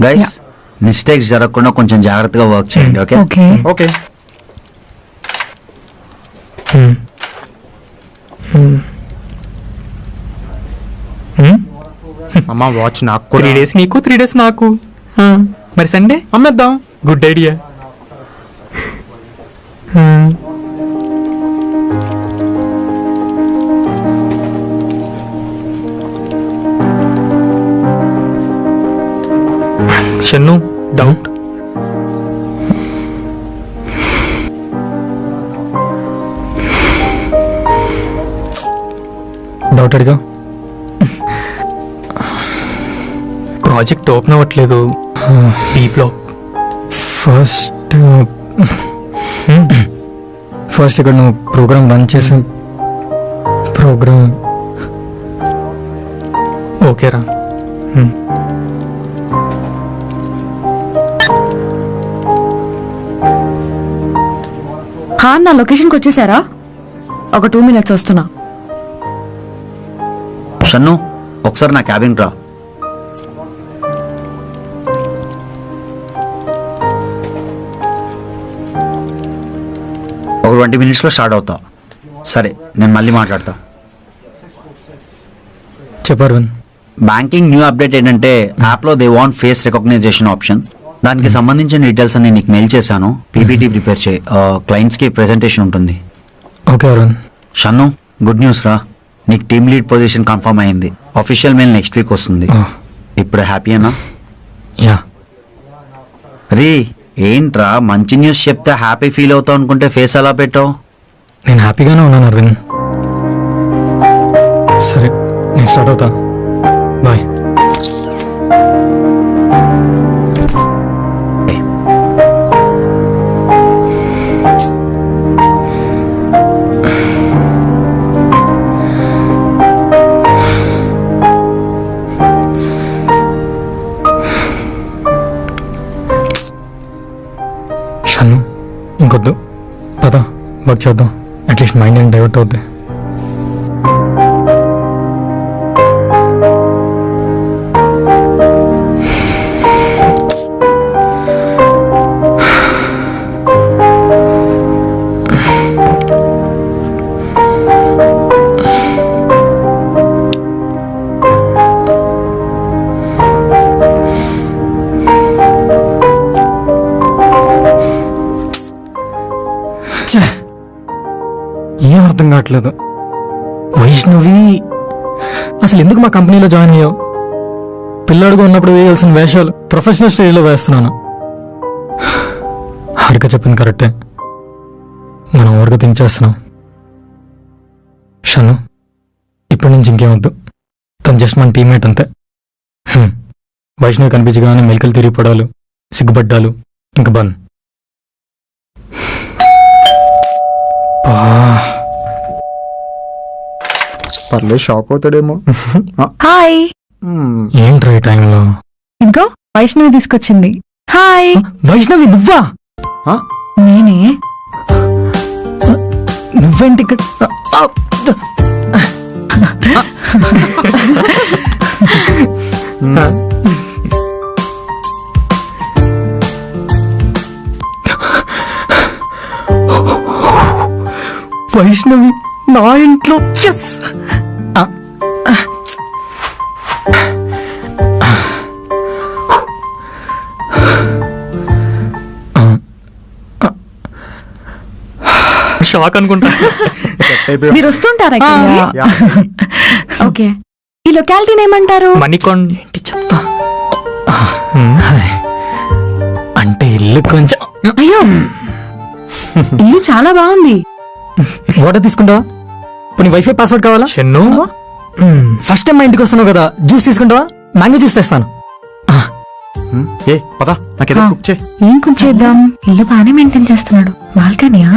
గైస్, మిస్టేక్స్ జరగకుండా కొంచెం జాగ్రత్తగా వర్క్ చేయండి. Okay okay. అమ్మా, వాచ్ నాకు కూడా. 3 days నీకు, 3 days నాకు. మరి సండే అమ్మేద్దాం. Good idea. Shannu doubt. Doubt అడిగా. ప్రాజెక్ట్ ఓపెన్ అవ్వట్లేదు. డీప్లో ఫస్ట్ ఇక్కడ నువ్వు ప్రోగ్రామ్ రన్ చేసే ప్రోగ్రామ్ ఓకేరా. నా లొకేషన్కి వచ్చేసారా? ఒక 2 minutes వస్తున్నా. షన్ను ఒకసారి నా క్యాబిన్ రా. ఒక 20 minutesలో స్టార్ట్ అవుతా. సరే నేను మళ్ళీ మాట్లాడతా. చెప్పారు. బ్యాంకింగ్ న్యూ అప్డేట్ ఏంటంటే యాప్లో they want face recognition option. దానికి సంబంధించిన డీటెయిల్స్ అన్ని నీకు మెయిల్ చేశాను. పీపీటీ ప్రిపేర్ చేయి. క్లయింట్స్కి ప్రెజెంటేషన్ ఉంటుంది. Okay Arun. Shannu good news రా, నీకు టీమ్ లీడ్ పొజిషన్ కన్ఫర్మ్ అయింది. ఆఫీషియల్ మెయిల్ నెక్స్ట్ వీక్ వస్తుంది. ఇప్పుడు హ్యాపీయేనా? యా. రీ ఏంట్రా మంచి న్యూస్ చెప్తే హ్యాపీ ఫీల్ అవుతావు అనుకుంటే ఫేస్ అలా పెట్టావు? నేను హ్యాపీగానే ఉన్నాను అరవింద్. సరే నేను స్టార్ట్ అవుతా. బాయ్. షన్ను ఇంకొద్దు, పద వర్క్ చేద్దాం. అట్లీస్ట్ మైండ్ ఏం డైవర్ట్ అవుద్ది. ఏం అర్థం కావట్లేదు. వైష్ణవి అసలు ఎందుకు మా కంపెనీలో జాయిన్ అయ్యావు? పిల్లాడుగా ఉన్నప్పుడు వేయాల్సిన వేషాలు ప్రొఫెషనల్ స్టేజ్లో వేస్తున్నాను. హారిక చెప్పింది కరెక్టే, మనం ఓవర్గా థింక్ చేస్తున్నాం. షను ఇప్పటి నుంచి ఇంకేమొద్దు, తను జస్ట్ మన టీమ్మేట్ అంతే. వైష్ణవి కనిపించగానే మెలికలు తిరిగిపడాలు, సిగ్గుపడ్డాలు, ఇంక బంద్. పర్లేదు, షాక్ అవుతాడేమో. హాయ్. ఏంట్రా ఈ టైంలో? ఇంకో వైష్ణవి తీసుకొచ్చింది. హాయ్. వైష్ణవి నువ్వా? నేనే. నువ్వేంటి ఇక్కడ? వైష్ణవి నా ఇంట్లో. ఎస్. షాక్ అనుకుంటా. మీరు వస్తుంటారా ఇక్కడికి? ఓకే. ఈ లొకాలిటీని ఏమంటారు? మణికొండ. ఏంటి చెత్త. అంటే ఇల్లు కొంచెం. అయ్యో, ఇల్లు చాలా బాగుంది. వాటర్ తీసుకుంటావా? పోనీ వైఫై పాస్వర్డ్ కావాలా? షన్ను ఫస్ట్ టైం మా ఇంటికి వస్తున్నావు కదా, జ్యూస్ తీసుకుంటావా? మ్యాంగో జ్యూస్ తెస్తాను. ఏ పద, నాకేదో కుక్ చేయి. ఏం కుక్ చేద్దాం? ఇల్లు బాగానే మెయింటైన్ చేస్తున్నాడు. బాల్కనీయా?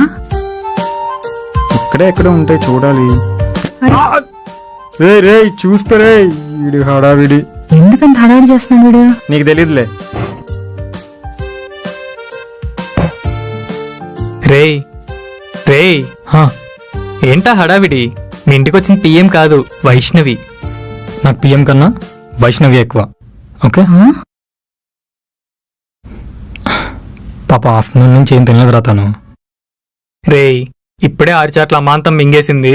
ఇక్కడే ఎక్కడ ఉంటాయి చూడాలి. రే రే చూసుకోరే, వీడి హడావిడి. ఎందుకంత హడావిడి చేస్తున్నాడు వీడు? నీకు తెలియదులే. రేయ్ రేయ్, ఏంటా హడావిడి? మీ ఇంటికి వచ్చిన పిఎం కాదు, వైష్ణవి. నాకు పిఎం కన్నా వైష్ణవి ఎక్కువ. ఓకే. పాప ఆఫ్టర్నూన్ నుంచి ఏం తినలేదు రాతాను. రేయ్ ఇప్పుడే 6 చాట్ల అమాంతం మింగేసింది.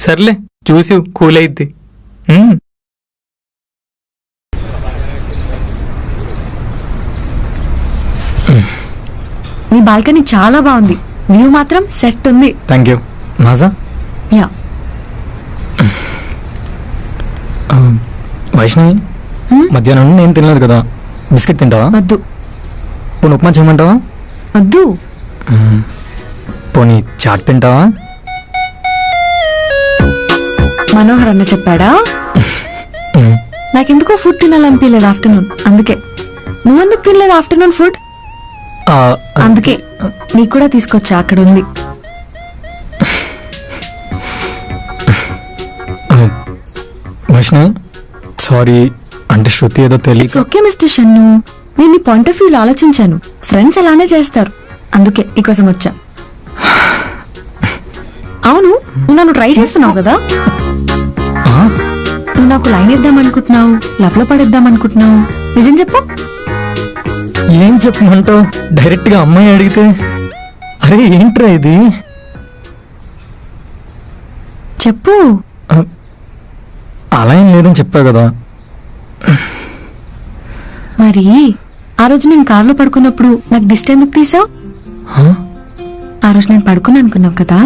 సర్లే చూసి కూల్ అయిద్ది. నీ బాల్కనీ చాలా బాగుంది, వ్యూ మాత్రం సెట్ ఉంది. Thank you. Maaza? Yeah. Vaishnavi, మధ్యాహ్నం నుండి నేను తినలేదు కదా, బిస్కెట్ తింటావా? వద్దు. పోనీ ఉప్మా చేయమంటావా? వద్దు. పోనీ చాట్ తింటావా? మనోహర్ అన్న చెప్పాడా? నాకెందుకో ఫుడ్ తినాలనిపించలేదు ఆఫ్టర్నూన్, అందుకే. నువ్వెందుకు తినలేదు ఆఫ్టర్నూన్ ఫుడ్? అందుకే నీకు కూడా తీసుకొచ్చా, అక్కడ ఉంది. వైష్ణవి సారీ, అంటే శృతి ఏదో తెలియదు. ఓకే మిస్టర్ షన్ను, నేను నీ పాయింట్ ఆఫ్ వ్యూలో ఆలోచించాను. ఫ్రెండ్స్ అలానే చేస్తారు, అందుకే నీకోసం వచ్చా. అవును, నువ్వు నన్ను ట్రై చేస్తున్నావు కదా? నువ్వు నాకు లైన్ ఇద్దాం అనుకుంటున్నావు, లవ్ లో పడేద్దాం అనుకుంటున్నావు, నిజం చెప్పు. ఏం చెప్పమంటావు? డైరెక్ట్ గా అమ్మాయి అడిగితే? అరే ఏంట్రా ఇది? చెప్పు. అలా ఏం లేదని చెప్పా కదా. మరి ఆ రోజు నేను కారులో పడుకున్నప్పుడు నాకు దిష్టి ఎందుకు తీసావు? ఆ రోజు నేను పడుకున్నా అనుకున్నావు కదా.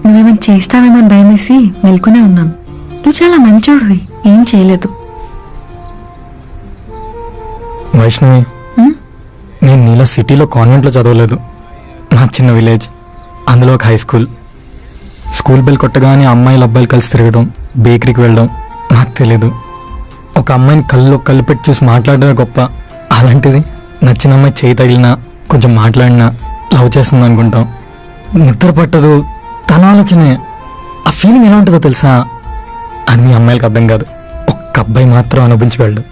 నువ్వేమైనా చేస్తావేమో అని భయం వేసి మెల్కునే ఉన్నాను. నువ్వు చాలా మంచోడివి, ఏం చేయలేదు. వైష్ణవి, నేను నీలా సిటీలో కాన్వెంట్లో చదవలేదు. నా చిన్న విలేజ్, అందులో ఒక హై స్కూల్. స్కూల్ బెల్ కొట్టగానే అమ్మాయిలు అబ్బాయిలు కలిసి తిరగడం, బేకరీకి వెళ్ళడం నాకు తెలీదు. ఒక అమ్మాయిని కళ్ళు పెట్టి చూసి మాట్లాడడమే గొప్ప. అలాంటిది నచ్చిన అమ్మాయి చేయి తగిలినా, కొంచెం మాట్లాడినా లవ్ చేస్తుంది అనుకుంటాం. నిద్ర పట్టదు, తన ఆలోచనే. ఆ ఫీలింగ్ ఎలా ఉంటుందో తెలుసా? అది మీ అమ్మాయిలకు అర్థం కాదు, ఒక్క అబ్బాయి మాత్రం అనుభవించగలడు.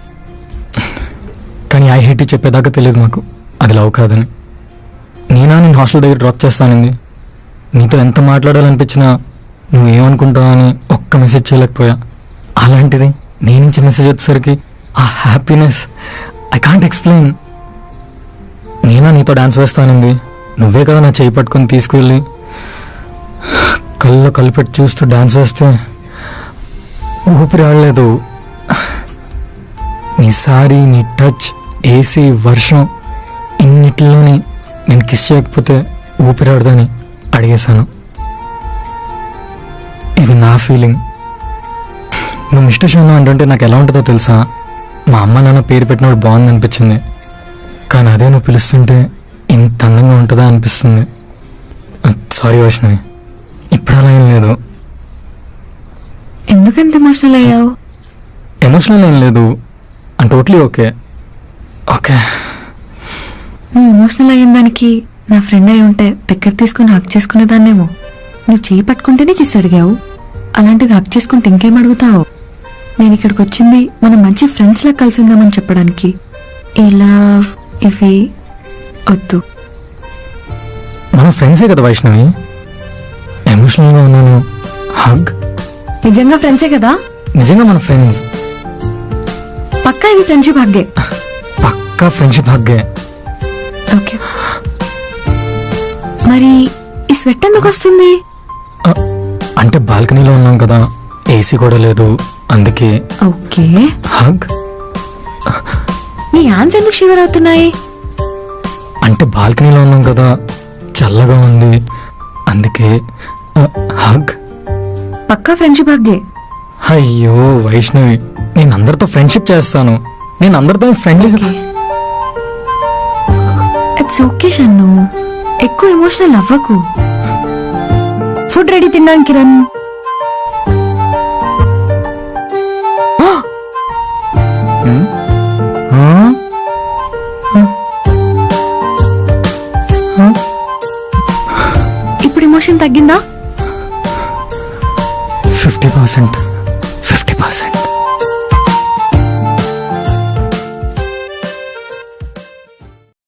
కానీ ఐ హేట్ చెప్పేదాకా తెలియదు మాకు అది లవ్ కాదని. నేను హాస్టల్ దగ్గర డ్రాప్ చేస్తానండి. నీతో ఎంత మాట్లాడాలనిపించినా నువ్వేమనుకుంటావు అని ఒక్క మెసేజ్ చేయలేకపోయా. అలాంటిది నీ నుంచి మెసేజ్ వచ్చేసరికి ఆ హ్యాపీనెస్ ఐ కాంట్ ఎక్స్ప్లెయిన్. నీతో డాన్స్ వేస్తానండి, నువ్వే కదా నా చేయి పట్టుకొని తీసుకువెళ్ళి కళ్ళు పెట్టి చూస్తూ డాన్స్ వేస్తే ఊపిరి ఆడలేదు. నీ సారీ, నీ టచ్, ఏసీ, వర్షం, ఇన్నిటిలోని నేను కిస్ చేయకపోతే ఊపిరాడదని అడిగేశాను. ఇది నా ఫీలింగ్. నువ్వు మిస్టర్ షన్ను అంటుంటే నాకు ఎలా ఉంటుందో తెలుసా? మా అమ్మ నాన్న పేరు పెట్టినప్పుడు బాగుంది అనిపించింది, కానీ అదే నువ్వు పిలుస్తుంటే ఇంత అందంగా ఉంటుందా అనిపిస్తుంది. సారీ వైష్ణవి, ఇప్పుడు అలా ఏం లేదు. ఎందుకంత ఎమోషనల్ అయ్యావు? ఎమోషనల్ ఏం లేదు, అండ్ టోటలీ ఓకే. ఓకే, నువ్వు ఎమోషనల్ అయిన దానికి నా ఫ్రెండ్ అయి ఉంటే దగ్గర తీసుకుని హక్ చేసుకునేదాన్నేమో. నువ్వు చేయి పట్టుకుంటేనే కిస్ అడిగావు, అలాంటిది హక్ చేసుకుంటే ఇంకేం అడుగుతావు? నేను ఇక్కడికి వచ్చింది మనం మంచి ఫ్రెండ్స్ లా కలిసి ఉందామని చెప్పడానికి. ఈ లవ్ ఇవి వద్దు. మన ఫ్రెండ్సే కదా వైష్ణవి. ఎమోషనల్గా ఉన్నాను, హగ్. నిజంగా ఫ్రెండ్సే కదా? నిజంగా మన ఫ్రెండ్స్. పక్కా ఇది ఫ్రెండ్షిప్ హగ్గే. పక్కా ఫ్రెండ్షిప్ హగ్గే. ఓకే, మరి ఈ స్వెట్ ఎందుకు వస్తుంది? అంటే బాల్కనీలో ఉన్నాం కదా, ఏసీ కూడా లేదు, అందుకే. Okay, hug. నీ హ్యాండ్స్ ఎందుకు షివర్ అవుతున్నాయి? అంటే బాల్కనీలో ఉన్నాం కదా, చల్లగా ఉంది, అందుకే. హగ్. పక్కా ఫ్రెండ్షిప్ హగ్గే. అయ్యో వైష్ణవి, నేను అందరితో ఫ్రెండ్షిప్ చేస్తాను, నేను అందరితో ఫ్రెండ్లీ. ఇట్స్ ఓకే షన్ను, ఎక్కువ ఎమోషనల్ అవ్వకు. ఫుడ్ రెడీ తినడానికి రన్. ఇప్పుడు ఎమోషన్ తగ్గిందా? 50%.